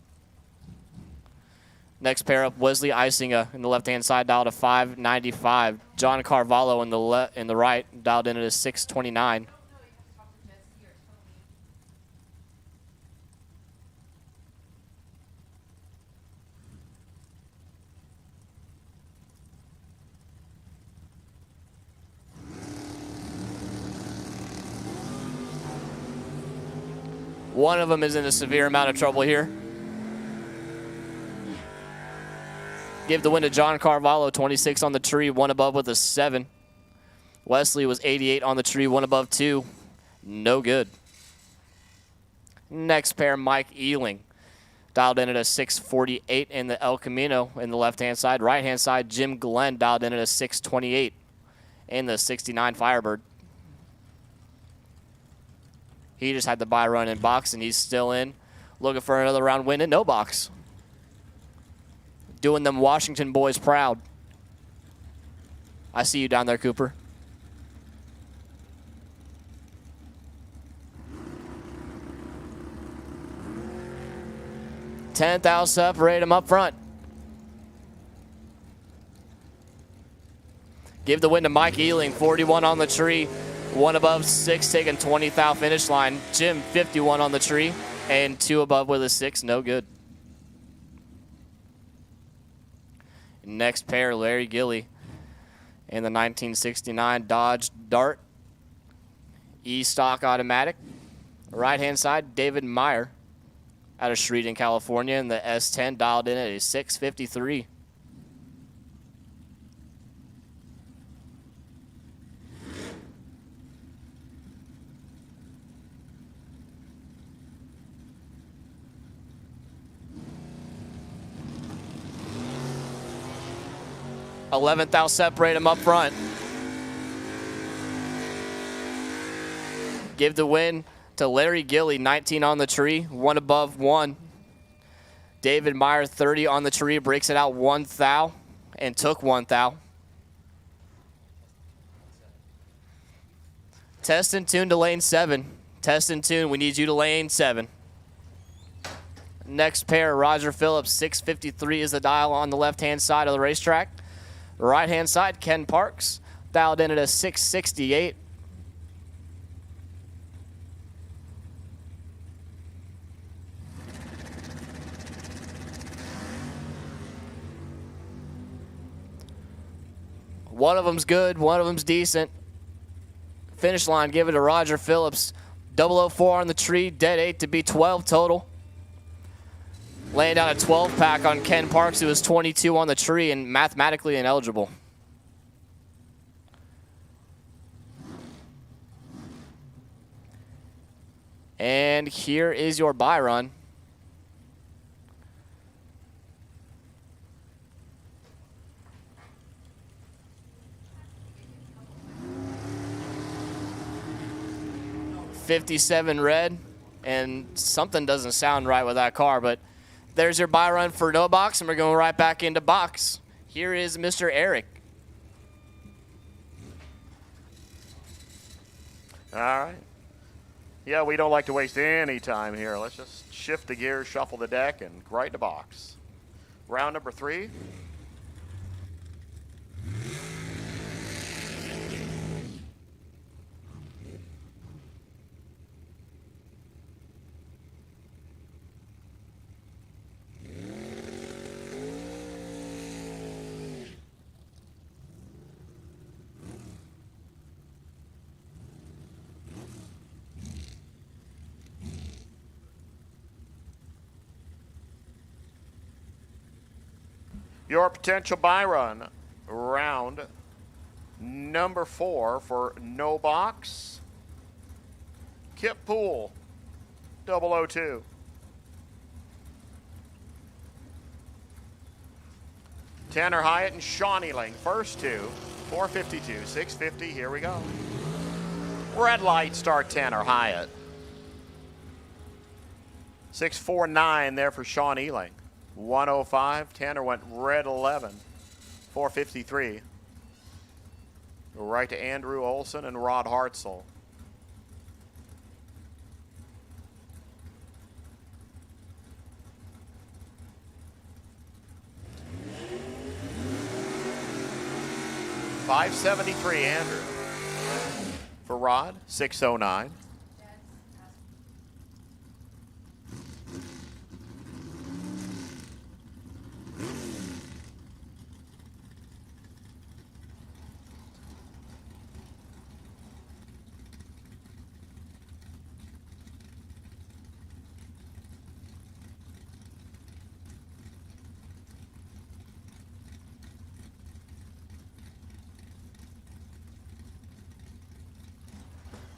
Speaker 1: Next pair up, Wesley Isinger in the left-hand side, dialed to 595. John Carvalho in the right, dialed in at a 629. One of them is in a severe amount of trouble here. Give the win to John Carvalho, 26 on the tree, one above with a 7. Wesley was 88 on the tree, one above 2. No good. Next pair, Mike Ealing. Dialed in at a 648 in the El Camino in the left-hand side. Right-hand side, Jim Glenn dialed in at a 628 in the 69 Firebird. He just had the bye run in box, and he's still in. Looking for another round win in no box. Doing them Washington boys proud. I see you down there, Cooper. Tenth out, separate him up front. Give the win to Mike Ealing, 41 on the tree. One above 6, taking 20 thou finish line. Jim, 51 on the tree, and 2 above with a 6, no good. Next pair, Larry Gilly in the 1969 Dodge Dart E-Stock Automatic. Right-hand side, David Meyer out of Shreeden, California, in the S10, dialed in at a 653. Eleventh, I'll separate him up front. Give the win to Larry Gilly, 19 on the tree, one above 1. David Meyer, 30 on the tree, breaks it out 1 thou and took 1 thou. Test and tune to lane 7. Test and tune, we need you to lane 7. Next pair, Roger Phillips, 653 is the dial on the left-hand side of the racetrack. Right-hand side, Ken Parks, dialed in at a 668. One of them's good, one of them's decent. Finish line, give it to Roger Phillips. 004 on the tree, dead 8 to be 12 total. Laying down a 12-pack on Ken Parks, who was 22 on the tree and mathematically ineligible. And here is your bye run. '57 red, and something doesn't sound right with that car, but there's your bye run for no box, and we're going right back into box. Here is Mr. Eric.
Speaker 3: All right. Yeah, we don't like to waste any time here. Let's just shift the gears, shuffle the deck, and right to box. Round number 3. Your potential buy run, round number 4 for no box. Kip Pool, 002. Tanner Hyatt and Shawnee Ling, first 2, 452, 650, here we go. Red light start Tanner Hyatt. 649 there for Sean Ealing. 105. Tanner went red 11. 453. Go right to Andrew Olson and Rod Hartzell. $573, Andrew. For Rod, 609.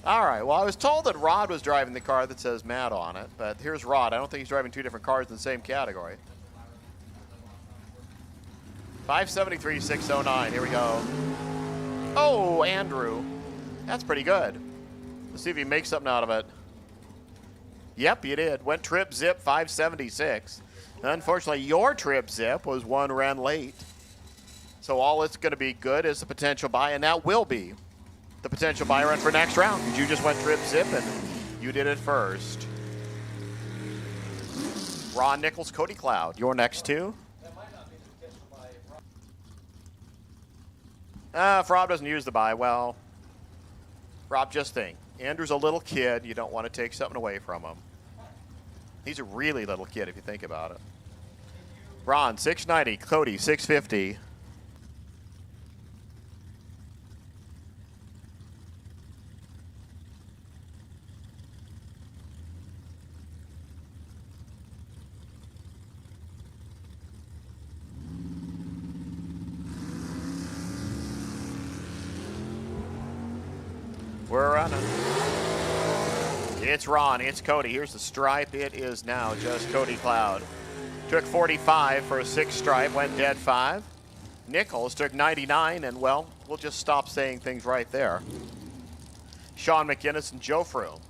Speaker 3: All right, well, I was told that Rod was driving the car that says Matt on it, but here's Rod. I don't think he's driving two different cars in the same category. 573, 609. Here we go. Oh, Andrew. That's pretty good. Let's see if he makes something out of it. Yep, you did. Went trip zip 576. Unfortunately, your trip zip was one ran late. So all it's going to be good is the potential buy, and that will be the potential buy run for next round, because you just went trip zip and you did it first. Ron Nichols, Cody Cloud, your next two.
Speaker 2: That might not be the potential buy.
Speaker 3: If Rob doesn't use the buy, well, Rob, just think. Andrew's a little kid. You don't want to take something away from him. He's a really little kid if you think about it. Ron, 690. Cody, 650. We're running. It's Ron, it's Cody. Here's the stripe. It is now just Cody Cloud. Took 45 for a 6 stripe, went dead 5. Nichols took 99, and well, we'll just stop saying things right there. Sean McInnes and Joe Froome.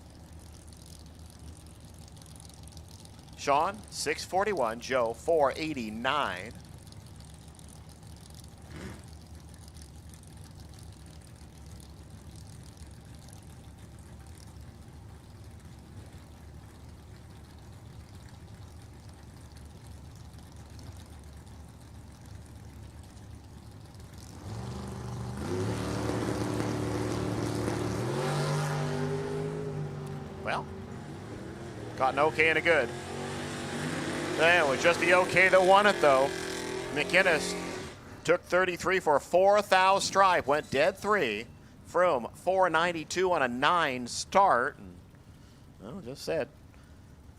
Speaker 3: Sean, 641. Joe, 489. Well, got an okay and a good. It was just the okay that won it, though. McInnes took 33 for a 4,000 stripe, went dead 3. Froome, 492 on a 9 start. And, well, just said,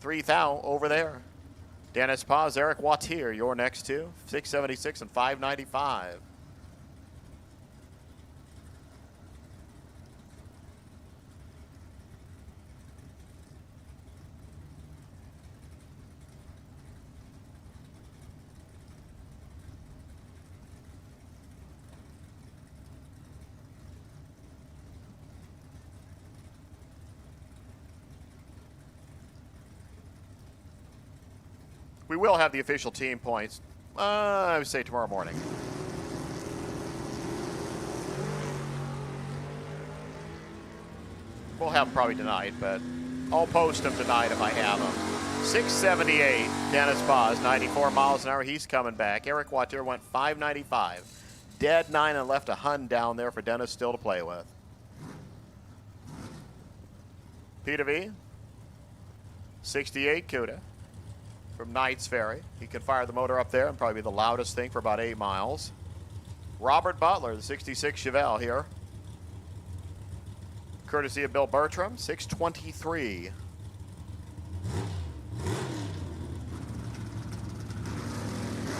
Speaker 3: 3,000 over there. Dennis Paz, Eric Wattier, your next two, 676 and 595. We will have the official team points, I would say tomorrow morning. We'll have them probably tonight, but I'll post them tonight if I have them. 678, Dennis Paz, 94 miles an hour. He's coming back. Eric Wattier went 595. Dead 9 and left a Hun down there for Dennis still to play with. Peter V, 68, Kuda from Knights Ferry. He can fire the motor up there and probably be the loudest thing for about 8 miles. Robert Butler, the 66 Chevelle here. Courtesy of Bill Bertram, 623.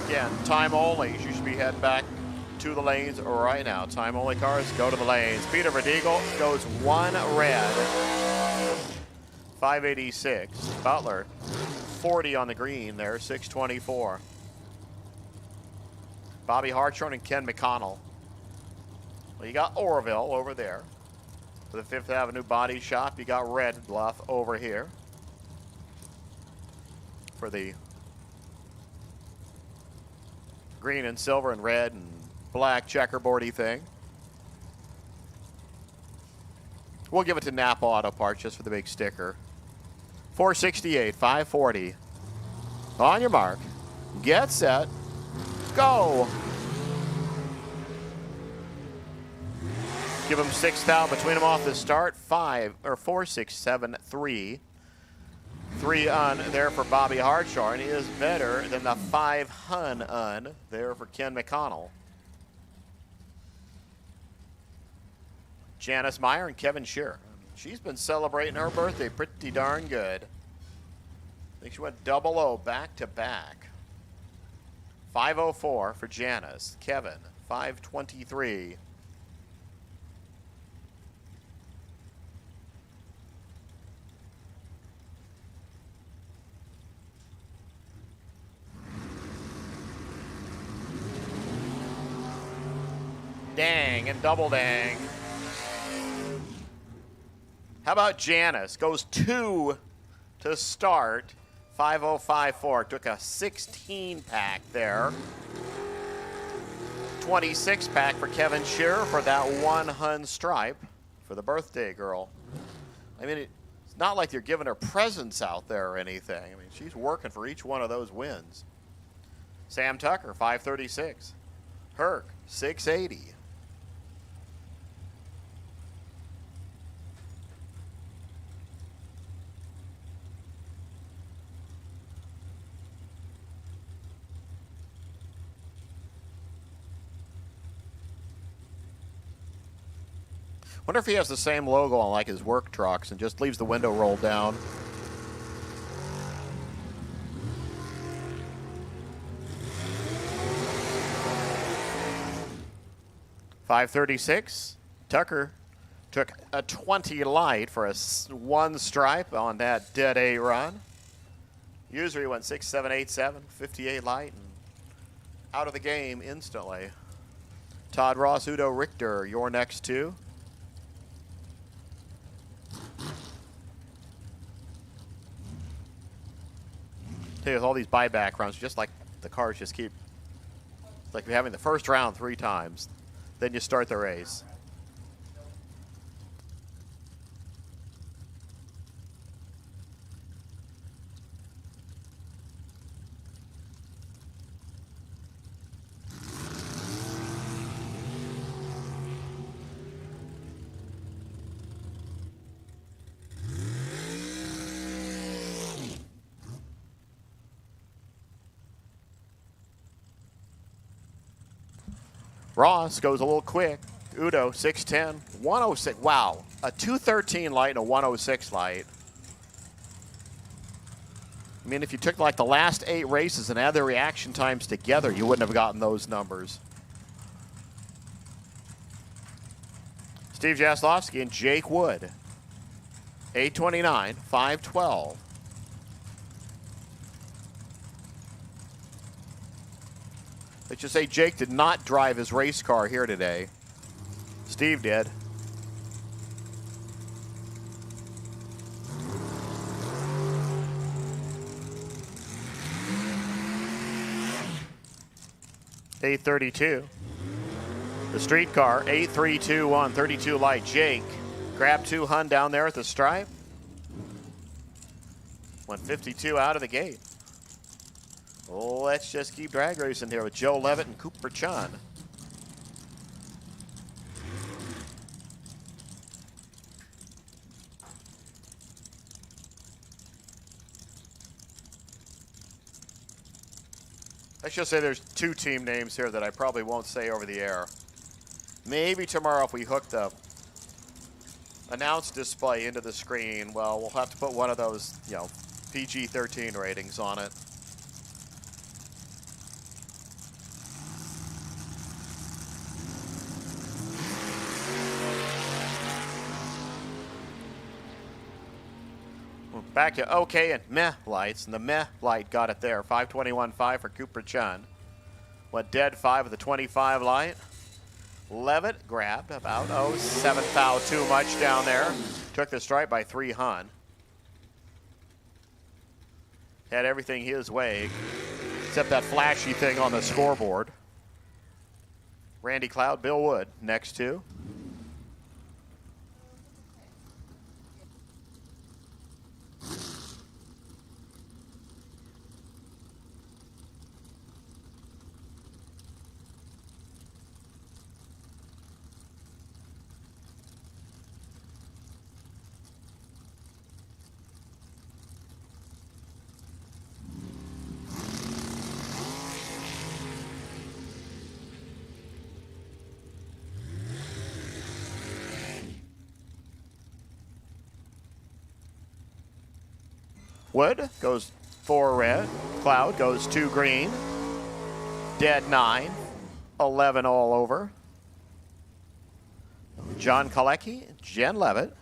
Speaker 3: Again, time only. You should be heading back to the lanes right now. Time only cars, go to the lanes. Peter Verdeagle goes 1 red. 586. Butler, 40 on the green there, 624. Bobby Hartshorn and Ken McConnell. Well, you got Oroville over there. For the 5th Avenue Body Shop, you got Red Bluff over here. for the green and silver and red and black checkerboardy thing. We'll give it to Napa Auto Parts just for the big sticker. 468, 540. On your mark, get set, go. Give them 6,000 between them off the start. 4, 6, 7, 3. 3 un there for Bobby Hardshaw, and he is better than the 5 hun un there for Ken McConnell. Janice Meyer and Kevin Shearer. She's been celebrating her birthday pretty darn good. I think she went 00 back to back. 504 for Janice. Kevin, 523. Dang and double dang. How about Janice? Goes 2 to start. 5054. Took a 16 pack there. 26 pack for Kevin Shearer for that 1 hun stripe for the birthday girl. I mean, it's not like you're giving her presents out there or anything. I mean, she's working for each one of those wins. Sam Tucker, 536. Herc, 680. Wonder if he has the same logo on like his work trucks and just leaves the window rolled down. $536. Tucker took a 20 light for a 1 stripe on that dead A run. Usually went 6, 7, 8, 7, 58 light, and out of the game instantly. Todd Ross, Udo Richter, your next 2. With all these buyback rounds, just like the cars just keep, it's like you're having the first round 3 times, then you start the race. Ross goes a little quick. Udo, 610, 106. Wow, a 213 light and a 106 light. I mean, if you took like the last 8 races and add their reaction times together, you wouldn't have gotten those numbers. Steve Jaslowski and Jake Wood, 829, 512. Let's just say Jake did not drive his race car here today. Steve did. $832. The street car, 8321, 32 light. Jake grabbed 2 hun down there at the stripe. Went 52 out of the gate. Let's just keep drag racing here with Joe Levitt and Cooper Chun. Let's just say there's 2 team names here that I probably won't say over the air. Maybe tomorrow if we hook the announce display into the screen, well, we'll have to put one of those, you know, PG-13 ratings on it. Back to okay and meh lights, and the meh light got it there. 521.5 for Cooper Chun. Went dead 5 with the 25 light. Levitt grabbed about 7 thou too much down there. Took the stripe by 3 hun. had everything his way, except that flashy thing on the scoreboard. Randy Cloud, Bill Wood, next two. Wood goes 4 red. Cloud goes 2 green. Dead 9. 11 all over. John Kalecki, Jen Levitt.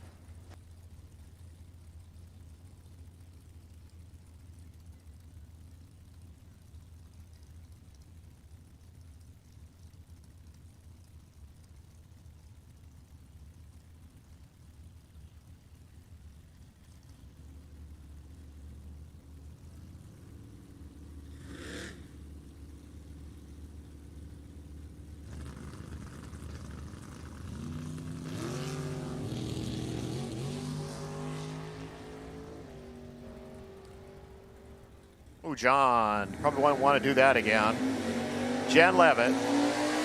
Speaker 3: Ooh, John, probably won't want to do that again. Jen Levitt,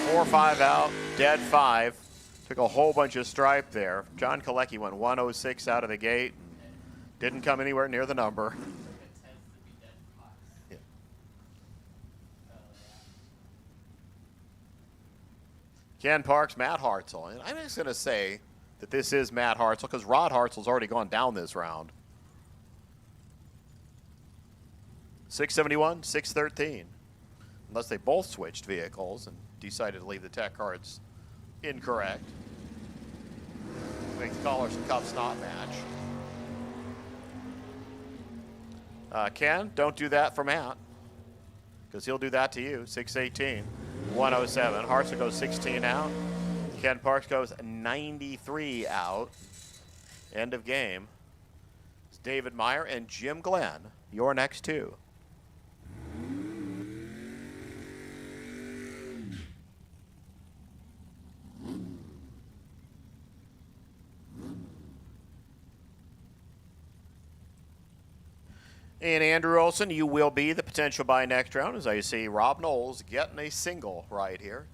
Speaker 3: 4-5 out, dead 5. Took a whole bunch of stripe there. John Kalecki went 106 out of the gate. Didn't come anywhere near the number. Yeah. Ken Parks, Matt Hartzell. And I'm just going to say that this is Matt Hartzell because Rod Hartzell's already gone down this round. 671, 613. Unless they both switched vehicles and decided to leave the tech cards incorrect. Make the collars and cuffs not match. Ken, don't do that for Matt, because he'll do that to you. 618, 107. Hartzell goes 16 out. Ken Parks goes 93 out. End of game. It's David Meyer and Jim Glenn, your next two. And Andrew Olson, you will be the potential buy next round, as I see Rob Knowles getting a single right here.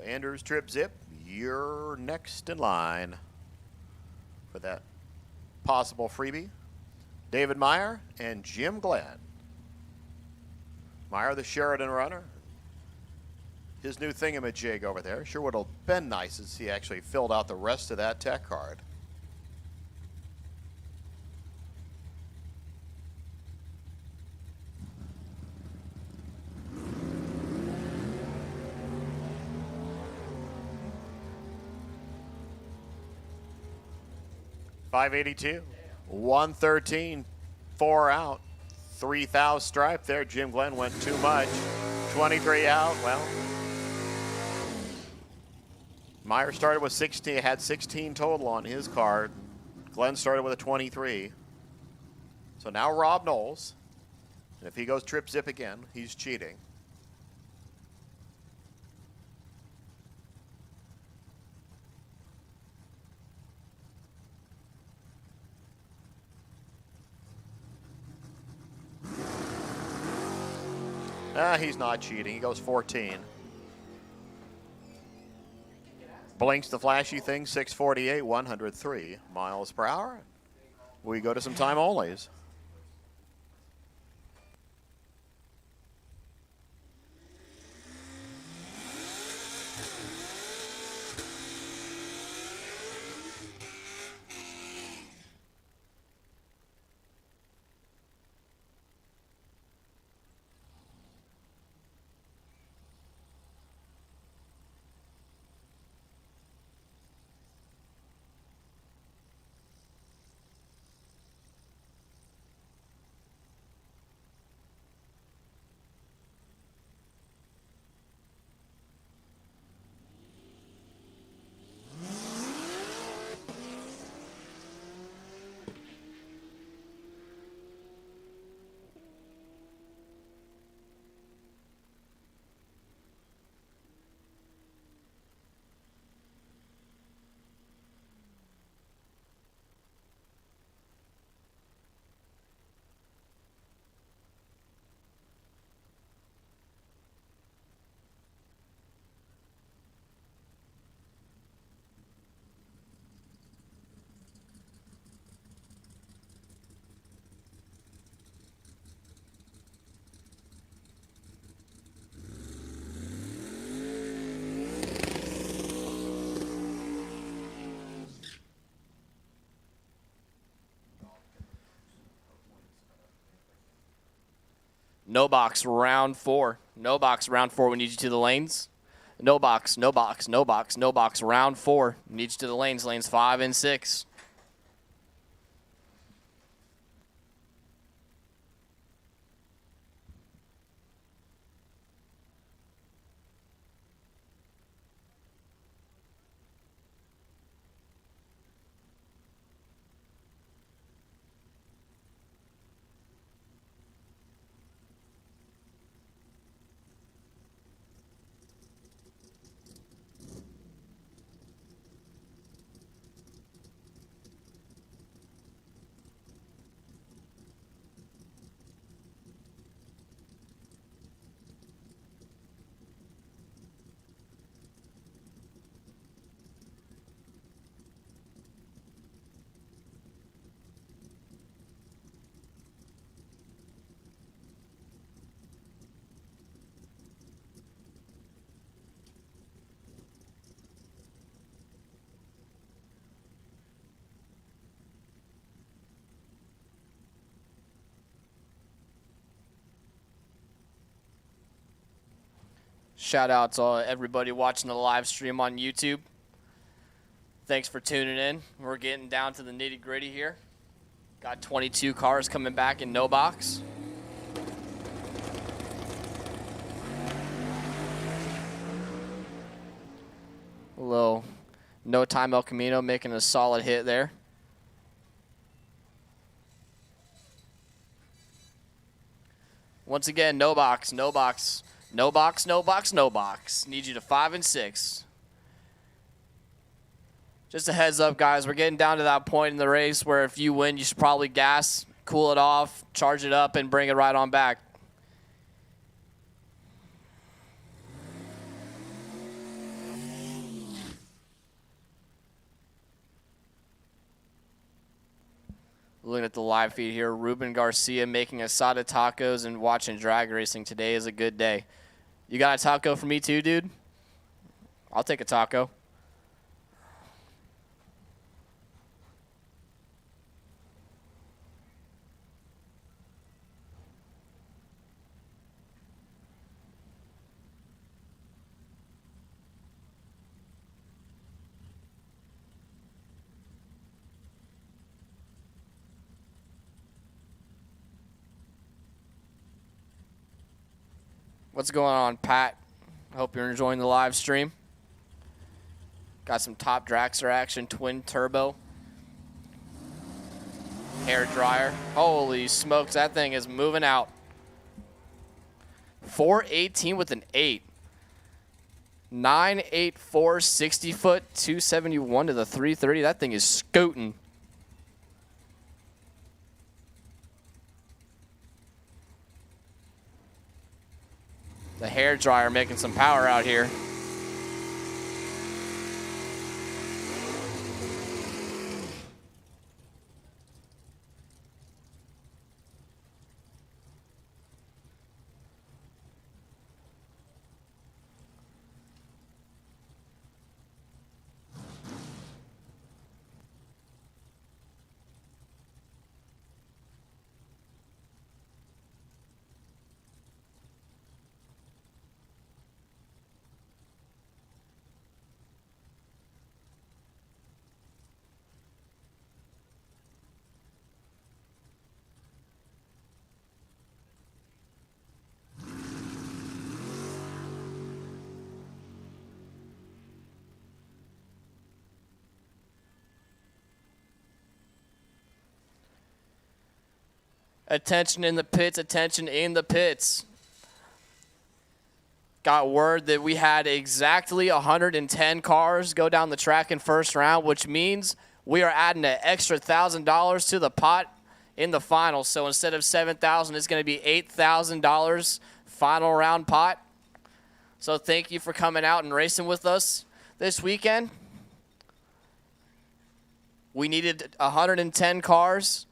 Speaker 3: Andrew's Trip Zip, you're next in line for that possible freebie. David Meyer and Jim Glenn. Meyer, the Sheridan runner. His new thingamajig over there. Sure would have been nice as he actually filled out the rest of that tech card. $582, 113, 4 out, 3,000 stripe there. Jim Glenn went too much. 23 out. Well, Meyer started with 16, had 16 total on his card. Glenn started with a 23. So now Rob Knowles. And if he goes Trip Zip again, he's cheating. He's not cheating. He goes 14. Blinks the flashy thing, 648, 103 miles per hour. We go to some time onlys.
Speaker 1: No box, round 4. No box, round 4. We need you to the lanes. No box, no box, no box, no box, round 4. We need you to the lanes, lanes 5 and 6. Shout out to everybody watching the live stream on YouTube. Thanks for tuning in. We're getting down to the nitty gritty here. Got 22 cars coming back in no box. A little No Time El Camino making a solid hit there. Once again, no box, no box, no box, no box, no box. Need you to 5 and 6. Just a heads up, guys, we're getting down to that point in the race where if you win, you should probably gas, cool it off, charge it up, and bring it right on back. Looking at the live feed here, Ruben Garcia making asada tacos and watching drag racing. Today is a good day. You got a taco for me too, dude? I'll take a taco. What's going on, Pat? Hope you're enjoying the live stream. Got some top Draxler action, twin turbo. Hair dryer. Holy smokes, that thing is moving out. 418 with an 8. 984 60 foot, 271 to the 330. That thing is scooting. The hair dryer making some power out here. Attention in the pits, attention in the pits. Got word that we had exactly 110 cars go down the track in first round, which means we are adding an extra $1,000 to the pot in the final. So instead of $7,000, it's going to be $8,000 final round pot. So thank you for coming out and racing with us this weekend. We needed 110 cars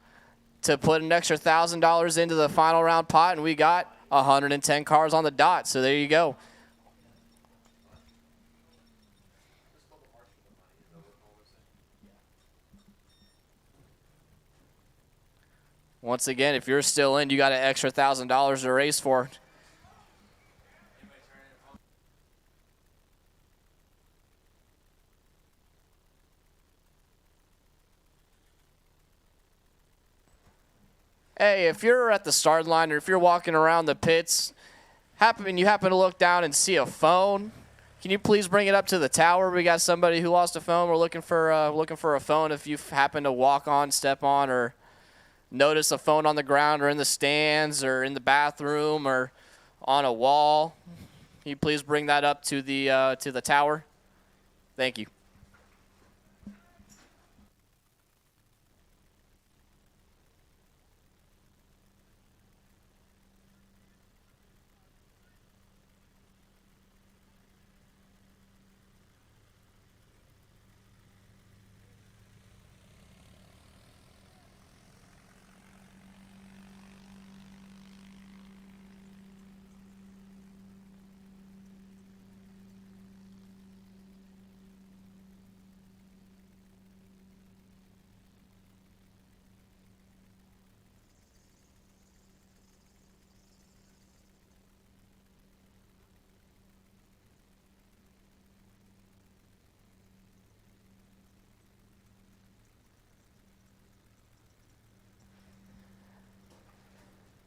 Speaker 1: to put an extra $1,000 into the final round pot, and we got 110 cars on the dot. So there you go. Once again, if you're still in, you got an extra $1,000 to race for. Hey, if you're at the start line or if you're walking around the pits, and you happen to look down and see a phone, can you please bring it up to the tower? We got somebody who lost a phone. We're looking for a phone. If you happen to walk on, step on, or notice a phone on the ground or in the stands or in the bathroom or on a wall, can you please bring that up to the tower? Thank you.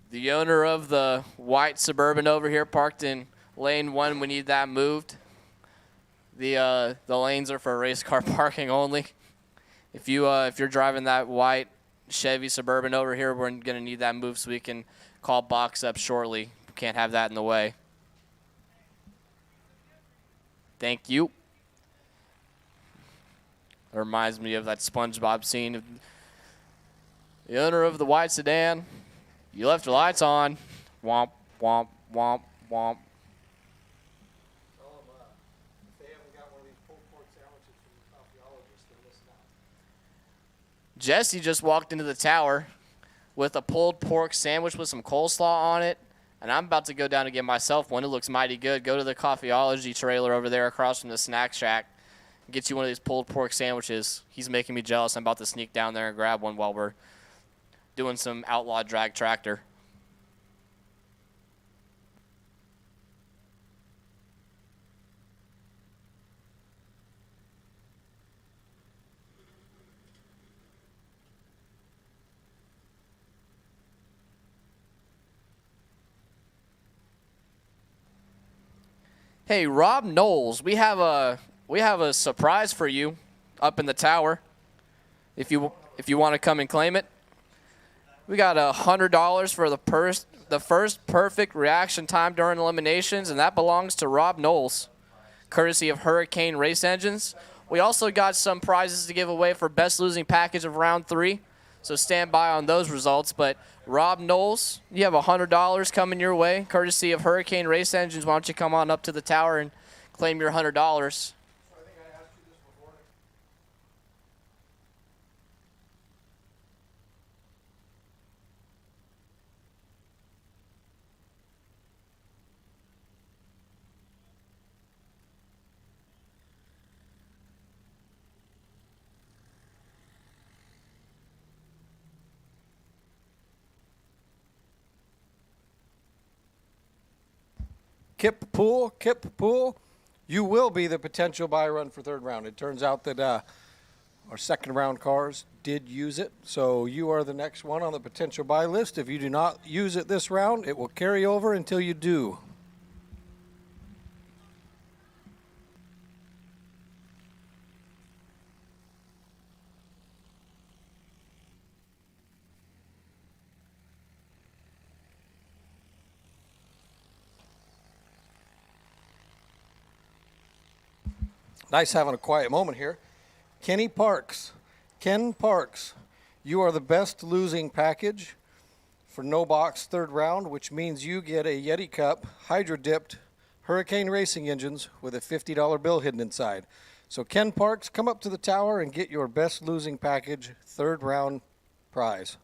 Speaker 1: The owner of the white Suburban over here parked in lane 1. We need that moved. The lanes are for race car parking only. If you're driving that white Chevy Suburban over here, we're gonna need that moved so we can call box up shortly. Can't have that in the way. Thank you. It reminds me of that SpongeBob scene. The owner of the white sedan. You left your lights on. Womp, womp, womp, womp.
Speaker 2: Tell them if they haven't got one of these pulled pork sandwiches from the coffeeologist, they're missing out.
Speaker 1: Jesse just walked into the tower with a pulled pork sandwich with some coleslaw on it, and I'm about to go down and get myself one. It looks mighty good. Go to the coffeeology trailer over there across from the snack shack. Get you one of these pulled pork sandwiches. He's making me jealous. I'm about to sneak down there and grab one while we're doing some outlaw drag tractor. Hey, Rob Knowles, we have a surprise for you up in the tower. If you want to come and claim it. We got $100 for the first perfect reaction time during eliminations, and that belongs to Rob Knowles, courtesy of Hurricane Race Engines. We also got some prizes to give away for best losing package of round 3, so stand by on those results. But Rob Knowles, you have $100 coming your way, courtesy of Hurricane Race Engines. Why don't you come on up to the tower and claim your $100?
Speaker 2: Kip Pool, you will be the potential buy run for third round. It turns out that our second round cars did use it, so you are the next one on the potential buy list. If you do not use it this round, it will carry over until you do. Nice having a quiet moment here. Ken Parks, you are the best losing package for no box third round, which means you get a Yeti Cup Hydro Dipped Hurricane Racing Engines with a $50 bill hidden inside. So Ken Parks, come up to the tower and get your best losing package third round prize.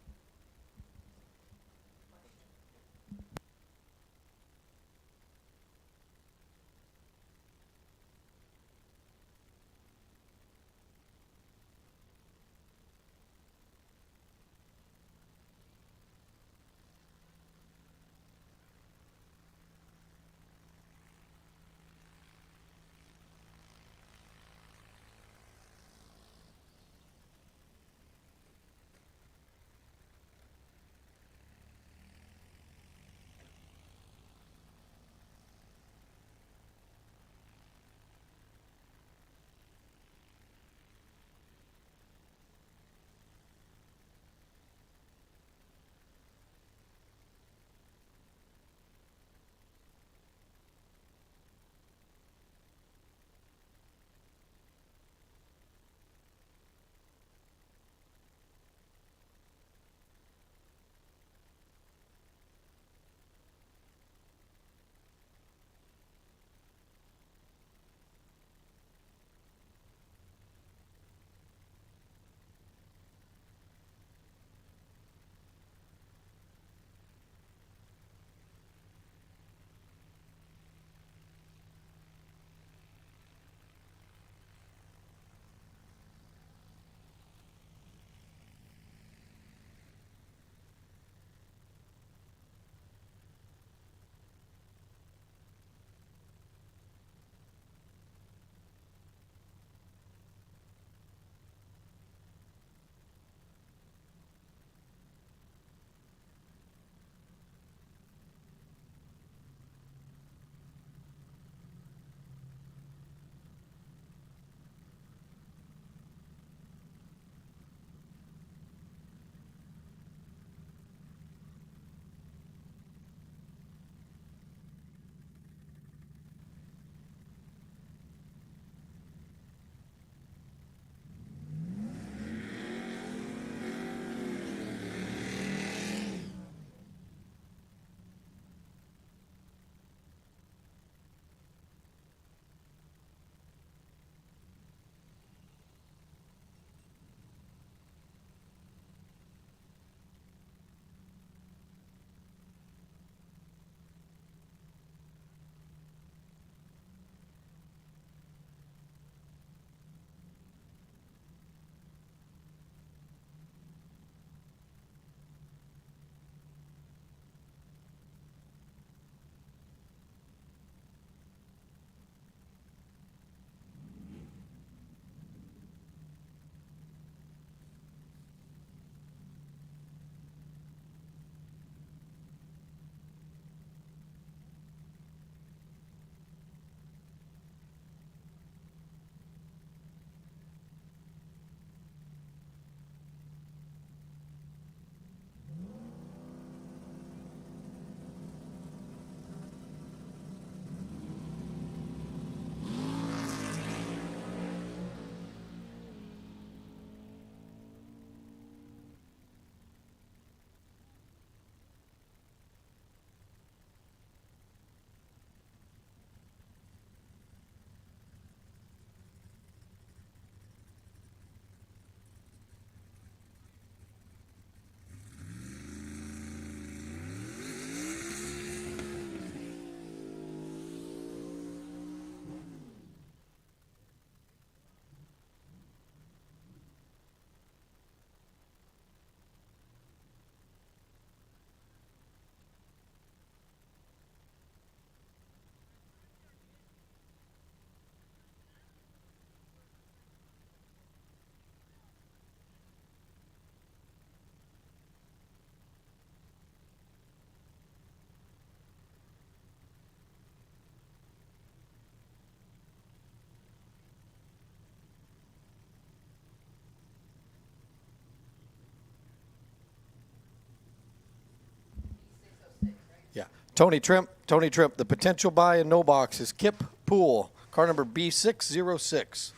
Speaker 2: Tony Trimp. The potential buy in no box is Kip Pool, car number B606.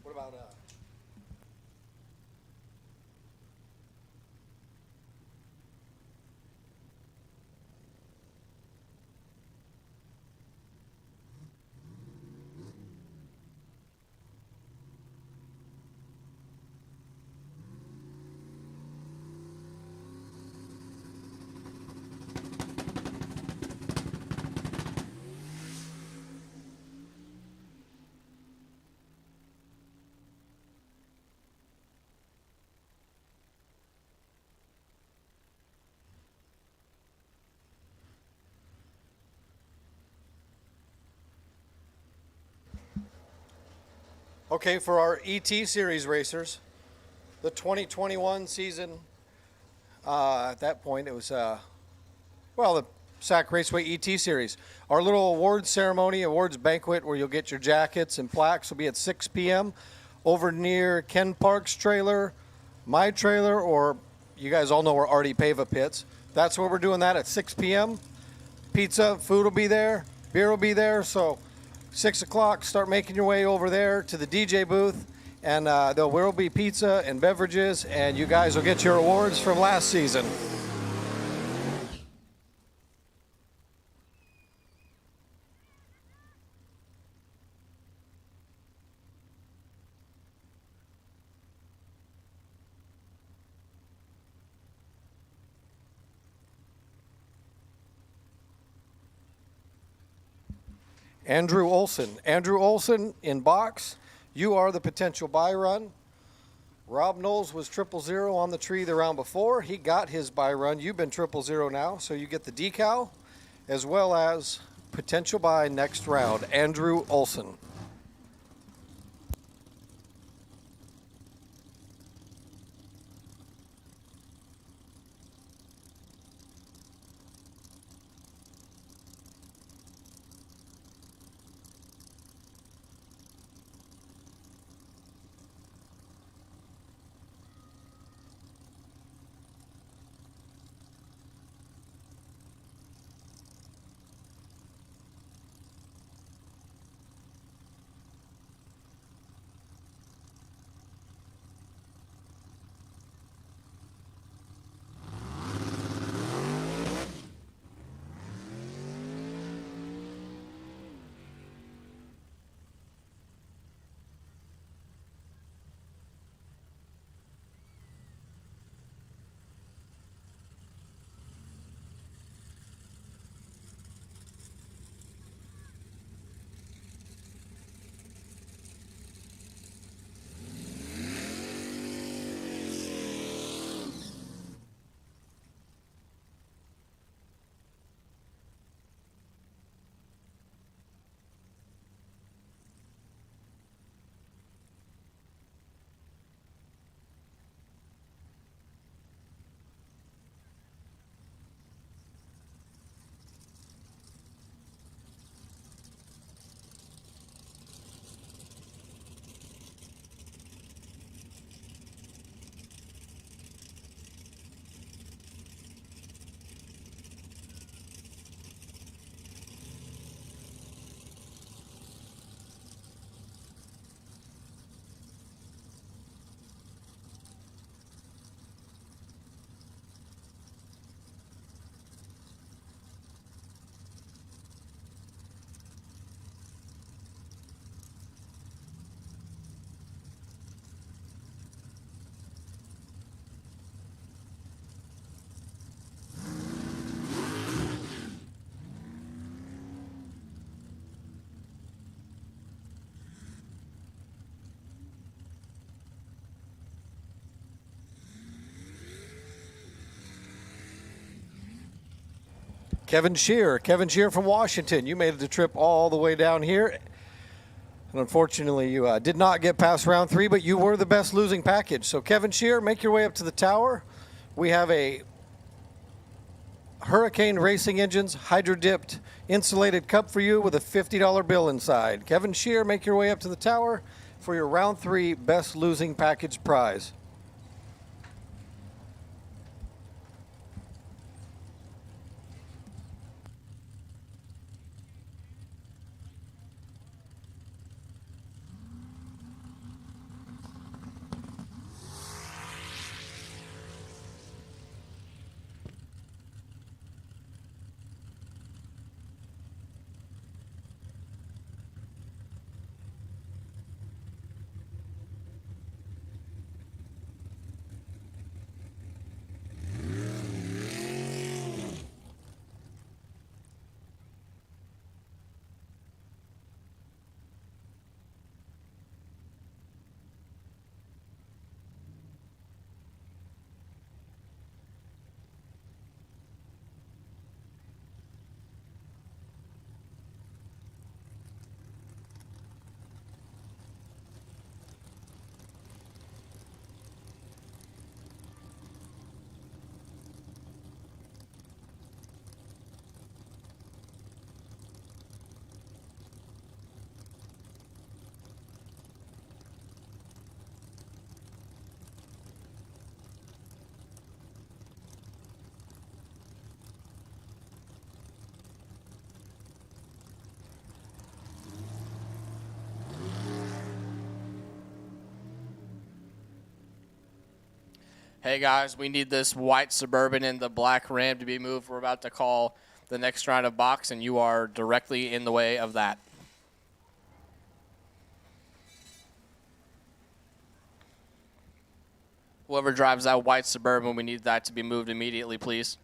Speaker 2: What about Okay, for our ET Series racers, the 2021 season, at that point it was, the SAC Raceway ET Series. Our little awards ceremony, awards banquet where you'll get your jackets and plaques will be at 6 p.m. over near Ken Park's trailer, my trailer, or you guys all know where Artie Pava pits. That's where we're doing that at 6 p.m. Pizza, food will be there, beer will be there, so 6 o'clock, start making your way over there to the DJ booth, and there will be pizza and beverages, and you guys will get your awards from last season. Andrew Olson in box. You are the potential buy run. Rob Knowles was 000 on the tree the round before. He got his buy run. You've been 000 now, so you get the decal as well as potential buy next round. Andrew Olson. Kevin Shear from Washington. You made the trip all the way down here. And unfortunately, you did not get past round 3, but you were the best losing package. So Kevin Shear, make your way up to the tower. We have a Hurricane Racing Engines hydro-dipped insulated cup for you with a $50 bill inside. Kevin Shear, make your way up to the tower for your round 3 best losing package prize.
Speaker 1: Hey guys, we need this white Suburban and the black Ram to be moved. We're about to call the next round of box, and you are directly in the way of that. Whoever drives that white Suburban, we need that to be moved immediately, please.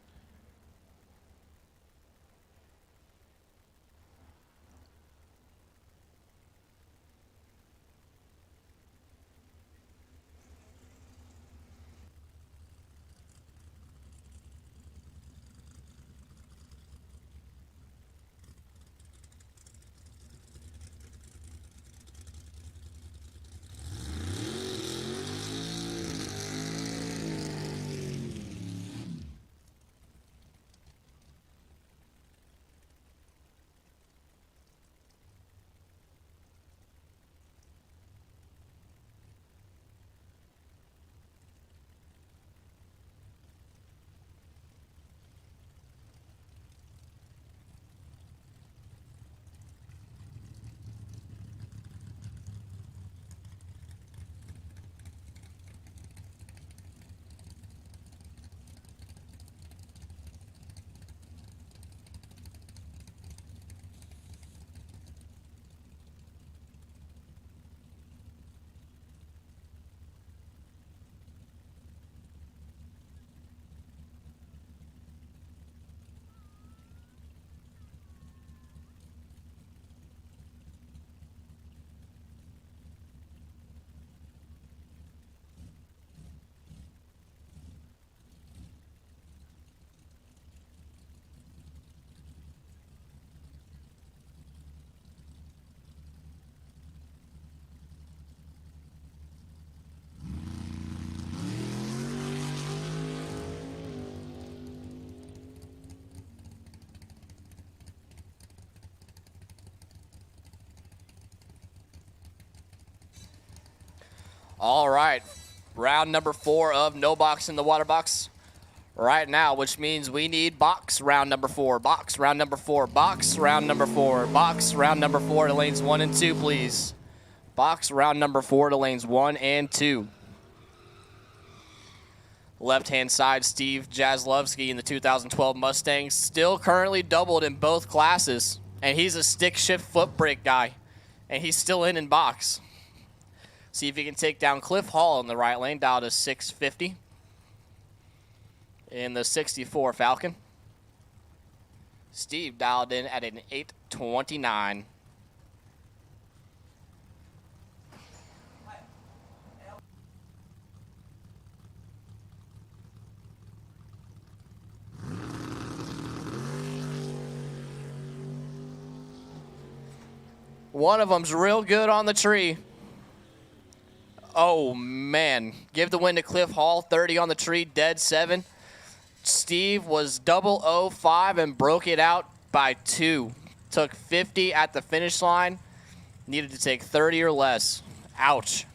Speaker 1: All right, round number 4 of no box in the water box right now, which means we need box round number 4, box round number 4, box round number 4, box round number 4 to lanes 1 and 2, please. Box round number 4 to lanes 1 and 2. Left-hand side, Steve Jaslovsky in the 2012 Mustang, still currently doubled in both classes, and he's a stick shift foot brake guy, and he's still in box. See if he can take down Cliff Hall in the right lane, down to 650 in the 64 Falcon. Steve dialed in at an 829. One of them's real good on the tree. Oh, man. Give the win to Cliff Hall, 30 on the tree, dead 7. Steve was 005 and broke it out by 2. Took 50 at the finish line. Needed to take 30 or less. Ouch.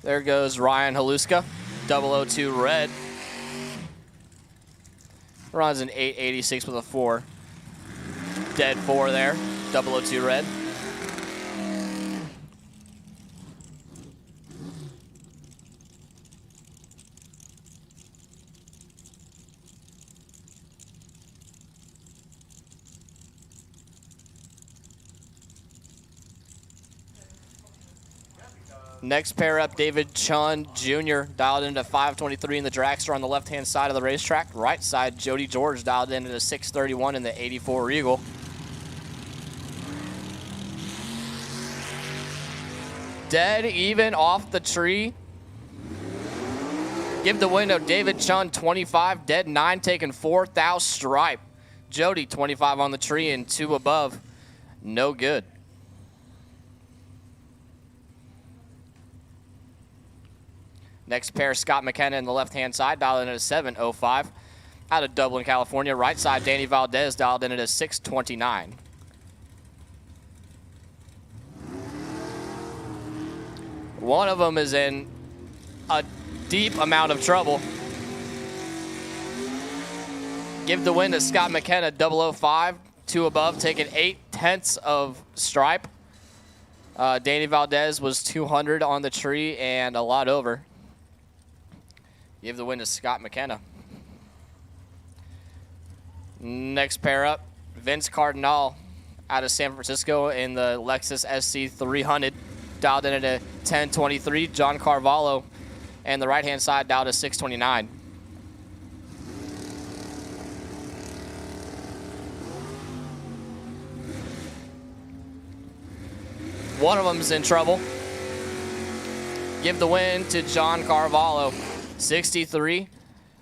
Speaker 1: There goes Ryan Haluska, 002 red. Runs an 886 with a 4. Dead 4 there. 002 red. Next pair up, David Chun Jr. dialed into 523 in the dragster on the left-hand side of the racetrack. Right side, Jody George dialed into 631 in the 84 Regal. Dead even off the tree. Give the window, David Chun 25, dead 9, taking 4,000 stripe. Jody 25 on the tree and 2 above. No good. Next pair, Scott McKenna in the left-hand side, dialed in at a 705. Out of Dublin, California. Right side, Danny Valdez dialed in at a 629. One of them is in a deep amount of trouble. Give the win to Scott McKenna, 005, 2 above, taking 8/10 3/10 of stripe. Danny Valdez was 200 on the tree and a lot over. Give the win to Scott McKenna. Next pair up, Vince Cardinal out of San Francisco in the Lexus SC 300, dialed in at a 1023. John Carvalho and the right-hand side dialed to 629. One of them's in trouble. Give the win to John Carvalho, 63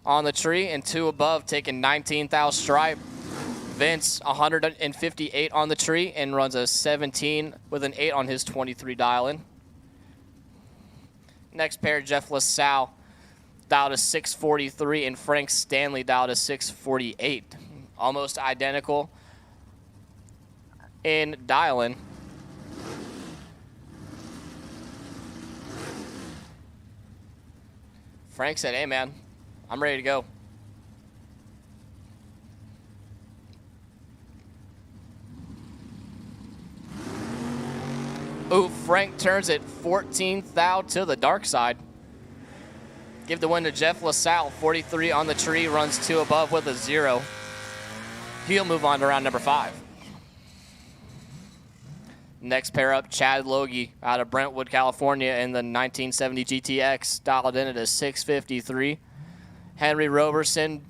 Speaker 1: on the tree and 2 above, taking 19,000 stripe. Vince, 158 on the tree and runs a 17 with an 8 on his 23 dial-in. Next pair, Jeff LaSalle, dialed to 643, and Frank Stanley dialed to 648. Almost identical in dial-in. Frank said, hey, man, I'm ready to go. Ooh, Frank turns it 14,000 to the dark side. Give the win to Jeff LaSalle, 43 on the tree, runs 2 above with a 0. He'll move on to round number 5. Next pair up, Chad Logie out of Brentwood, California in the 1970 GTX, dialed in at a 653. Henry Roberson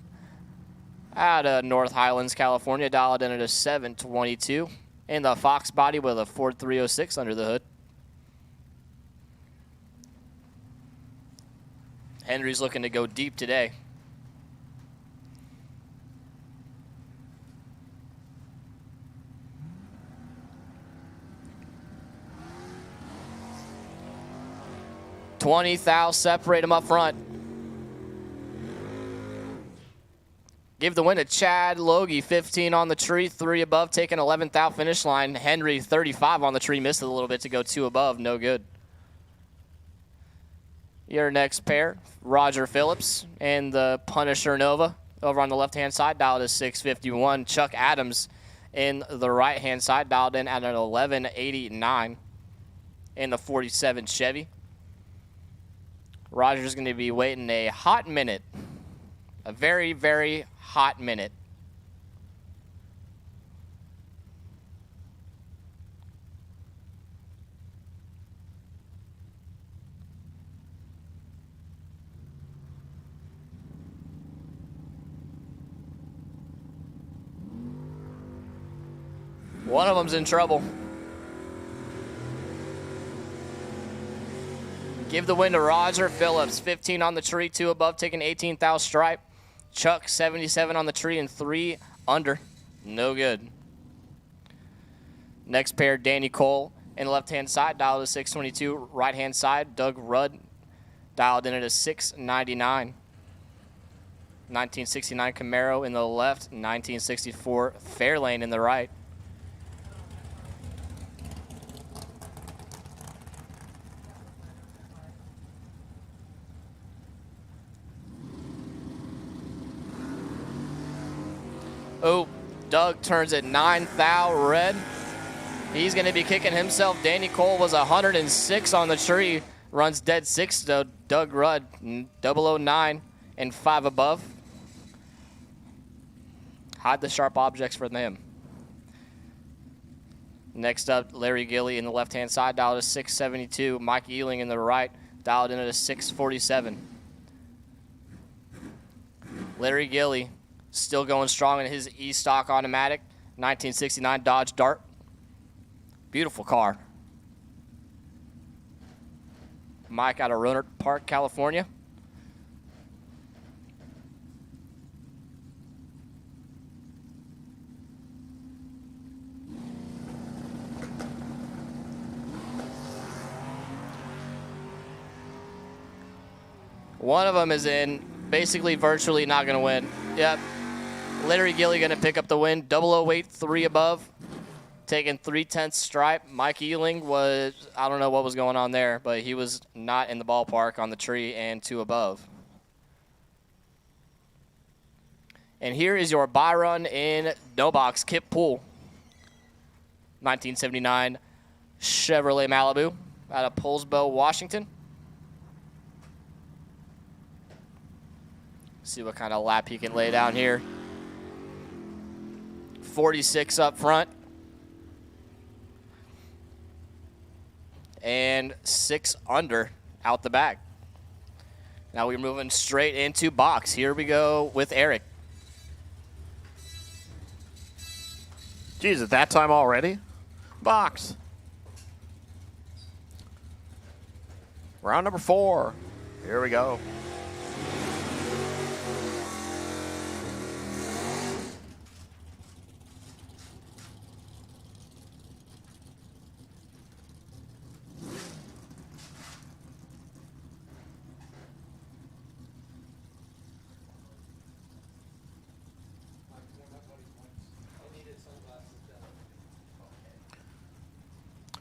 Speaker 1: out of North Highlands, California, dialed in at a 722. In the Fox body with a Ford 306 under the hood. Henry's looking to go deep today. $20,000 separate him up front. Give the win to Chad Logie, 15 on the tree, 3 above, taking 11,000 finish line. Henry, 35 on the tree, missed it a little bit to go 2 above, no good. Your next pair, Roger Phillips and the Punisher Nova over on the left-hand side, dialed to 651. Chuck Adams in the right-hand side, dialed in at an 1189 in the 47 Chevy. Roger's going to be waiting a hot minute, a very, very hot minute. One of them's in trouble. Give the win to Roger Phillips, 15 on the tree, 2 above, taking 18,000 stripe. Chuck, 77 on the tree and 3 under. No good. Next pair, Danny Cole in the left-hand side, dialed to 622. Right-hand side, Doug Rudd, dialed in at a 699. 1969 Camaro in the left, 1964 Fairlane in the right. Oh, Doug turns it 9,000 red. He's going to be kicking himself. Danny Cole was 106 on the tree. Runs dead 6 to Doug Rudd, 009 and 5 above. Hide the sharp objects for them. Next up, Larry Gilly in the left-hand side, dialed to 672. Mike Ealing in the right, dialed in at a 647. Larry Gilly still going strong in his E-Stock automatic, 1969 Dodge Dart. Beautiful car. Mike out of Rohnert Park, California. One of them is in, basically virtually not going to win. Yep. Larry Gilly going to pick up the win. 008, 3 above. Taking 3/10 stripe. Mike Ealing was, I don't know what was going on there, but he was not in the ballpark on the tree and 2 above. And here is your buy run in no box, Kip Pool. 1979 Chevrolet Malibu out of Poulsbo, Washington. See what kind of lap he can lay down here. 46 up front. And 6 under out the back. Now we're moving straight into box. Here we go with Eric.
Speaker 3: Geez, at that time already? Box. Round number 4. Here we go.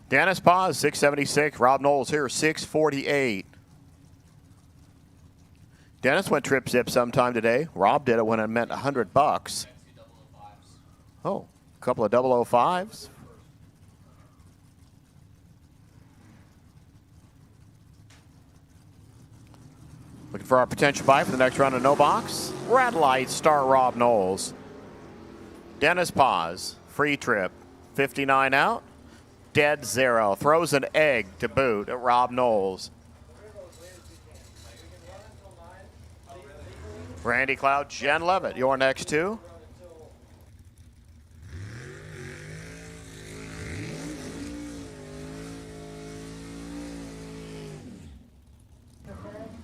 Speaker 3: Dennis Paz, 676. Rob Knowles here, 648. Dennis went trip zip sometime today. Rob did it when it meant $100. Oh, a couple of 005s. Looking for our potential buy for the next round of no box. Red light, star Rob Knowles. Dennis Paz, free trip, 59 out. Dead 0. Throws an egg to boot at Rob Knowles. Randy Cloud, Jen Levitt, your next 2.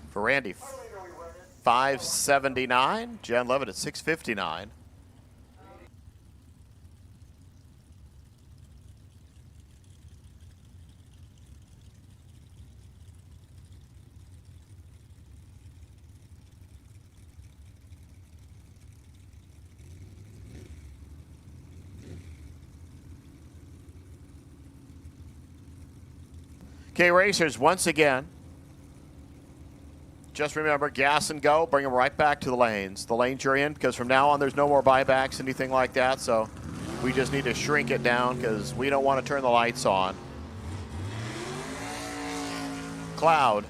Speaker 3: For Randy, 579. Jen Levitt at 659. Okay, racers, once again, just remember, gas and go, bring them right back to the lanes. The lanes you're in, because from now on there's no more buybacks, anything like that, so we just need to shrink it down because we don't want to turn the lights on. Cloud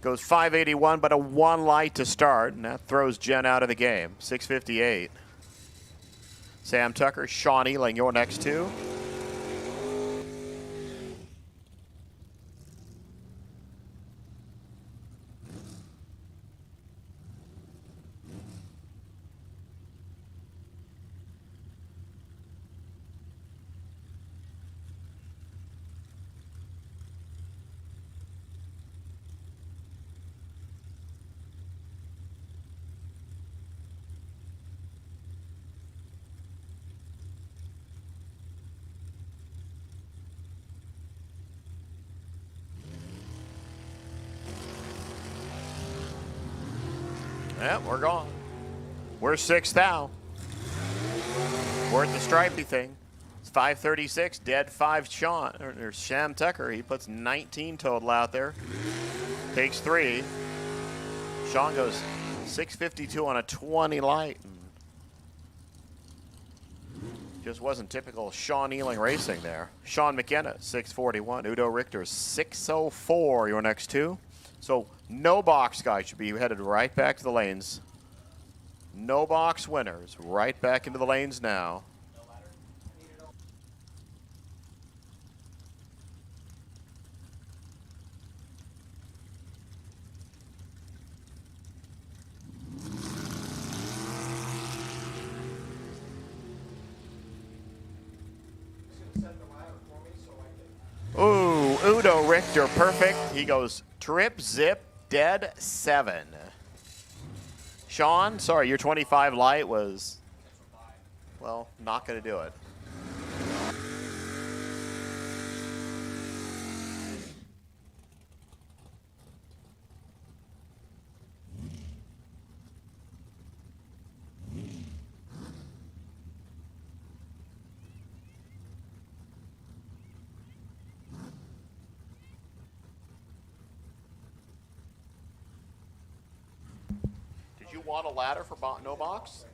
Speaker 3: goes 581, but a 1 light to start, and that throws Jen out of the game, 658. Sam Tucker, Sean Ealing, your next 2. Yeah, we're gone. We're 6th now. We're at the stripey thing. It's 536. Dead 5 Sean. There's Sham Tucker. He puts 19 total out there. Takes 3. Sean goes 652 on a 20 light. Just wasn't typical Sean Ealing racing there. Sean McKenna, 641. Udo Richter, 604. Your next 2. So no box guys should be headed right back to the lanes. No box winners right back into the lanes now. Ooh, Udo Richter, perfect. He goes trip, zip, dead 7. Sean, sorry, your 25 light was, well, not going to do it. Did you want a ladder for no box?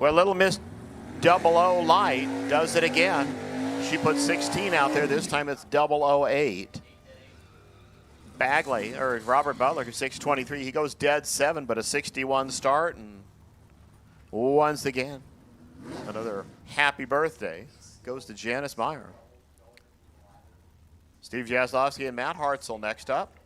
Speaker 3: Well, Little Miss Double O Light does it again. She put 16 out there. This time it's 008. Bagley, or Robert Butler, 623. He goes dead 7, but a 61 start. And once again, another happy birthday goes to Janice Meyer. Steve Jaslowski and Matt Hartzell next up.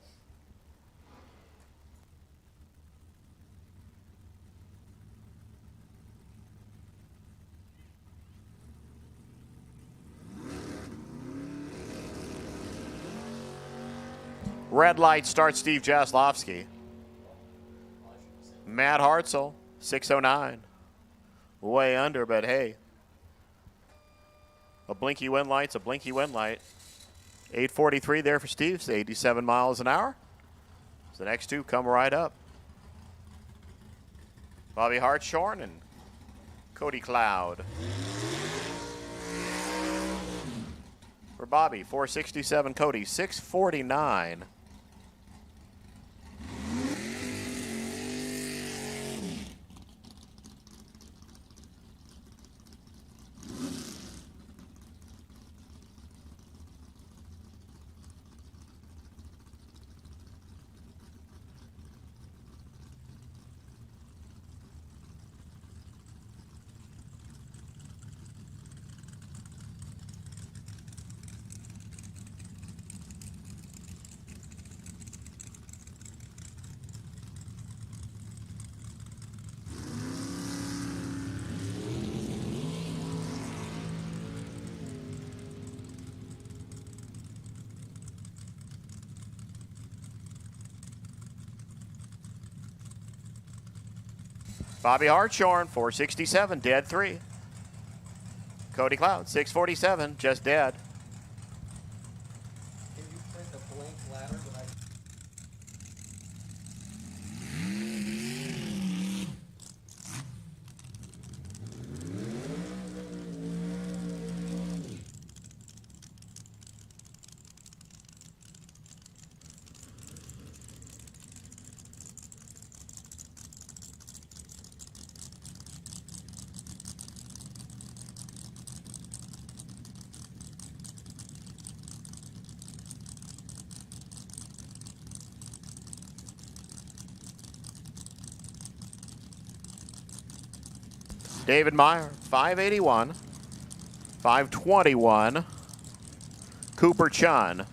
Speaker 3: Red light starts Steve Jaslowski. Matt Hartzell, 609. Way under, but hey. A blinky wind light's a blinky wind light. 8:43 there for Steve, 87 miles an hour. So the next two come right up. Bobby Hartshorn and Cody Cloud. For Bobby, 467. Cody, 649. Bobby Hartshorn, 467, dead 3. Cody Cloud, 647, just dead.
Speaker 2: Can you print a blank ladder that I...
Speaker 3: David Meyer, 581. 521. Cooper Chun.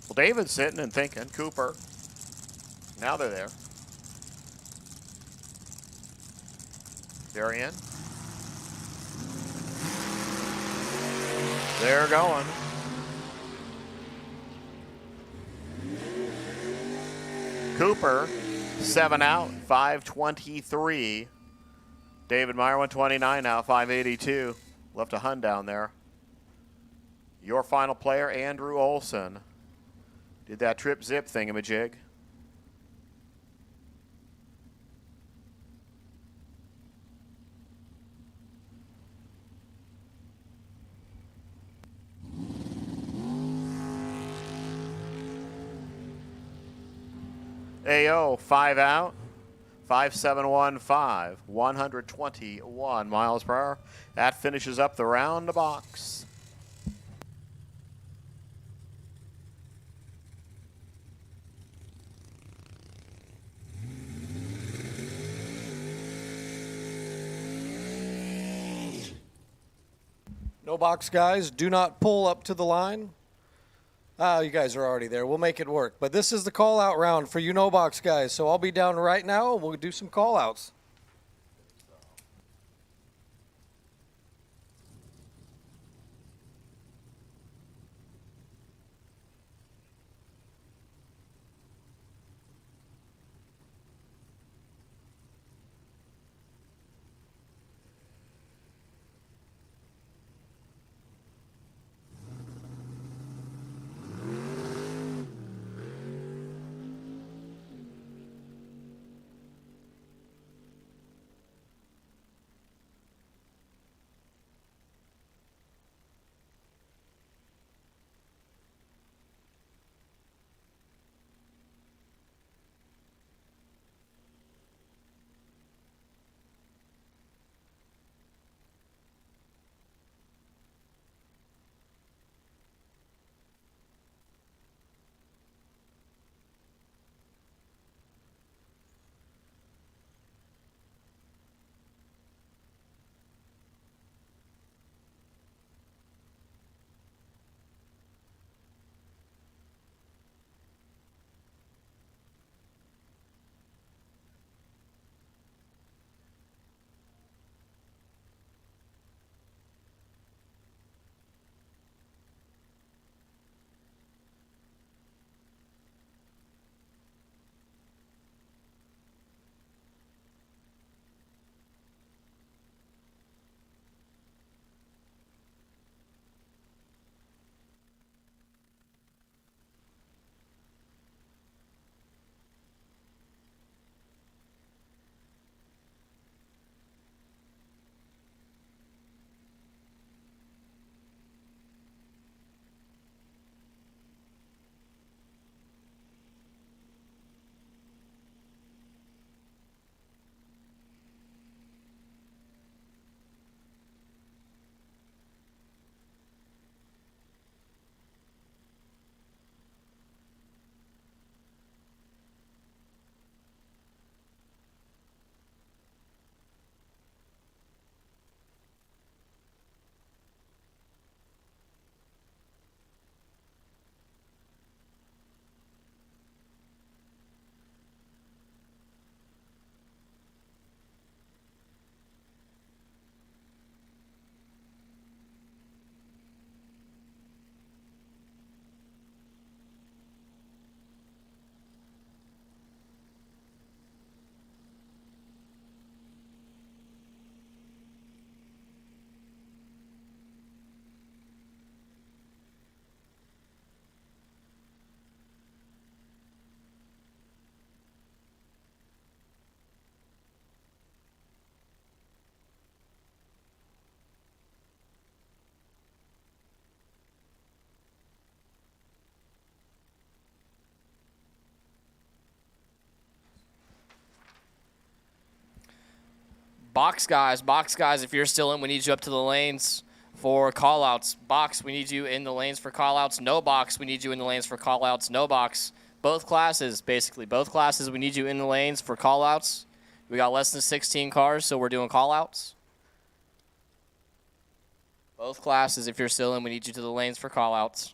Speaker 3: Well, David's sitting and thinking, Cooper. Now they're there. They're in. They're going. Cooper, 7 out, 523. David Meyer, 129 now, 582. Left a Hun down there. Your final player, Andrew Olson. Did that trip zip thingamajig. AO, 5 out, 5715, 121 miles per hour. That finishes up the round of box.
Speaker 2: No box, guys. Do not pull up to the line. You guys are already there. We'll make it work. But this is the call-out round for you no box guys. So I'll be down right now, and we'll do some call-outs.
Speaker 1: Box guys, if you're still in, we need you up to the lanes for call-outs. Box, we need you in the lanes for call-outs. No box, we need you in the lanes for call-outs. No box. Both classes, basically. Both classes, we need you in the lanes for call-outs. We got less than 16 cars, so we're doing call-outs. Both classes, if you're still in, we need you to the lanes for call-outs.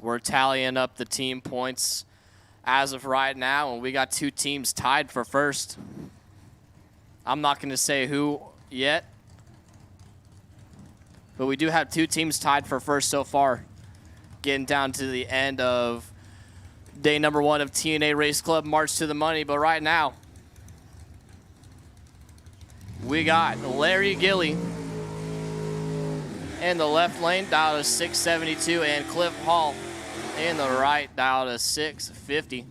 Speaker 1: We're tallying up the team points as of right now, and we got 2 teams tied for first. I'm not going to say who yet, but we do have 2 teams tied for first so far. Getting down to the end of day number 1 of TNA Race Club March to the Money, but right now, we got Larry Gilly in the left lane, dialed to 672, and Cliff Hall in the right, dialed to 650.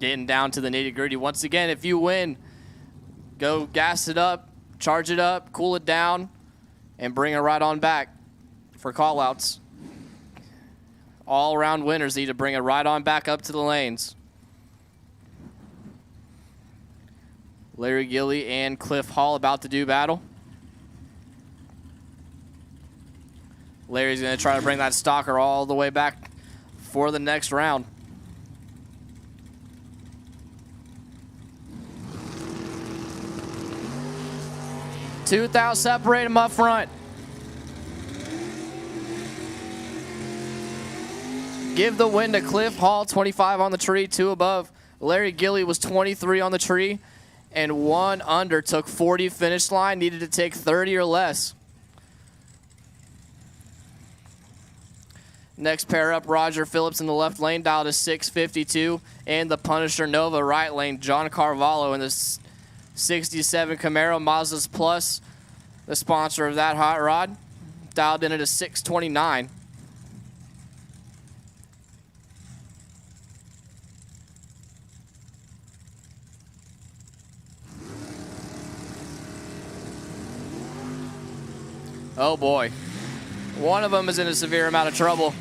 Speaker 1: Getting down to the nitty-gritty. Once again, if you win, go gas it up, charge it up, cool it down, and bring it right on back for call-outs. All-around winners need to bring it right on back up to the lanes. Larry Gilly and Cliff Hall about to do battle. Larry's going to try to bring that stalker all the way back for the next round. Two thou separate him up front. Give the win to Cliff Hall, 25 on the tree, 2 above. Larry Gilly was 23 on the tree, and 1 under, took 40 finish line, needed to take 30 or less. Next pair up, Roger Phillips in the left lane, dialed to 652, and the Punisher Nova right lane, John Carvalho in the 67 Camaro Mazdas Plus, the sponsor of that hot rod, dialed in at a 629. Oh boy. One of them is in a severe amount of trouble.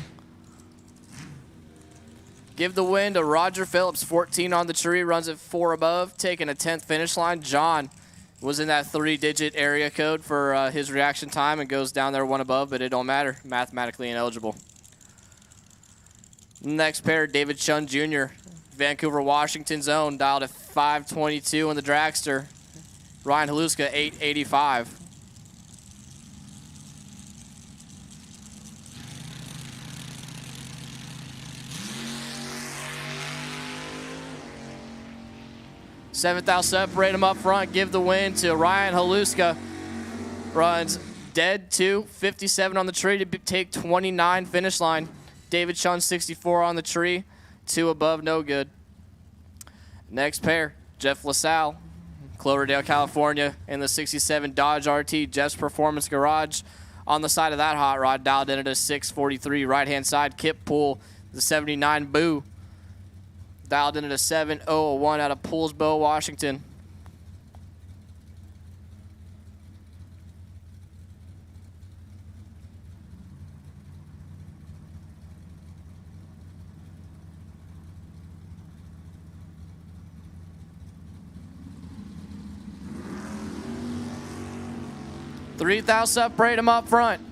Speaker 1: Give the win to Roger Phillips, 14 on the tree, runs at 4 above, taking a 10th finish line. John was in that 3-digit area code for his reaction time and goes down there 1 above, but it don't matter. Mathematically ineligible. Next pair, David Chun Jr., Vancouver, Washington zone, dialed at 522 in the dragster. Ryan Haluska, 885. Seventh out, separate him up front. Give the win to Ryan Haluska. Runs dead 2, 57 on the tree to take 29 finish line. David Chun, 64 on the tree, 2 above, no good. Next pair, Jeff LaSalle, Cloverdale, California, in the 67 Dodge RT, Jeff's Performance Garage. On the side of that hot rod, dialed in at a 643, right-hand side, Kip Pool, the 79 Boo. Dialed in at a 7001 out of Poolsbo, Washington. Three thou separate him up front.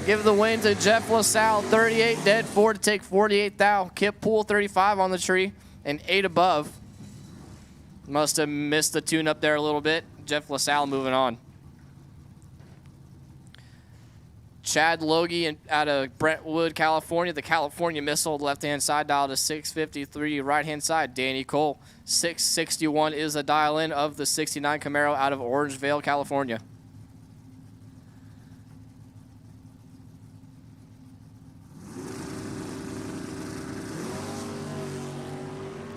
Speaker 1: Give the win to Jeff LaSalle, 38 dead, 4 to take 48 thou. Kip Pool, 35 on the tree, and 8 above. Must have missed the tune up there a little bit. Jeff LaSalle moving on. Chad Logie out of Brentwood, California. The California Missile, left-hand side, dial to 653, right-hand side. Danny Cole, 661 is the dial-in of the 69 Camaro out of Orangevale, California.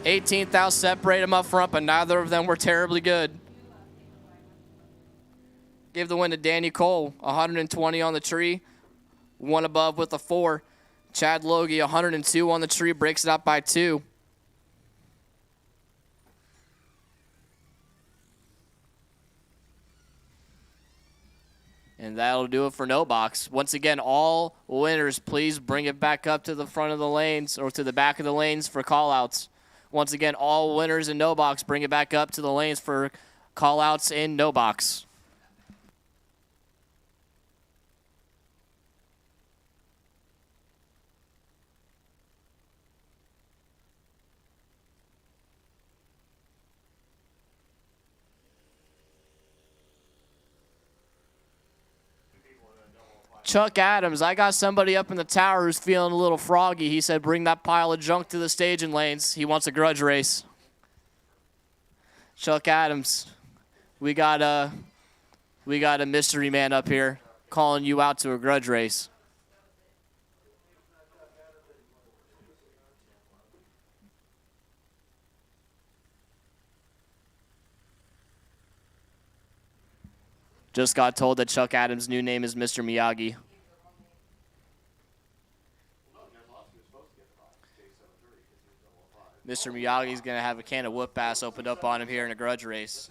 Speaker 1: 18th out, separate them up front, but neither of them were terribly good. Give the win to Danny Cole, 120 on the tree, 1 above with a 4. Chad Logie, 102 on the tree, breaks it up by 2. And that'll do it for no box. Once again, all winners, please bring it back up to the front of the lanes or to the back of the lanes for call-outs. Once again, all winners in no box, bring it back up to the lanes for call-outs in no box. Chuck Adams, I got somebody up in the tower who's feeling a little froggy. He said, bring that pile of junk to the staging lanes. He wants a grudge race. Chuck Adams, we got a mystery man up here calling you out to a grudge race. Just got told that Chuck Adams' new name is Mr. Miyagi. Mr. Miyagi's going to have a can of whoop ass opened up on him here in a grudge race.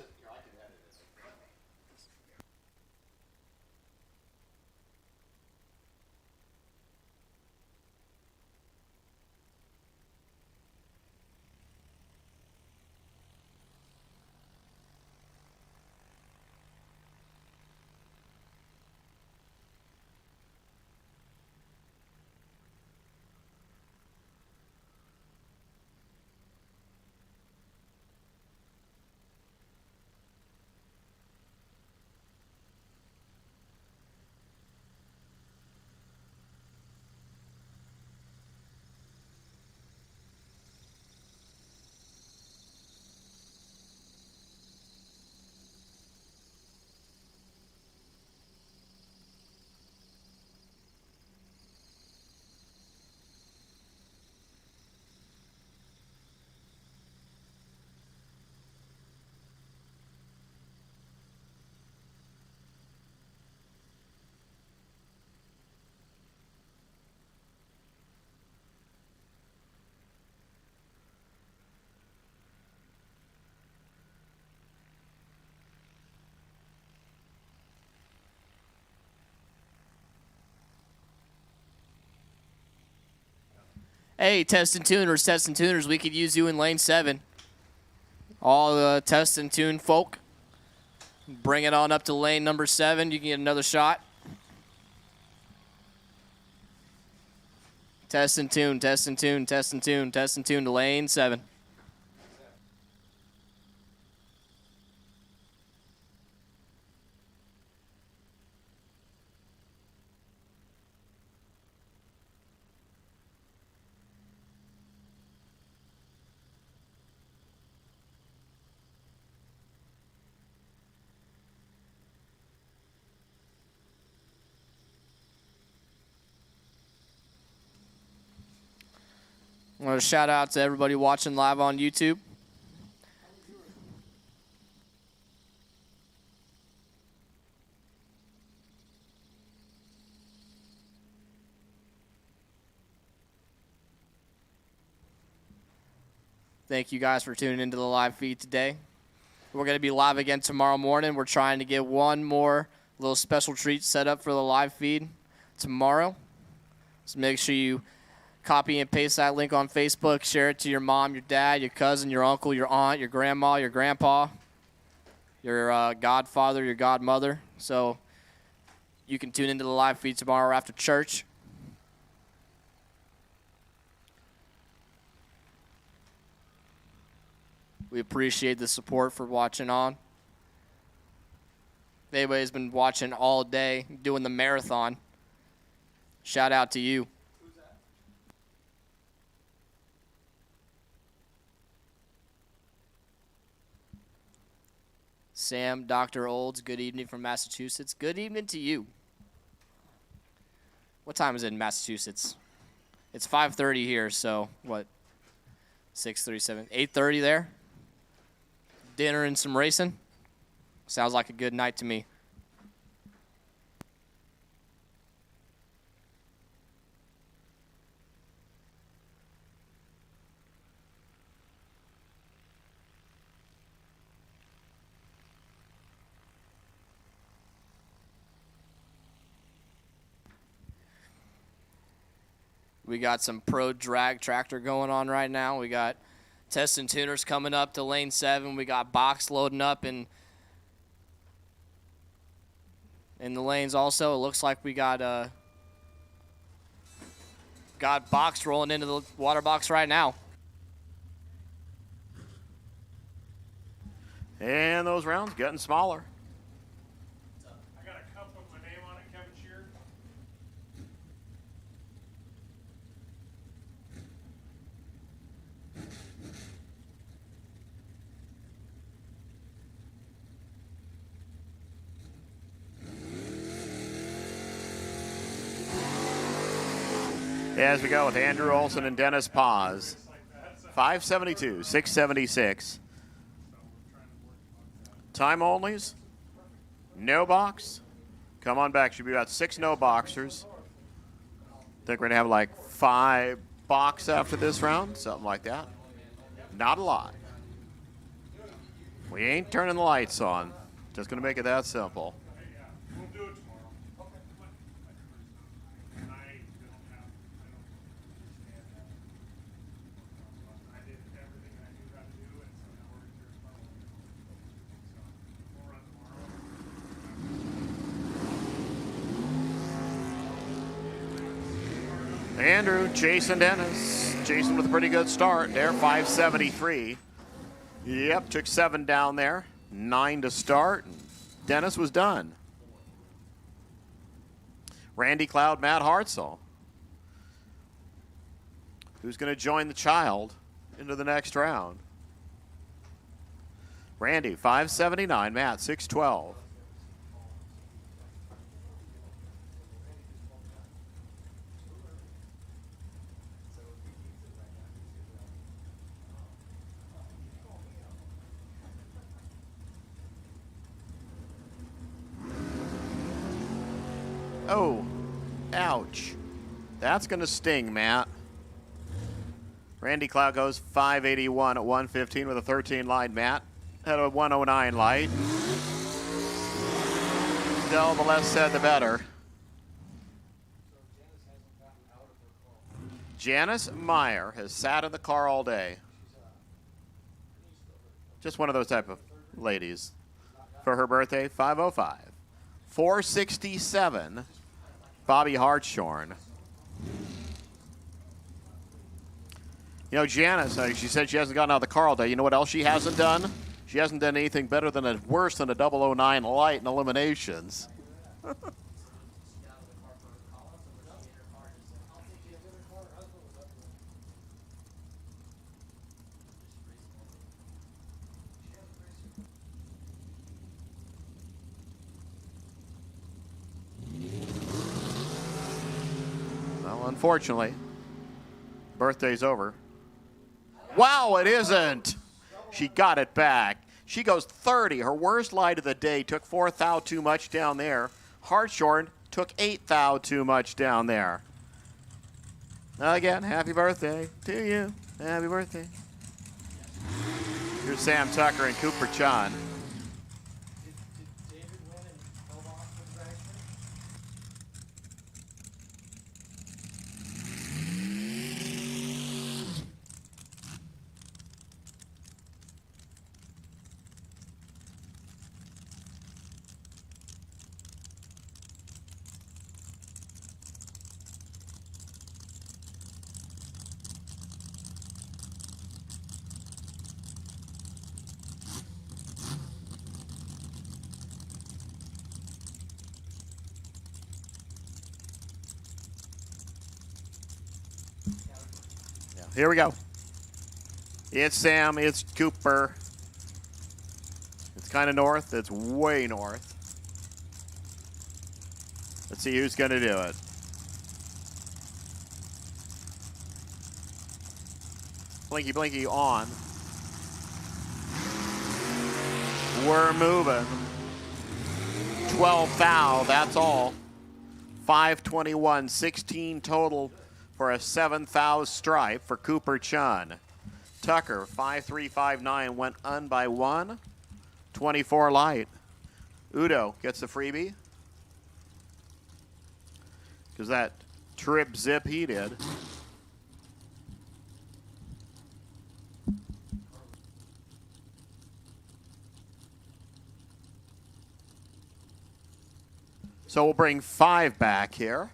Speaker 1: Hey, test and tuners, we could use you in lane 7. All the test and tune folk, bring it on up to lane number 7. You can get another shot. Test and tune to lane 7. I want to shout out to everybody watching live on YouTube. Thank you guys for tuning into the live feed today. We're going to be live again tomorrow morning. We're trying to get one more little special treat set up for the live feed tomorrow. So make sure you copy and paste that link on Facebook. Share it to your mom, your dad, your cousin, your uncle, your aunt, your grandma, your grandpa, your godfather, your godmother. So you can tune into the live feed tomorrow after church. We appreciate the support for watching on. Everybody's been watching all day, doing the marathon. Shout out to you. Sam, Dr. Olds, good evening from Massachusetts. Good evening to you. What time is it in Massachusetts? It's 5:30 here, so what? 6:37, 8:30 there? Dinner and some racing? Sounds like a good night to me. We got some pro drag tractor going on right now. We got test and tuners coming up to lane 7. We got box loading up in the lanes also. It looks like we got box rolling into the water box right now.
Speaker 3: And those rounds getting smaller.
Speaker 5: I got a cup with my name on it, Kevin Shear.
Speaker 3: As we go with Andrew Olson and Dennis Paz. 572, 676. Time onlys. No box. Come on back. Should be about 6 no boxers. Think we're going to have like 5 box after this round, something like that. Not a lot. We ain't turning the lights on. Just going to make it that simple.
Speaker 5: We'll do it tomorrow. I did everything I knew how to do, and so now we're here tomorrow. So we'll run tomorrow.
Speaker 3: Andrew, Jason Dennis. Jason with a pretty good start there, 573. Yep, took 7 down there, 9 to start. Dennis was done. Randy Cloud, Matt Hartzell. Who's going to join the child into the next round? Randy, 579. Matt, 612. Oh, ouch. That's going to sting, Matt. Randy Cloud goes 581 at 115 with a 13 line. Matt had a 109 light. Still, the less said, the better. Janice Meyer has sat in the car all day. Just one of those type of ladies. For her birthday, 505. 467, Bobby Hartshorn. You know, Janice, she said she hasn't gotten out of the car all day. You know what else she hasn't done? She hasn't done anything better than worse than a 009 light in eliminations. Well, unfortunately, birthday's over. Wow, it isn't. She got it back. She goes 30. Her worst light of the day took 4 thou too much down there. Hartshorn took 8 thou too much down there. Again, happy birthday to you. Happy birthday. Here's Sam Tucker and Cooper Chun. Here we go. It's Sam, it's Cooper. It's kind of north, it's way north. Let's see who's going to do it. Blinky, blinky on. We're moving. 12 thou, that's all. 521, 16 total for a 7 thou stripe for Cooper Chun. Tucker, 5359, went un by 1. 24 light. Udo gets the freebie. Because that trip zip he did. So we'll bring 5 back here.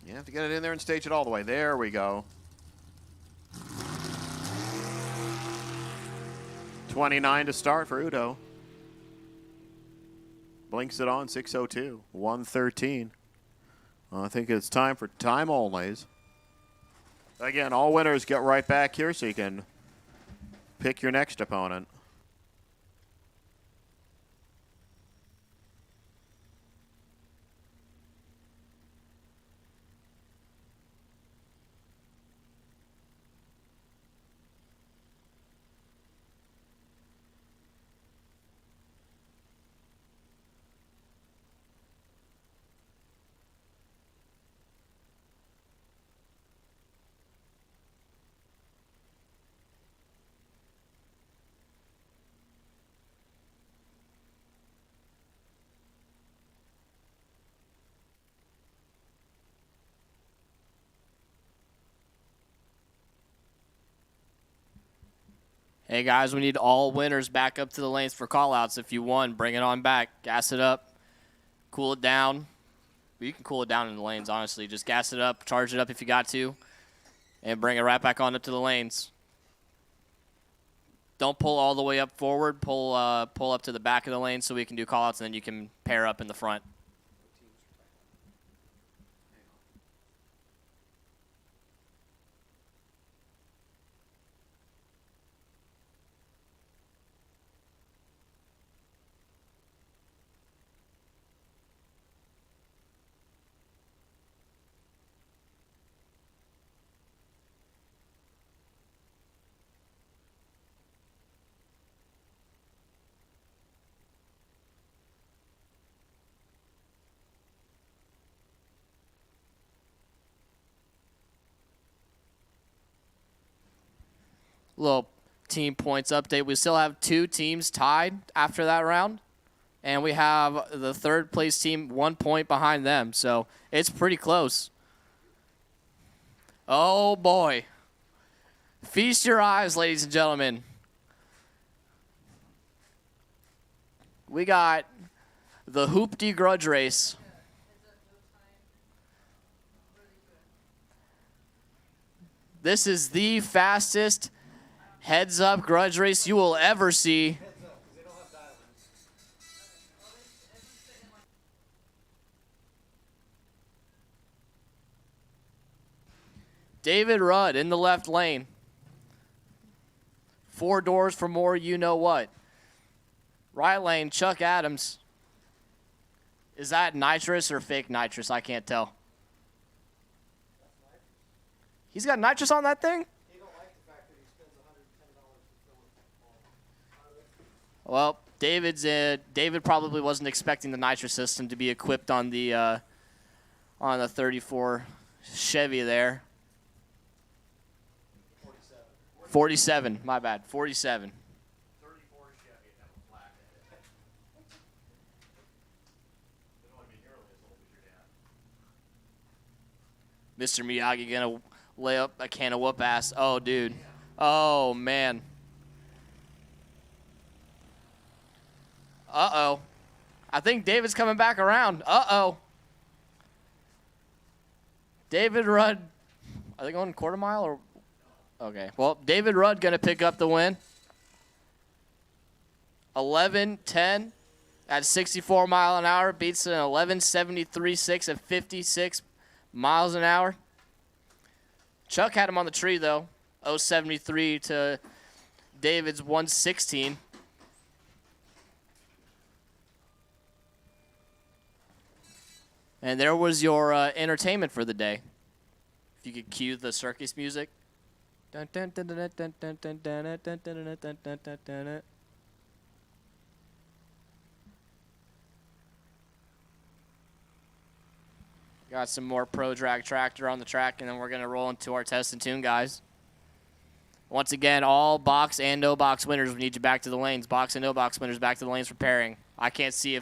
Speaker 3: You have to get it in there and stage it all the way. There we go. 29 to start for Udo. Blinks it on, 602, 113. Well, I think it's time for time onlys. Again, all winners get right back here so you can Pick your next opponent.
Speaker 1: Hey, guys, we need all winners back up to the lanes for callouts. If you won, bring it on back. Gas it up. Cool it down. You can cool it down in the lanes, honestly. Just gas it up, charge it up if you got to, and bring it right back on up to the lanes. Don't pull all the way up forward. Pull up to the back of the lane so we can do callouts, and then you can pair up in the front. Little team points update. We still have 2 teams tied after that round, and we have the third place team 1 point behind them, so it's pretty close. Oh boy. Feast your eyes, ladies and gentlemen. We got the Hoopty Grudge Race. This is the fastest heads-up grudge race you will ever see. David Rudd in the left lane. 4 doors for more you-know-what. Right lane, Chuck Adams. Is that nitrous or fake nitrous? I can't tell. He's got nitrous on that thing? Well, David probably wasn't expecting the nitrous system to be equipped on the 34 Chevy there. 47, my bad, 47.
Speaker 3: 34 Chevy, that was black. They don't want to be nearly as old as your dad.
Speaker 1: Mr. Miyagi gonna lay up a can of whoop ass. Oh, dude. Oh, man. Uh-oh. I think David's coming back around. Uh-oh. David Rudd. Are they going quarter mile or? Okay. Well, David Rudd going to pick up the win. 11:10 at 64 mile an hour. Beats an 11:73.6 at 56 miles an hour. Chuck had him on the tree, though. 0.73 to David's 1:16. And there was your entertainment for the day. If you could cue the circus music. Got some more Pro Drag Tractor on the track, and then we're going to roll into our test and tune, guys. Once again, all box and no box winners, we need you back to the lanes. Box and no box winners back to the lanes for pairing. I can't see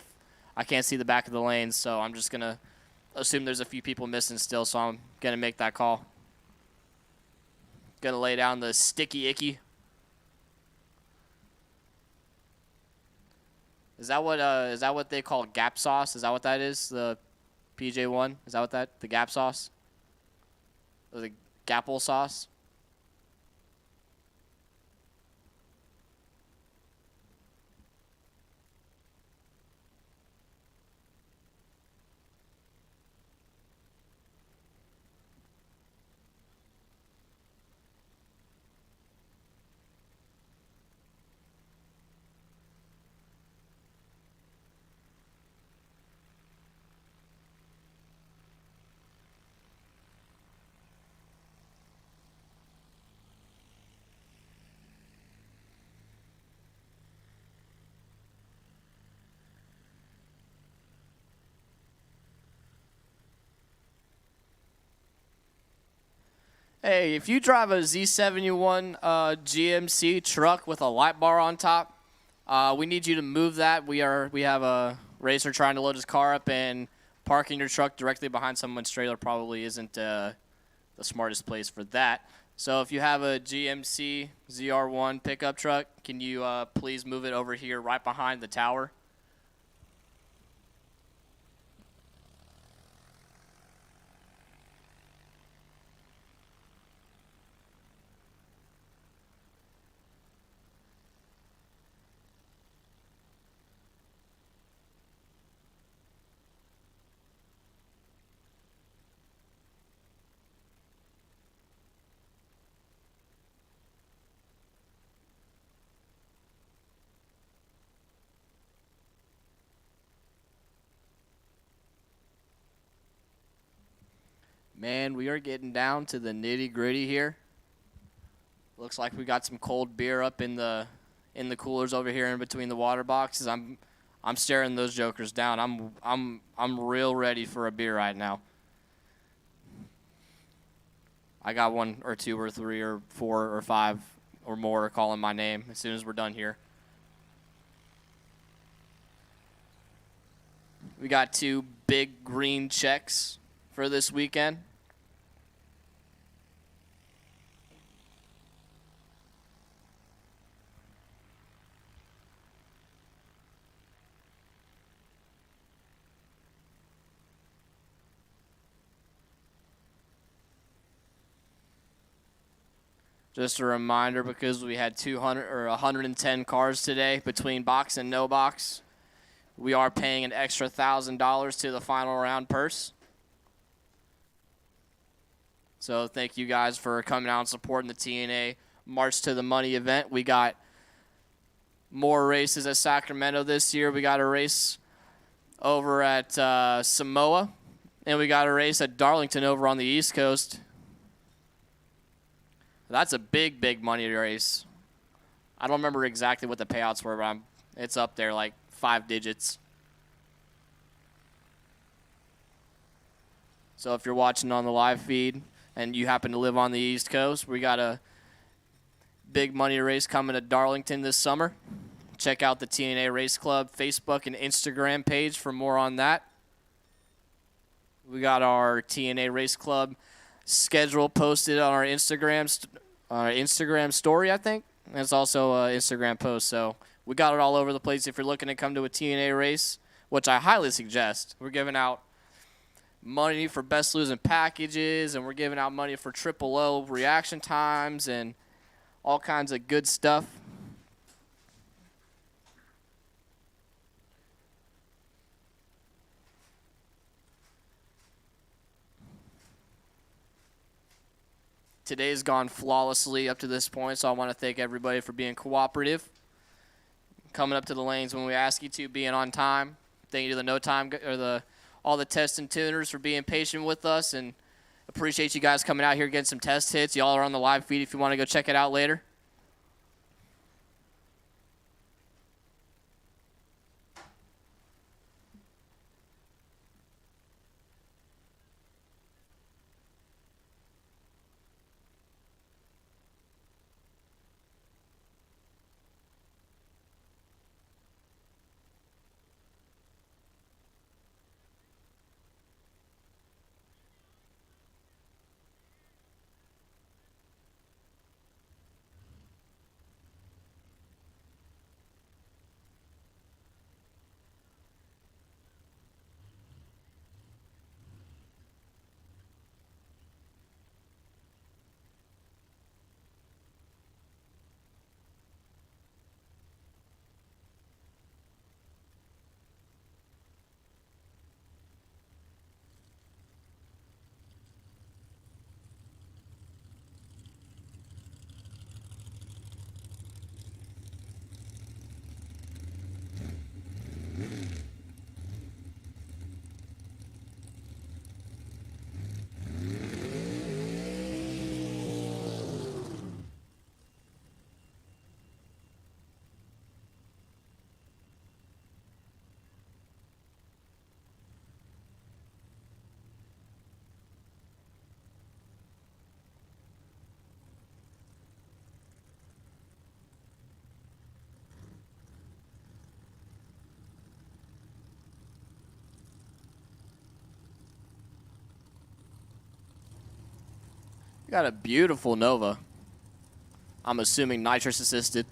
Speaker 1: the back of the lanes, so I'm just going to assume there's a few people missing still, so I'm going to make that call. Going to lay down the sticky icky. Is that what they call gap sauce? Is that what that is? The PJ1? Is that what that? The gap sauce? Or the gapple sauce? Hey, if you drive a Z71 GMC truck with a light bar on top, we need you to move that. We have a racer trying to load his car up, and parking your truck directly behind someone's trailer probably isn't the smartest place for that. So if you have a GMC ZR1 pickup truck, can you please move it over here right behind the tower? Man, we are getting down to the nitty-gritty here. Looks like we got some cold beer up in the coolers over here in between the water boxes. I'm staring those jokers down. I'm real ready for a beer right now. I got 1 or 2 or 3 or 4 or 5 or more calling my name as soon as we're done here. We got 2 big green checks for this weekend. Just a reminder, because we had 200 or 110 cars today between box and no box, we are paying an extra $1,000 to the final round purse. So thank you guys for coming out and supporting the TNA March to the Money event. We got more races at Sacramento this year. We got a race over at Samoa, and we got a race at Darlington over on the East Coast. That's a big, big money race. I don't remember exactly what the payouts were, but it's up there like 5 digits. So if you're watching on the live feed and you happen to live on the East Coast, we got a big money race coming to Darlington this summer. Check out the TNA Race Club Facebook and Instagram page for more on that. We got our TNA Race Club schedule posted on our Instagram story, I think. And it's also an Instagram post. So we got it all over the place. If you're looking to come to a TNA race, which I highly suggest, we're giving out money for best losing packages, and we're giving out money for triple O reaction times and all kinds of good stuff. Today's gone flawlessly up to this point, so I want to thank everybody for being cooperative, coming up to the lanes when we ask you to, being on time. Thank you to the no time or all the test and tuners for being patient with us, and appreciate you guys coming out here getting some test hits. Y'all are on the live feed if you want to go check it out later. Got a beautiful Nova. I'm assuming nitrous assisted.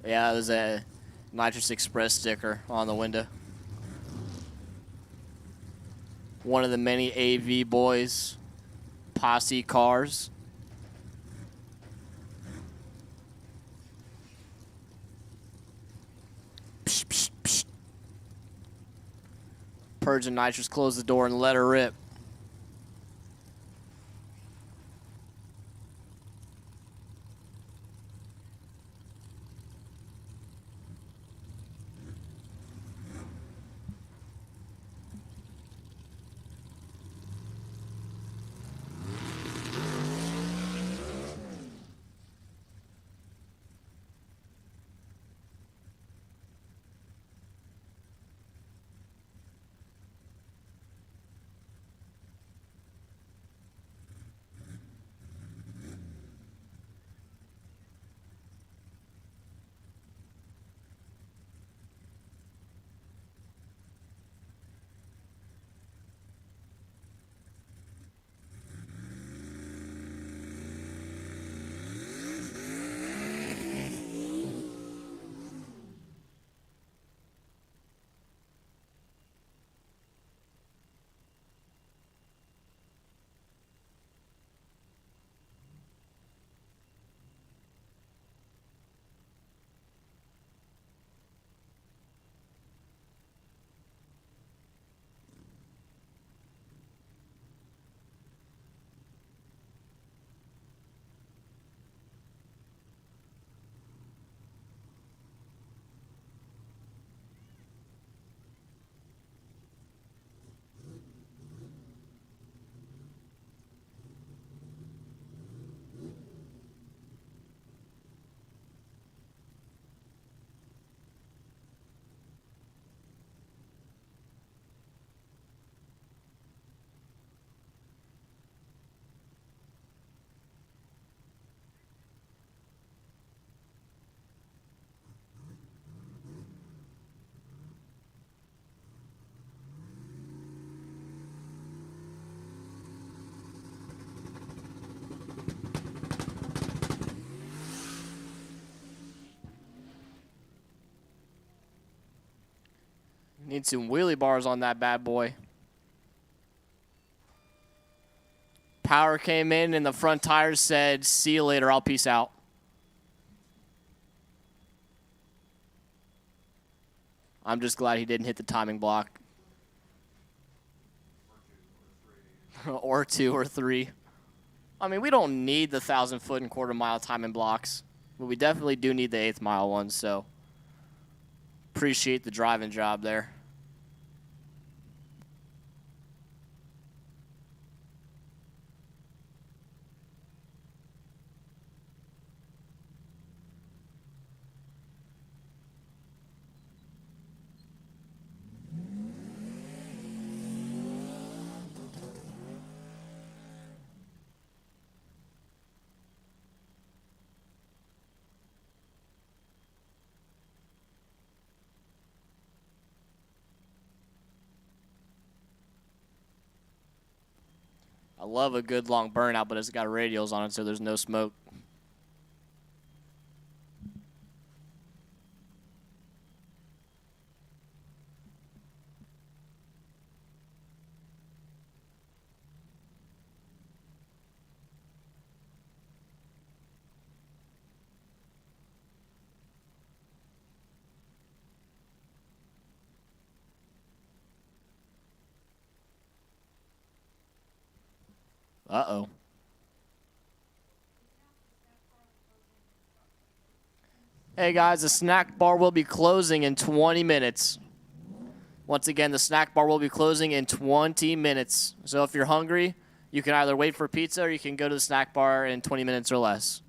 Speaker 1: Yeah, there's a Nitrous Express sticker on the window. One of the many AV boys posse cars. Psh, psh, psh. Purge and Nitrous, close the door and let her rip. Need some wheelie bars on that bad boy. Power came in and the front tires said, "See you later, I'll peace out." I'm just glad he didn't hit the timing block. Or 2 or 3. I mean, we don't need the 1,000-foot and quarter-mile timing blocks, but we definitely do need the 8th-mile ones, so appreciate the driving job there. I love a good long burnout, but it's got radials on it, so there's no smoke. Uh-oh. Hey, guys, the snack bar will be closing in 20 minutes. Once again, the snack bar will be closing in 20 minutes. So if you're hungry, you can either wait for pizza or you can go to the snack bar in 20 minutes or less.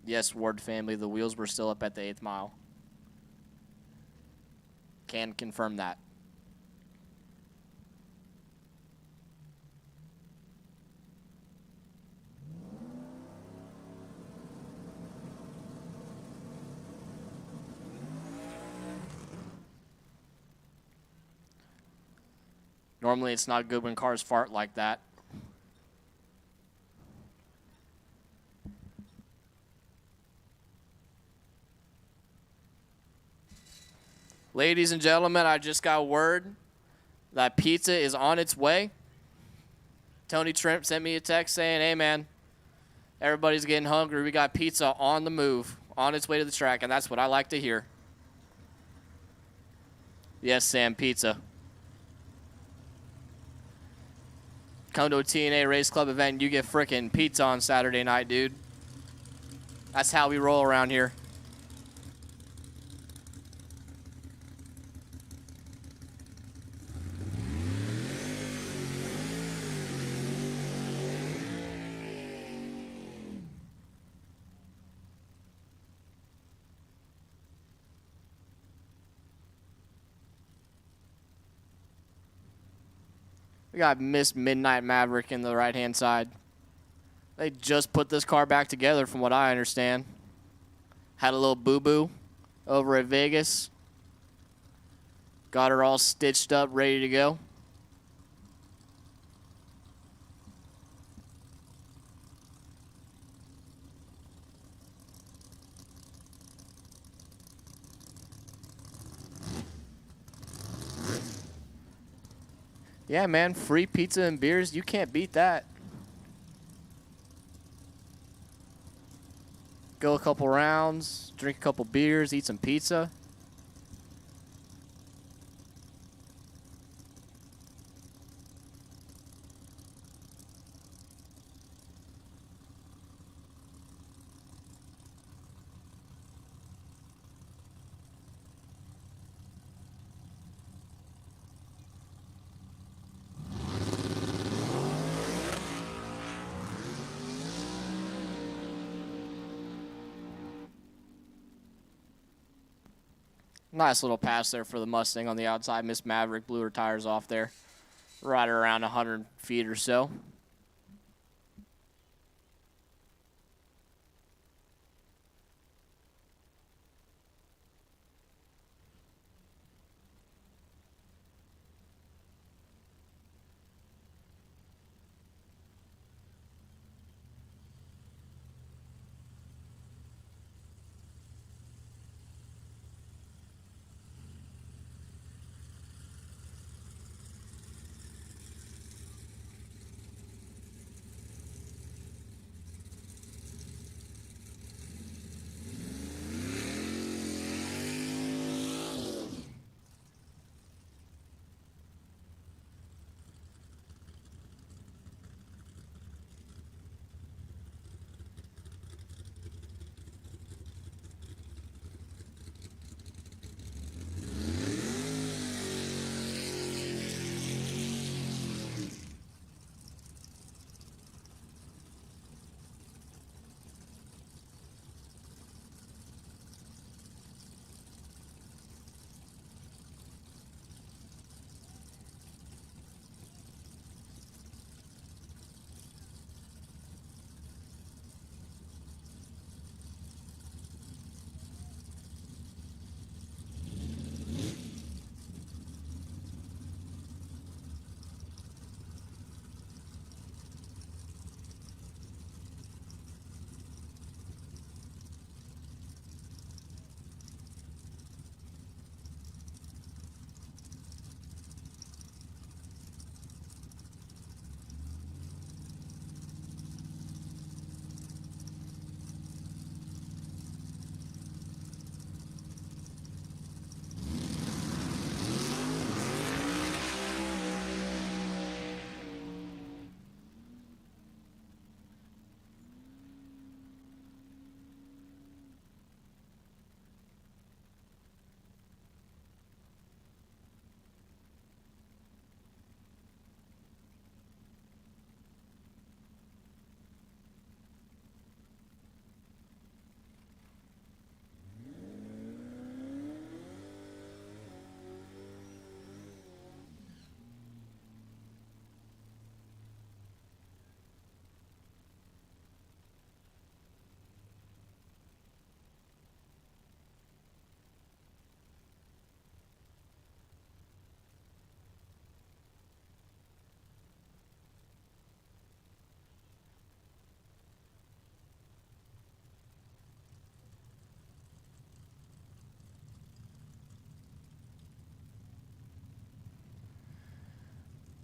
Speaker 1: Yes, Ward family, the wheels were still up at the 8th mile. Can confirm that. Normally it's not good when cars fart like that. Ladies and gentlemen, I just got word that pizza is on its way. Tony Trimp sent me a text saying, hey, man, everybody's getting hungry. We got pizza on the move, on its way to the track, and that's what I like to hear. Yes, Sam, pizza. Come to a TNA Race Club event and you get frickin' pizza on Saturday night, dude. That's how we roll around here. We got Miss Midnight Maverick in the right-hand side. They just put this car back together from what I understand. Had a little boo-boo over at Vegas. Got her all stitched up, ready to go. Yeah, man, free pizza and beers, you can't beat that. Go a couple rounds, drink a couple beers, eat some pizza. Nice little pass there for the Mustang on the outside. Miss Maverick blew her tires off there. Right around 100 feet or so.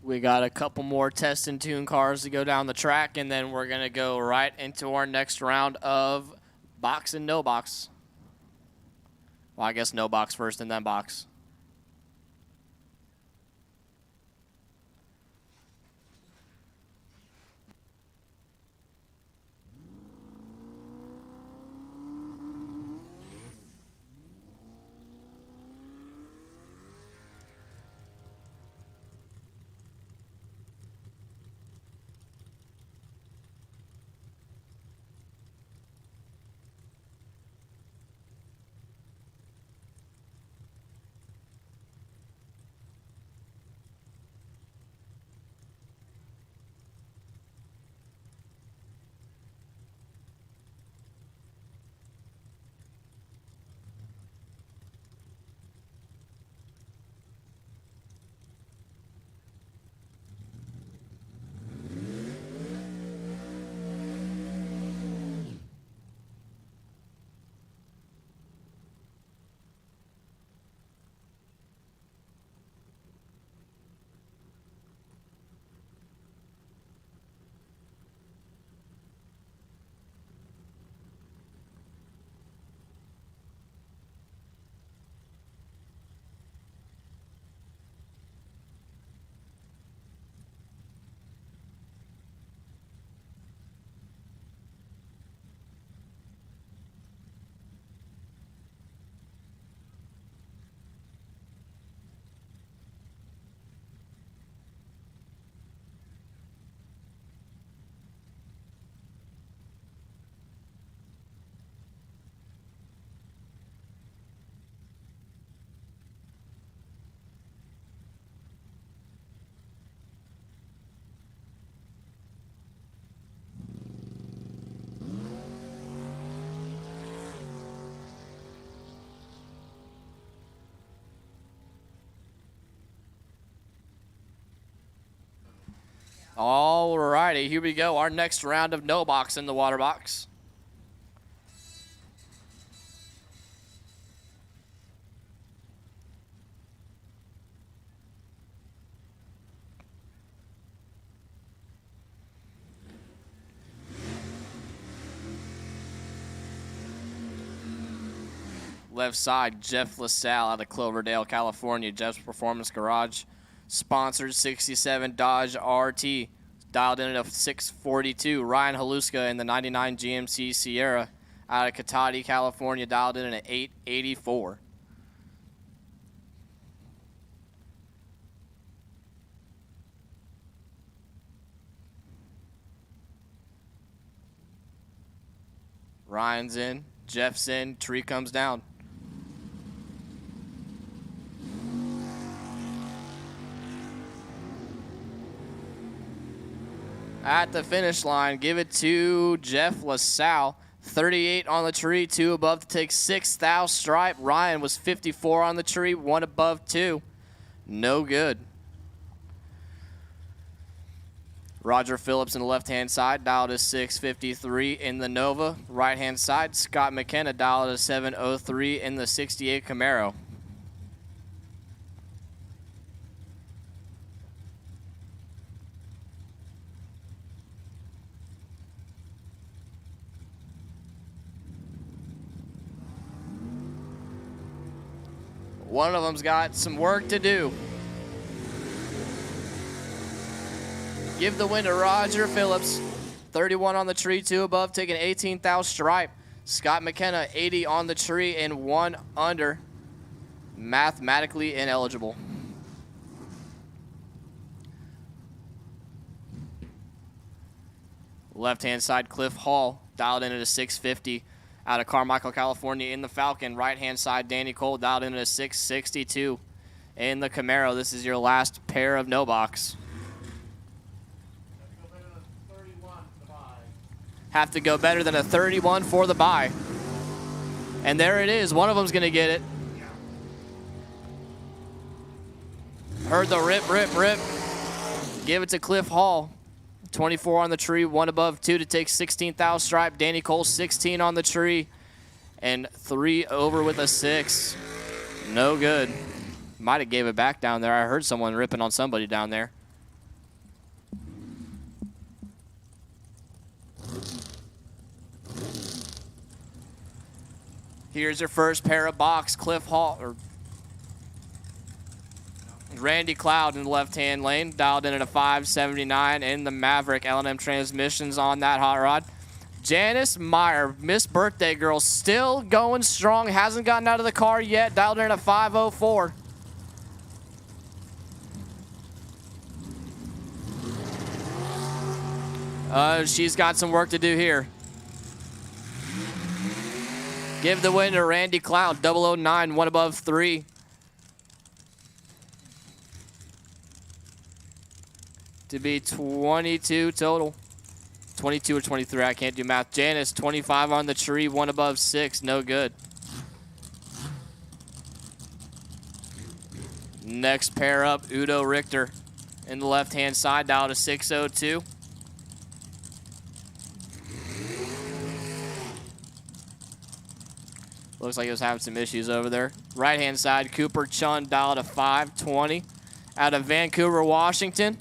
Speaker 1: We got a couple more test and tune cars to go down the track, and then we're going to go right into our next round of box and no box. Well, I guess no box first and then box. All righty, here we go. Our next round of no box in the water box. Left side, Jeff LaSalle out of Cloverdale, California. Jeff's Performance Garage. Sponsored 67 Dodge RT. Dialed in at a 642. Ryan Haluska in the 99 GMC Sierra out of Cotati, California. Dialed in at 884. Ryan's in. Jeff's in. Tree comes down. At the finish line, give it to Jeff LaSalle. 38 on the tree, 2 above to take 6th thou stripe. Ryan was 54 on the tree, 1 above 2. No good. Roger Phillips in the left-hand side, dialed to 653 in the Nova. Right-hand side, Scott McKenna dialed to 703 in the 68 Camaro. One of them's got some work to do. Give the win to Roger Phillips. 31 on the tree, 2 above, taking 18th thou stripe. Scott McKenna, 80 on the tree and 1 under. Mathematically ineligible. Left-hand side, Cliff Hall, dialed in at a 650. Out of Carmichael, California in the Falcon. Right-hand side, Danny Cole dialed in at a 662. In the Camaro, this is your last pair of no box. Have to go better than a 31 for the buy. And there it is. One of them's going to get it. Heard the rip, rip, rip. Give it to Cliff Hall. 24 on the tree, 1 above, 2 to take 16th thou stripe. Danny Cole, 16 on the tree, and 3 over with a 6. No good. Might have gave it back down there. I heard someone ripping on somebody down there. Here's your first pair of box. Cliff Hall or Randy Cloud in the left-hand lane, dialed in at a 579 in the Maverick. L&M transmissions on that hot rod. Janice Meyer, Miss Birthday Girl, still going strong. Hasn't gotten out of the car yet. Dialed in at a 504. She's got some work to do here. Give the win to Randy Cloud, 009, one above 3. To be 22 total. 22 or 23, I can't do math. Janice, 25 on the tree, one above 6, no good. Next pair up, Udo Richter in the left-hand side, dial to 602. Looks like he was having some issues over there. Right-hand side, Cooper Chun, dial to 520. Out of Vancouver, Washington.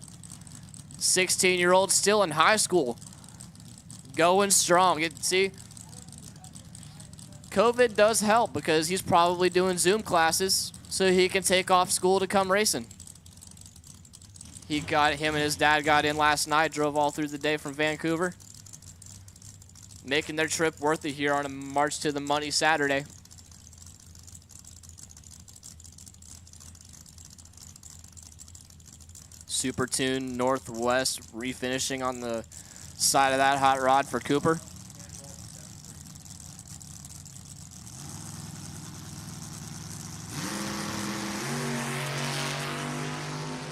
Speaker 1: 16-year-old, still in high school. Going strong. See, COVID does help because he's probably doing Zoom classes so he can take off school to come racing. Him and his dad got in last night, drove all through the day from Vancouver, making their trip worth it here on a March to the Money Saturday. Super Tune Northwest refinishing on the side of that hot rod for Cooper.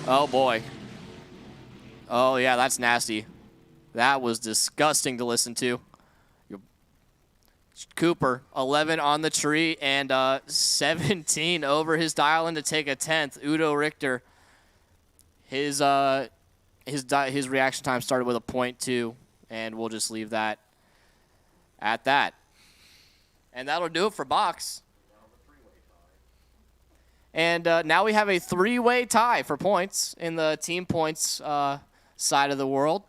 Speaker 1: Oh boy. Oh yeah, that's nasty. That was disgusting to listen to. Cooper, 11 on the tree and 17 over his dial-in to take a 10th. Udo Richter, his reaction time started with a 0.2, and we'll just leave that at that. And that'll do it for box. And now we have a three-way tie for points in the team points side of the world.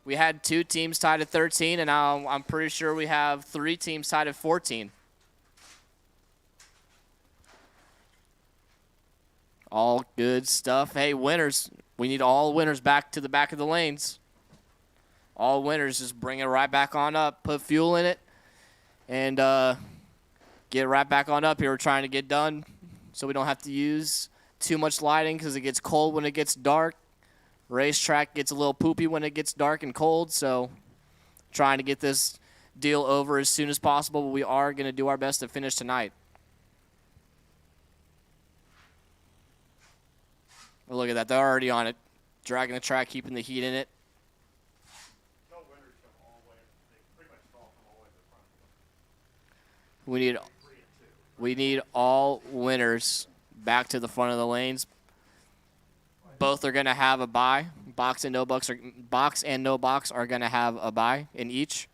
Speaker 1: We had 2 teams tied at 13, and now I'm pretty sure we have 3 teams tied at 14. All good stuff. Hey, winners. We need all winners back to the back of the lanes. All winners, just bring it right back on up. Put fuel in it, and get right back on up here. We're trying to get done so we don't have to use too much lighting because it gets cold when it gets dark. Racetrack gets a little poopy when it gets dark and cold, so trying to get this deal over as soon as possible, but we are going to do our best to finish tonight. Oh, look at that. They're already on it. Dragging the track, keeping the heat in it.
Speaker 5: No winners come all the way. They pretty much all come all the way to the front.
Speaker 1: We need all winners back to the front of the lanes. Both are going to have a bye. Box and no box are going to have a bye in each.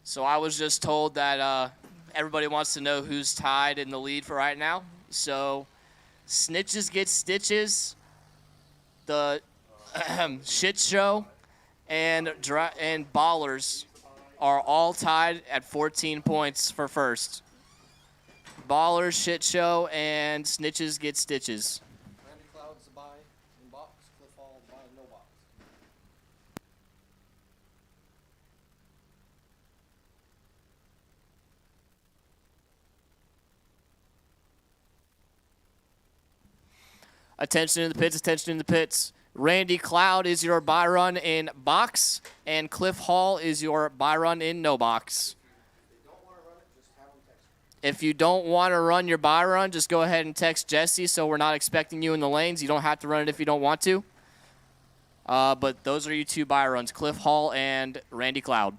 Speaker 1: So I was just told that everybody wants to know who's tied in the lead for right now. So Snitches Get Stitches, the Shit Show, and Ballers are all tied at 14 points for first. Ballers, Shit Show, and Snitches Get Stitches.
Speaker 2: Randy Cloud's the buy in box. Cliff Hall buy no box.
Speaker 1: Attention in the pits, attention in the pits. Randy Cloud is your buy run in box, and Cliff Hall is your buy run in no box. If you don't want to run your buy run, just go ahead and text Jesse so we're not expecting you in the lanes. You don't have to run it if you don't want to. But those are your 2 buy runs, Cliff Hall and Randy Cloud.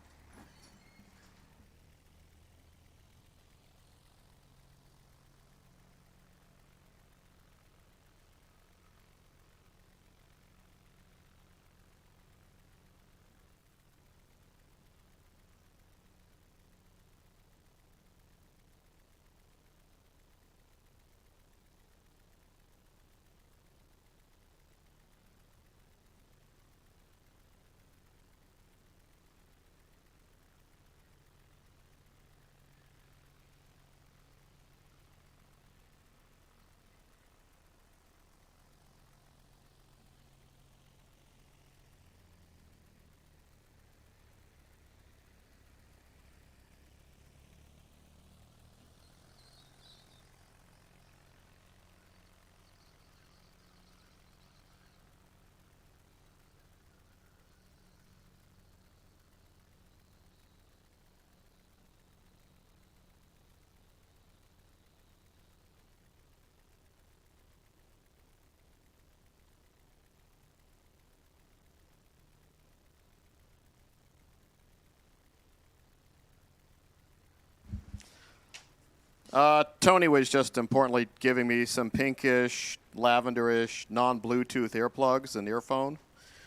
Speaker 3: Tony was just importantly giving me some pinkish, lavenderish, non-Bluetooth earplugs and earphone.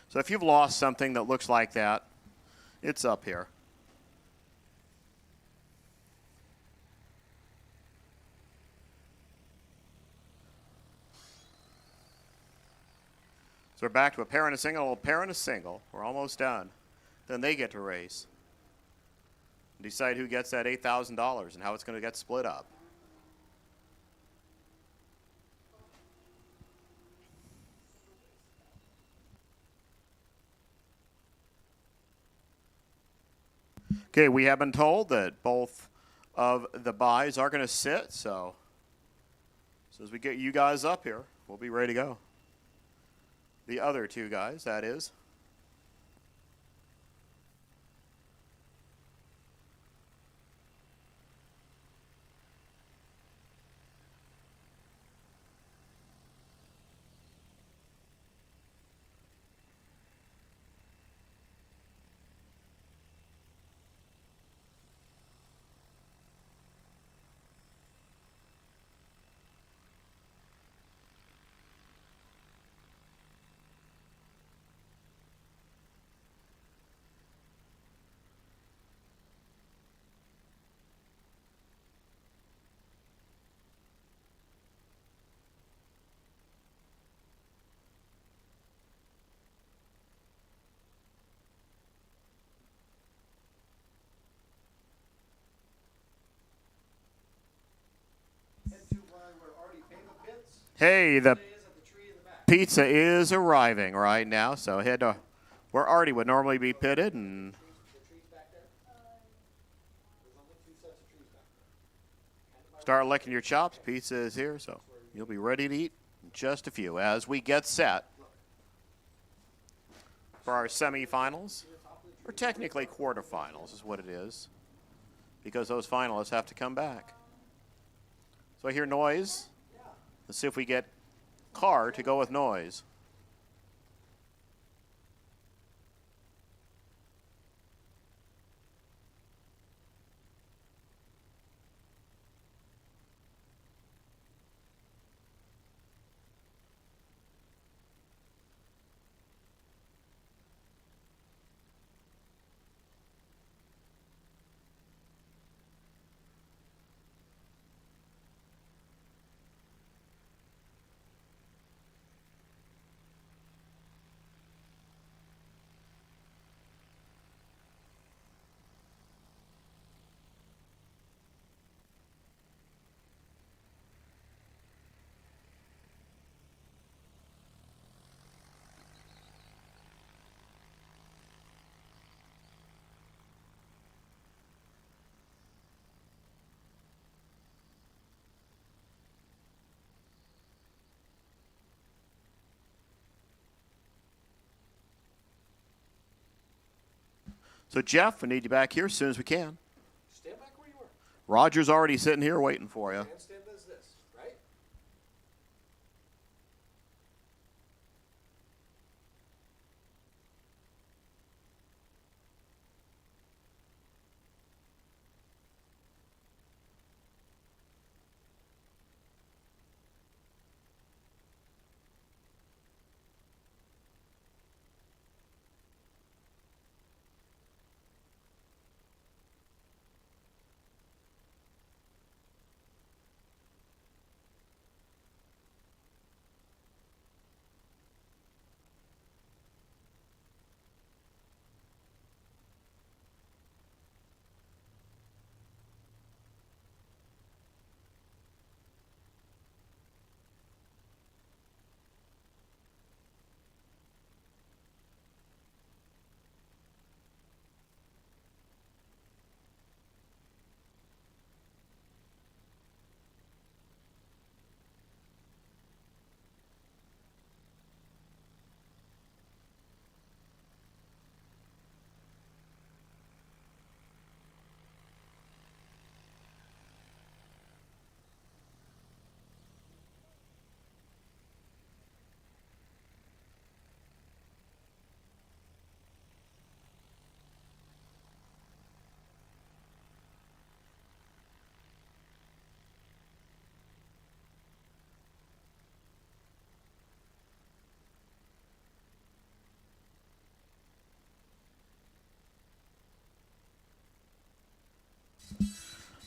Speaker 3: So if you've lost something that looks like that, it's up here. So we're back to a pair and a single, a pair and a single. We're almost done. Then they get to race. Decide who gets that $8,000 and how it's going to get split up. Okay, we have been told that both of the buys are going to sit, so as we get you guys up here, we'll be ready to go. The other two guys, that is. Hey, the pizza is arriving right now, so head to where Artie would normally be pitted and start licking your chops. Pizza is here, so you'll be ready to eat in just a few as we get set for our semifinals, or technically quarterfinals is what it is, because those finalists have to come back. So I hear noise. Let's see if we get car to go with noise. So, Jeff, we need you back here as soon as we can.
Speaker 2: Stand back where you were.
Speaker 3: Roger's already sitting here waiting for you.
Speaker 2: Handstand does this, right?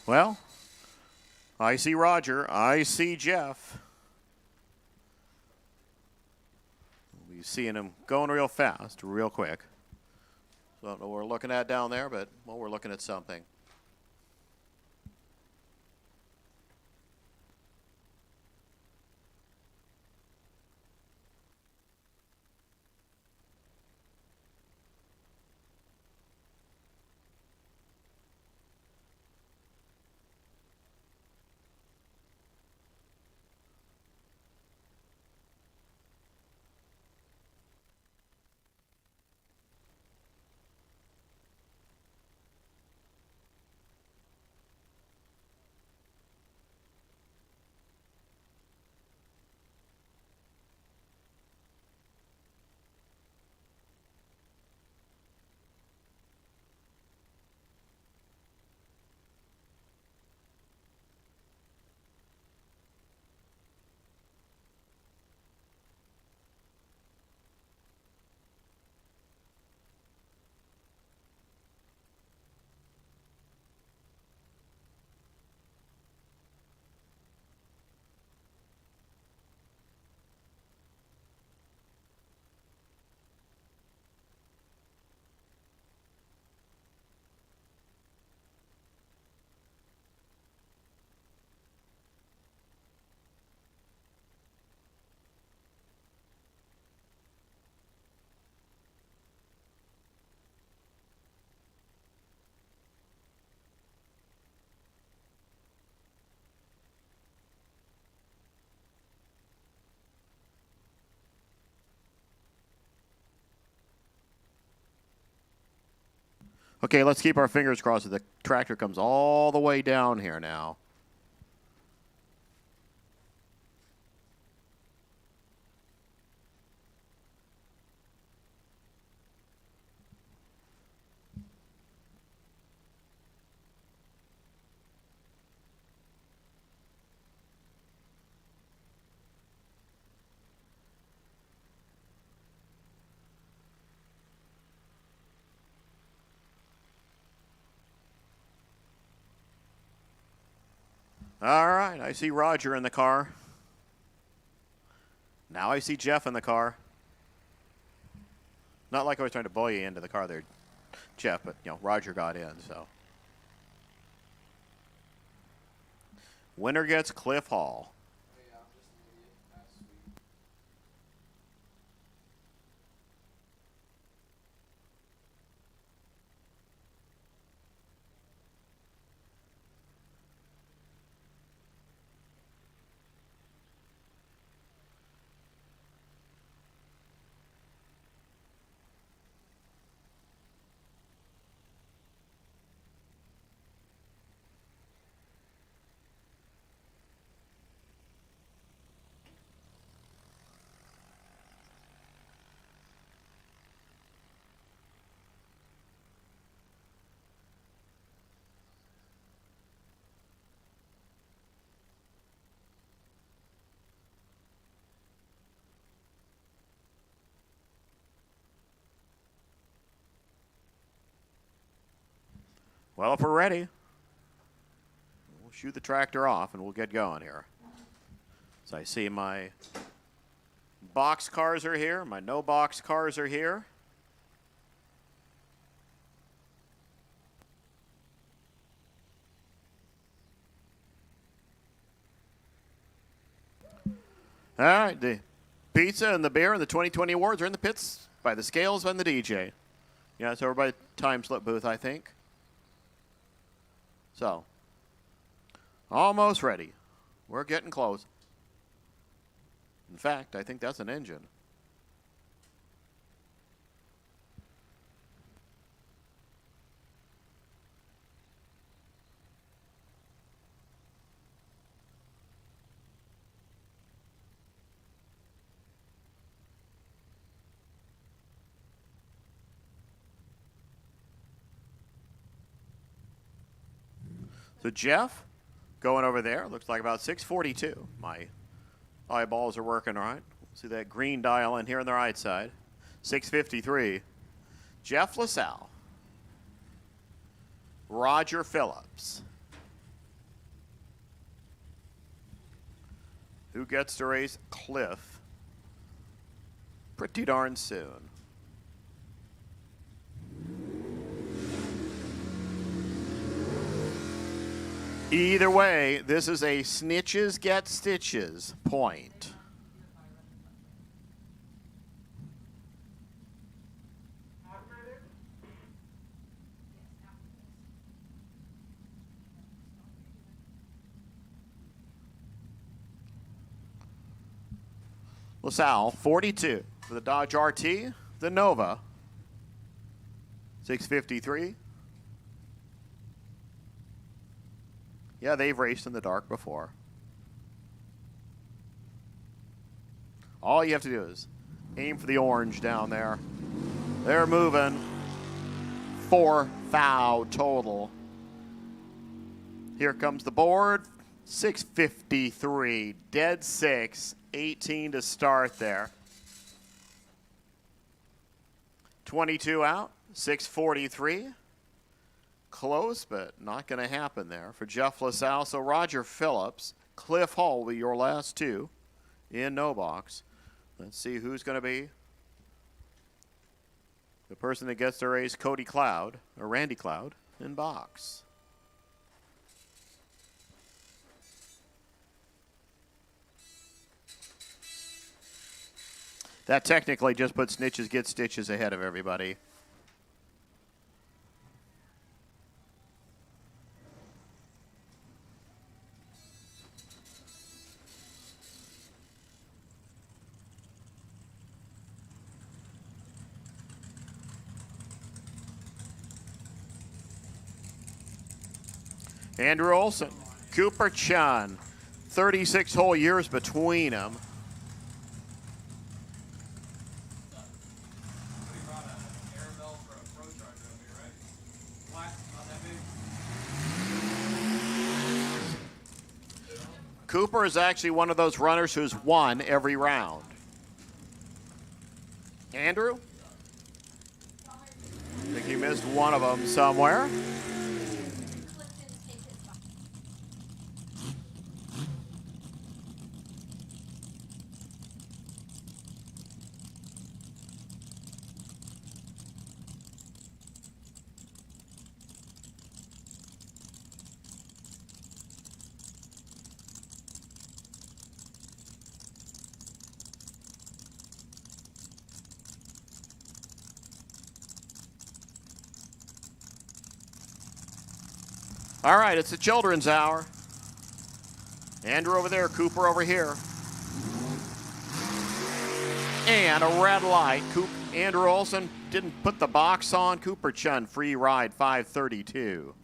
Speaker 3: Well, I see Roger. I see Jeff. We're seeing him going real fast, real quick. Don't know what we're looking at down there, but, well, we're looking at something. Okay, let's keep our fingers crossed that the tractor comes all the way down here now. All right, I see Roger in the car. Now I see Jeff in the car. Not like I was trying to bully you into the car there, Jeff, but, you know, Roger got in, so. Winner gets Cliff Hall. Well, if we're ready, we'll shoot the tractor off and we'll get going here. So I see my box cars are here. My no box cars are here. All right, the pizza and the beer and the 2020 awards are in the pits by the scales and the DJ. Yeah, it's over by the time slip booth, I think. So, almost ready. We're getting close. In fact, I think that's an engine. So Jeff, going over there, looks like about 642. My eyeballs are working all right. See that green dial in here on the right side. 653. Jeff LaSalle. Roger Phillips. Who gets to race Cliff pretty darn soon. Either way, this is a snitches get stitches point. LaSalle, 42 for the Dodge RT, the Nova, 653. Yeah, they've raced in the dark before. All you have to do is aim for the orange down there. They're moving. 4 foul total. Here comes the board. 653, dead 6, 18 to start there. 22 out, 643. Close, but not going to happen there for Jeff LaSalle. So Roger Phillips, Cliff Hall will be your last two in no box. Let's see who's going to be the person that gets to race Cody Cloud or Randy Cloud in box. That technically just puts Snitches Get Stitches ahead of everybody. Andrew Olson, Cooper Chun, 36 whole years between them. Cooper is actually one of those runners who's won every round. Andrew? I think he missed one of them somewhere. All right, it's the children's hour. Andrew over there, Cooper over here. And a red light. Andrew Olson didn't put the box on. Cooper Chun, free ride, 532.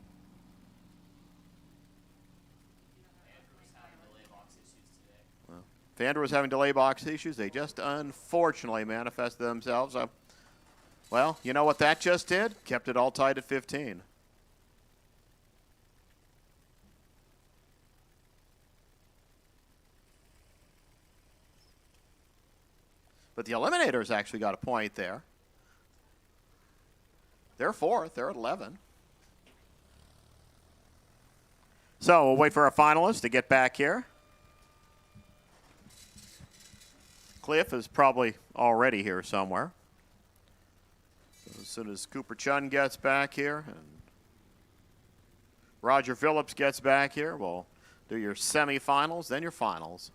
Speaker 3: Well, if Andrew was having delay box issues, they just unfortunately manifested themselves. Well, you know what that just did? Kept it all tied at 15. But the Eliminators actually got a point there. They're fourth. They're at 11. So we'll wait for our finalists to get back here. Cliff is probably already here somewhere. So as soon as Cooper Chun gets back here and Roger Phillips gets back here, we'll do your semifinals, then your finals.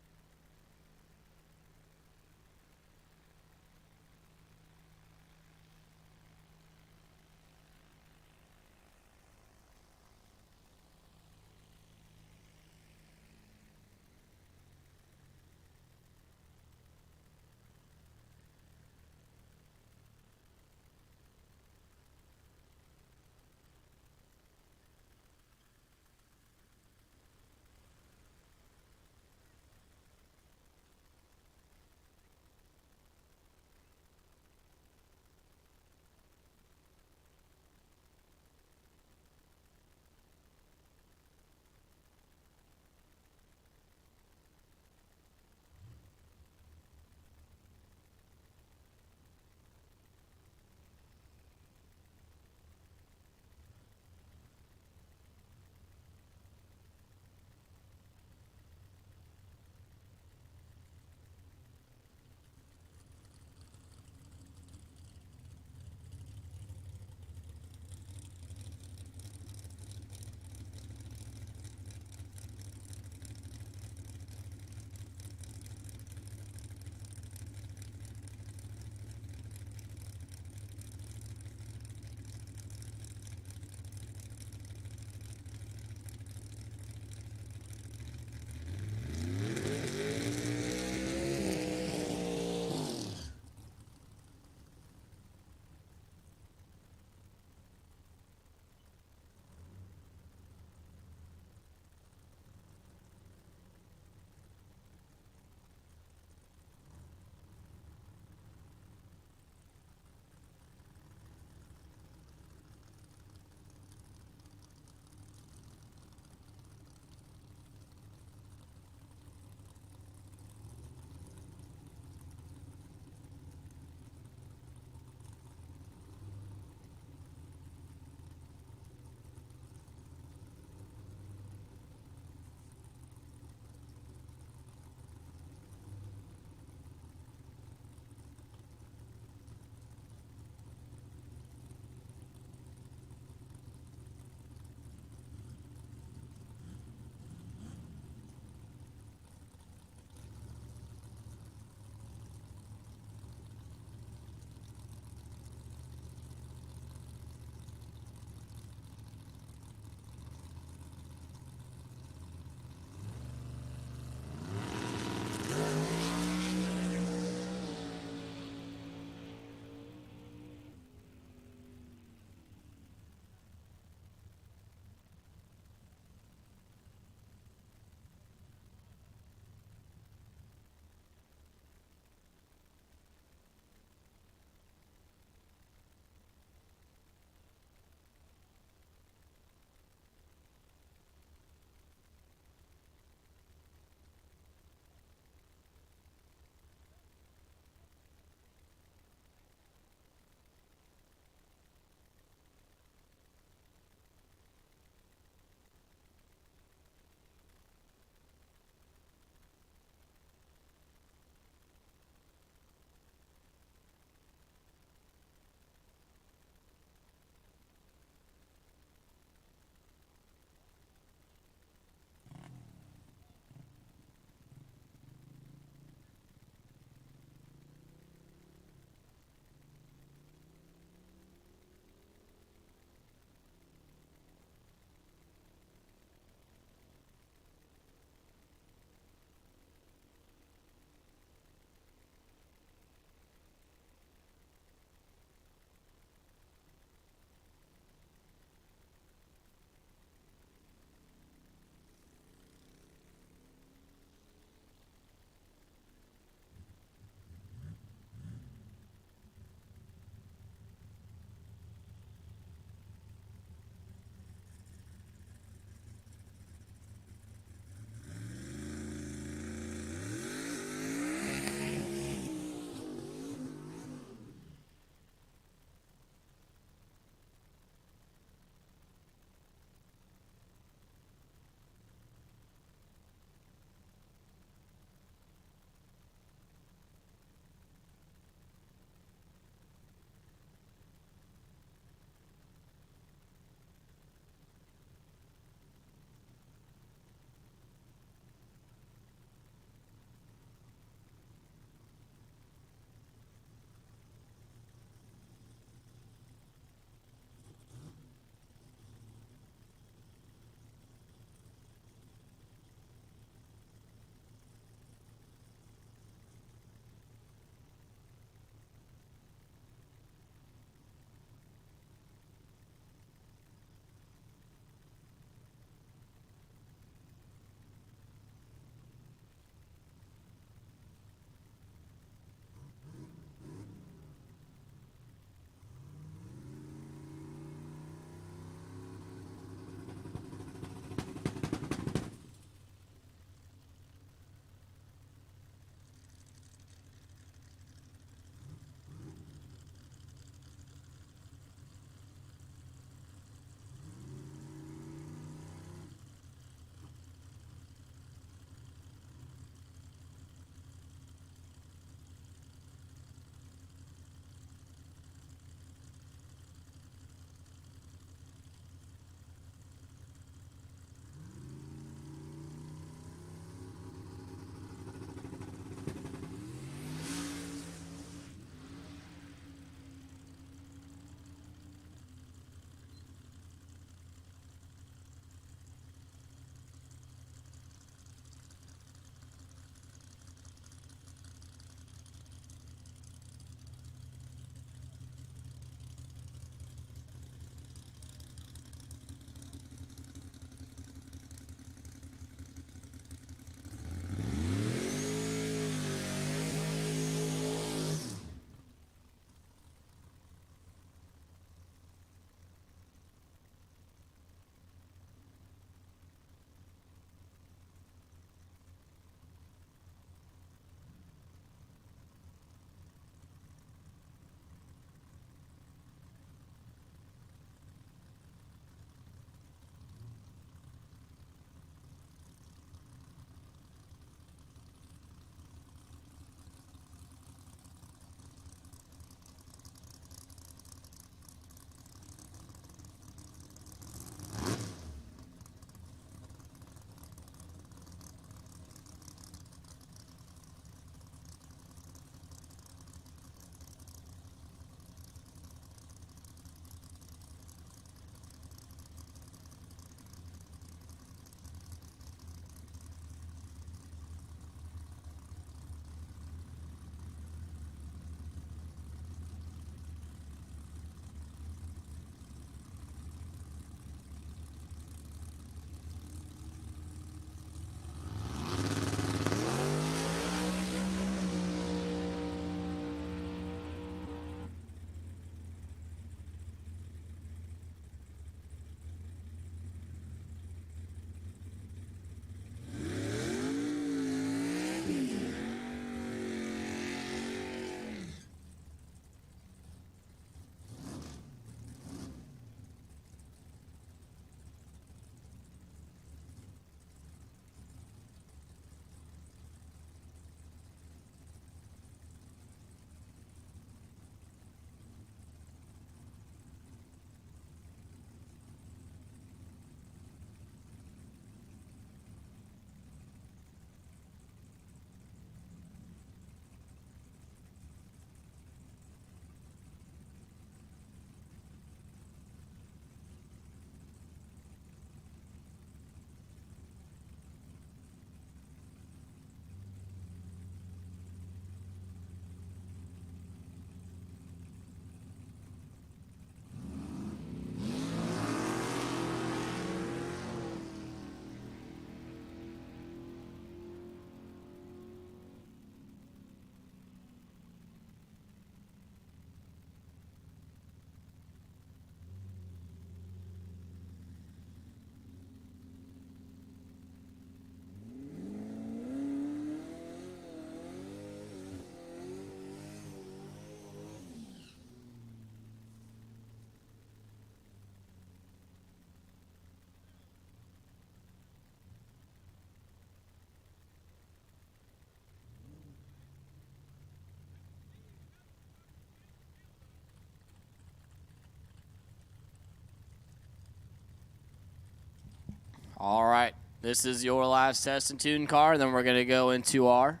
Speaker 1: All right. This is your last test and tune car. Then we're going to go into our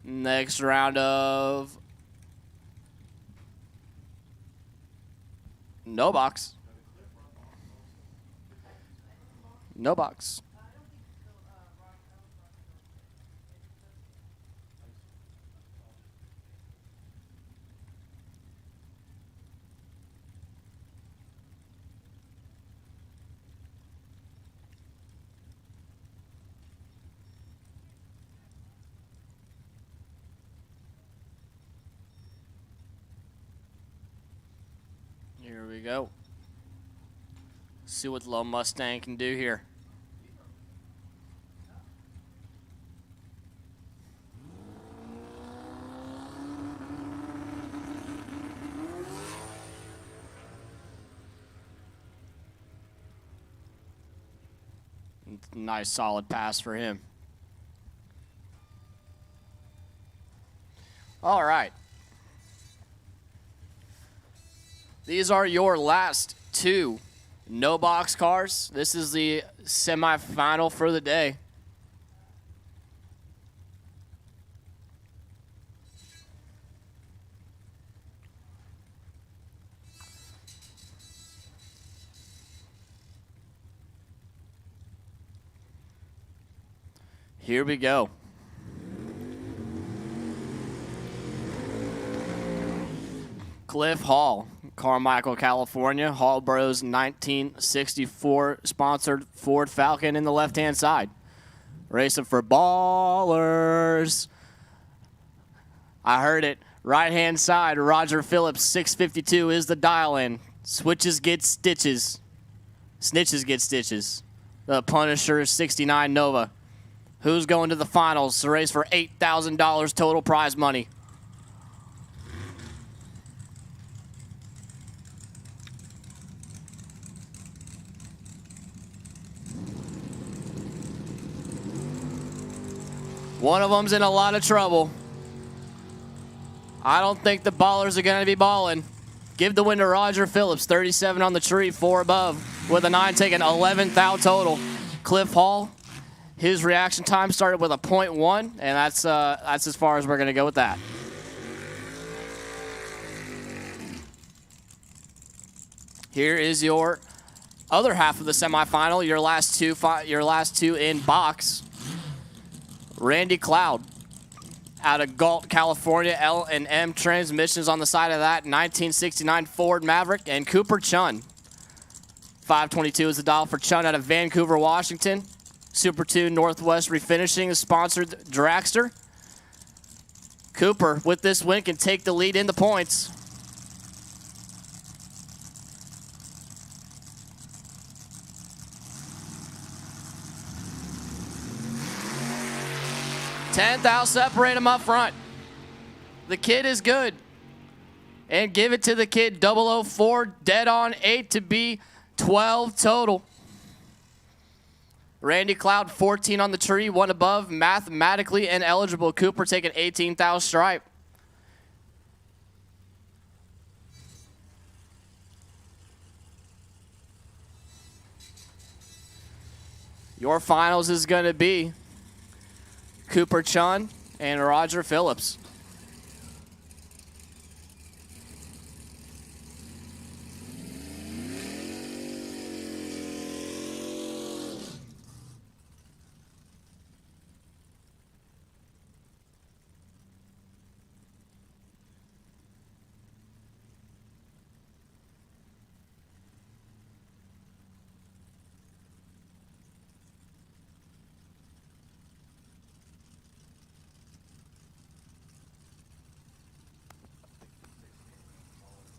Speaker 1: next round of no box. No box. Here we go. See what the little Mustang can do here. Nice solid pass for him. All right. These are your last two no box cars. This is the semifinal for the day. Here we go. Cliff Hall, Carmichael, California. Hall Bros 1964 sponsored Ford Falcon in the left-hand side. Racing for ballers. I heard it. Right-hand side, Roger Phillips 652 is the dial-in. Switches get stitches. Snitches get stitches. The Punisher 69 Nova. Who's going to the finals to race for $8,000 total prize money? One of them's in a lot of trouble. I don't think the ballers are going to be balling. Give the win to Roger Phillips, 37 on the tree, 4 above, with a 9 taking 11th out total. Cliff Hall, his reaction time started with a 0.1, and that's as far as we're going to go with that. Here is your other half of the semifinal, your last two in box. Randy Cloud out of Galt, California, L&M transmissions on the side of that, 1969 Ford Maverick, and Cooper Chun. 522 is the dial for Chun out of Vancouver, Washington. Super 2 Northwest Refinishing is sponsored dragster. Cooper, with this win, can take the lead in the points. Tenth out, separate him up front. The kid is good. And give it to the kid, 004, dead on 8 to be 12 total. Randy Cloud, 14 on the tree, 1 above, mathematically ineligible. Cooper taking 18,000 stripe. Your finals is going to be Cooper Chun and Roger Phillips.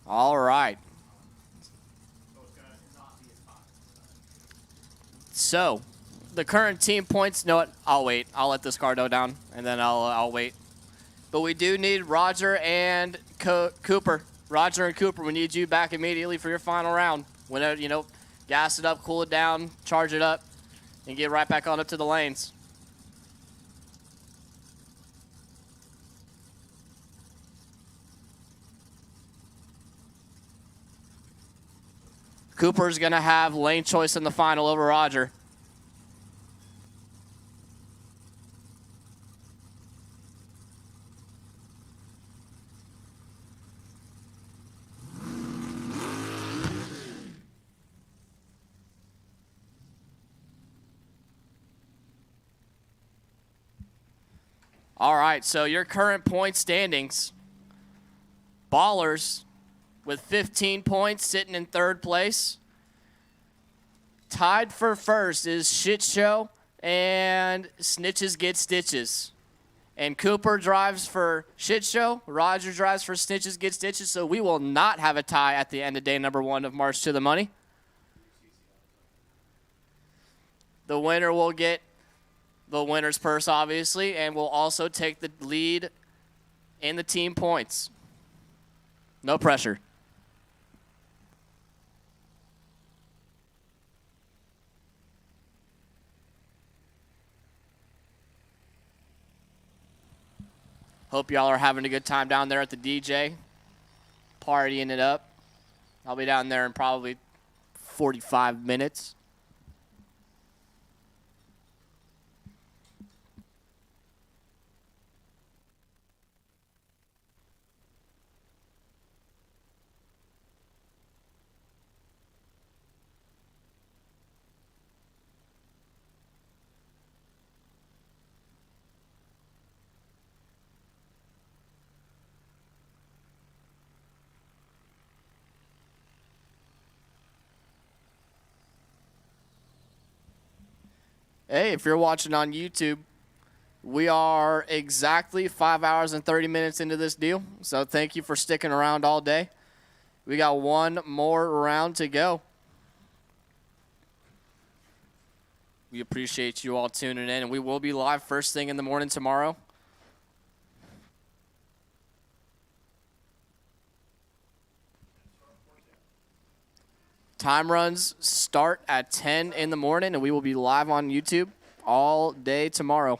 Speaker 1: All right. So, the current team points. No, what? I'll wait. I'll let this car go down, and then I'll wait. But we do need Roger and Cooper. Roger and Cooper, we need you back immediately for your final round. Whenever, gas it up, cool it down, charge it up, and get right back on up to the lanes. Cooper's going to have lane choice in the final over Roger. All right, so your current point standings. Ballers with 15 points sitting in third place. Tied for first is Shit Show and Snitches Get Stitches. And Cooper drives for Shit Show. Roger drives for Snitches Get Stitches. So we will not have a tie at the end of day number 1 of March to the Money. The winner will get the winner's purse, obviously, and will also take the lead in the team points. No pressure. Hope y'all are having a good time down there at the DJ, partying it up. I'll be down there in probably 45 minutes. Hey, if you're watching on YouTube, we are exactly 5 hours and 30 minutes into this deal. So thank you for sticking around all day. We got one more round to go. We appreciate you all tuning in, and we will be live first thing in the morning tomorrow. Time runs start at 10 in the morning, and we will be live on YouTube all day tomorrow.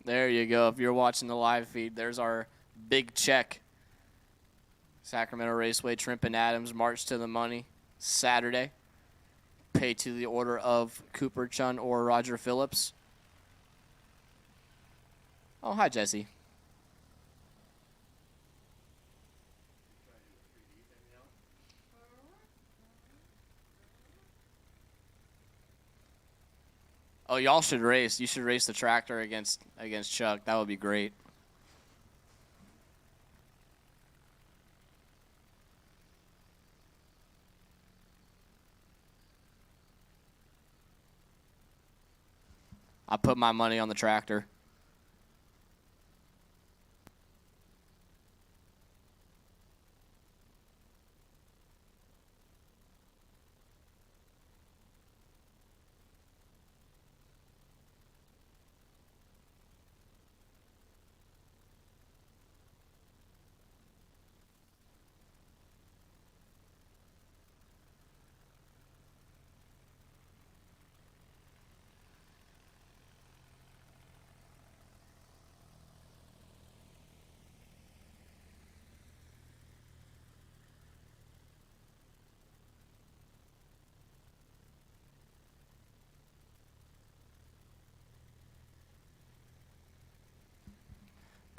Speaker 1: There you go. If you're watching the live feed, there's our big check. Sacramento Raceway, Trimp and Adams, March to the Money, Saturday. Pay to the order of Cooper Chun or Roger Phillips. Oh, hi, Jesse. Oh, y'all should race. You should race the tractor against Chuck. That would be great. I put my money on the tractor.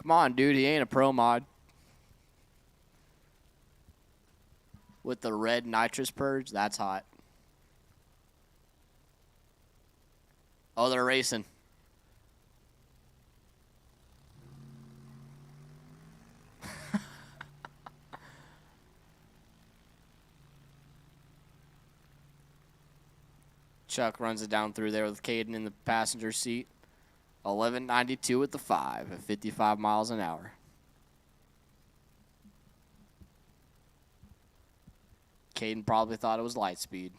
Speaker 1: Come on, dude. He ain't a pro mod. With the red nitrous purge, that's hot. Oh, they're racing. Chuck runs it down through there with Caden in the passenger seat. 11.92 with the 5 at 55 miles an hour. Caden probably thought it was light speed.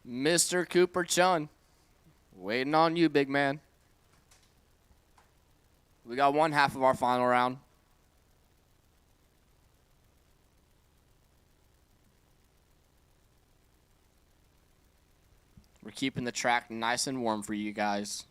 Speaker 1: Mr. Cooper Chun, waiting on you, big man. We got one half of our final round. We're keeping the track nice and warm for you guys.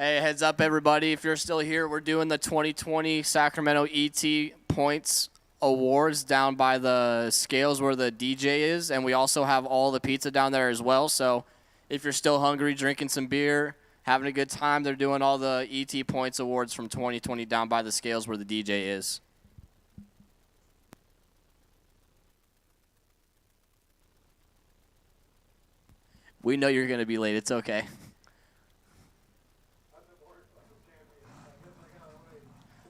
Speaker 1: Hey, heads up, everybody. If you're still here, we're doing the 2020 Sacramento ET Points Awards down by the scales where the DJ is, and we also have all the pizza down there as well. So if you're still hungry, drinking some beer, having a good time, they're doing all the ET Points Awards from 2020 down by the scales where the DJ is. We know you're going to be late. It's okay.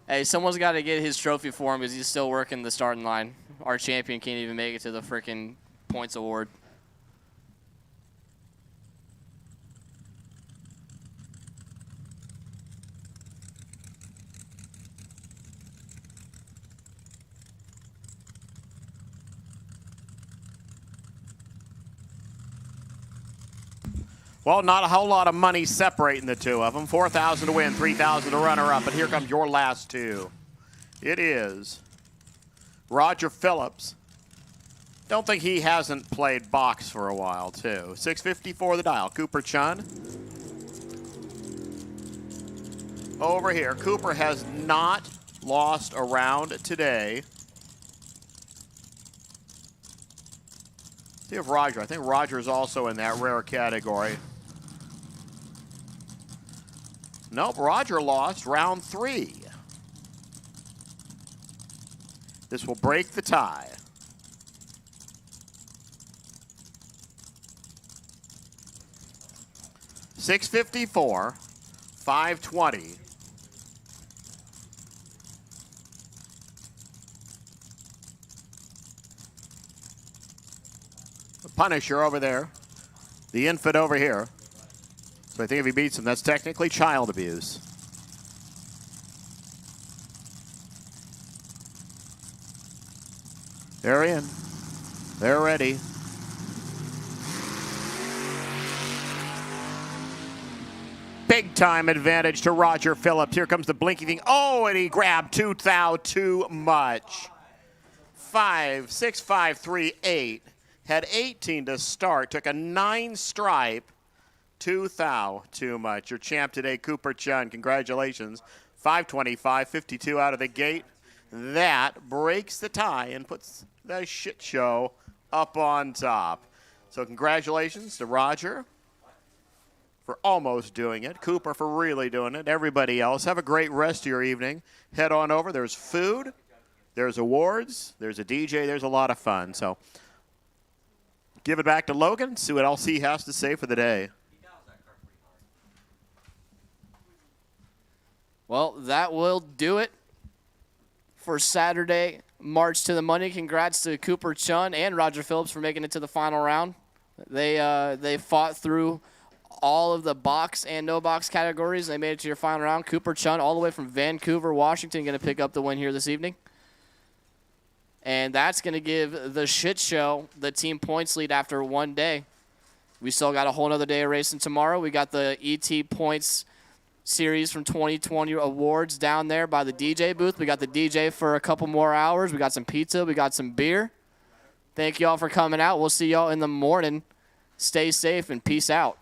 Speaker 1: Hey, someone's got to get his trophy for him because he's still working the starting line. Our champion can't even make it to the freaking points award.
Speaker 3: Well, not a whole lot of money separating the two of them. $4,000 to win, $3,000 to runner-up. But here comes your last two. It is Roger Phillips. Don't think he hasn't played box for a while, too. 654 the dial. Cooper Chun. Over here. Cooper has not lost a round today. See if Roger. I think Roger's also in that rare category. Nope, Roger lost round 3. This will break the tie. $654, $520. The Punisher over there. The infant over here. So I think if he beats him, that's technically child abuse. They're in. They're ready. Big time advantage to Roger Phillips. Here comes the blinky thing. Oh, and he grabbed two thou too much. 5, 6, 5, 3, 8. Had 18 to start. Took a 9 stripe. 2 thou too much. Your champ today, Cooper Chun. Congratulations. 525, 52 out of the gate. That breaks the tie and puts the shit show up on top. So congratulations to Roger for almost doing it. Cooper for really doing it. Everybody else, have a great rest of your evening. Head on over. There's food. There's awards. There's a DJ. There's a lot of fun. So give it back to Logan. See what else he has to say for the day.
Speaker 1: Well, that will do it for Saturday, March to the Money. Congrats to Cooper Chun and Roger Phillips for making it to the final round. They fought through all of the box and no box categories. They made it to your final round. Cooper Chun, all the way from Vancouver, Washington, going to pick up the win here this evening. And that's going to give the shit show the team points lead after one day. We still got a whole other day of racing tomorrow. We got the ET Points Series from 2020 awards down there by the DJ booth. We got the DJ for a couple more hours. We got some pizza. We got some beer. Thank you all for coming out. We'll see y'all in the morning. Stay safe and peace out.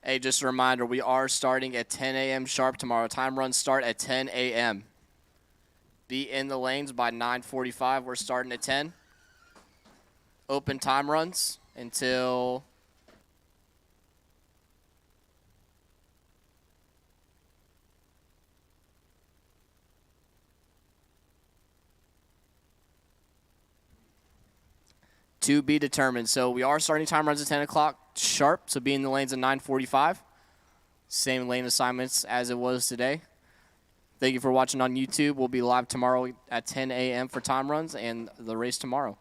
Speaker 1: Hey, just a reminder, we are starting at 10 a.m. sharp tomorrow. Time runs start at 10 a.m. Be in the lanes by 9:45. We're starting at 10. Open time runs until To be determined. So we are starting time runs at 10 o'clock sharp, so be in the lanes at 9:45. Same lane assignments as it was today. Thank you for watching on YouTube. We'll be live tomorrow at 10 a.m. for time runs and the race tomorrow.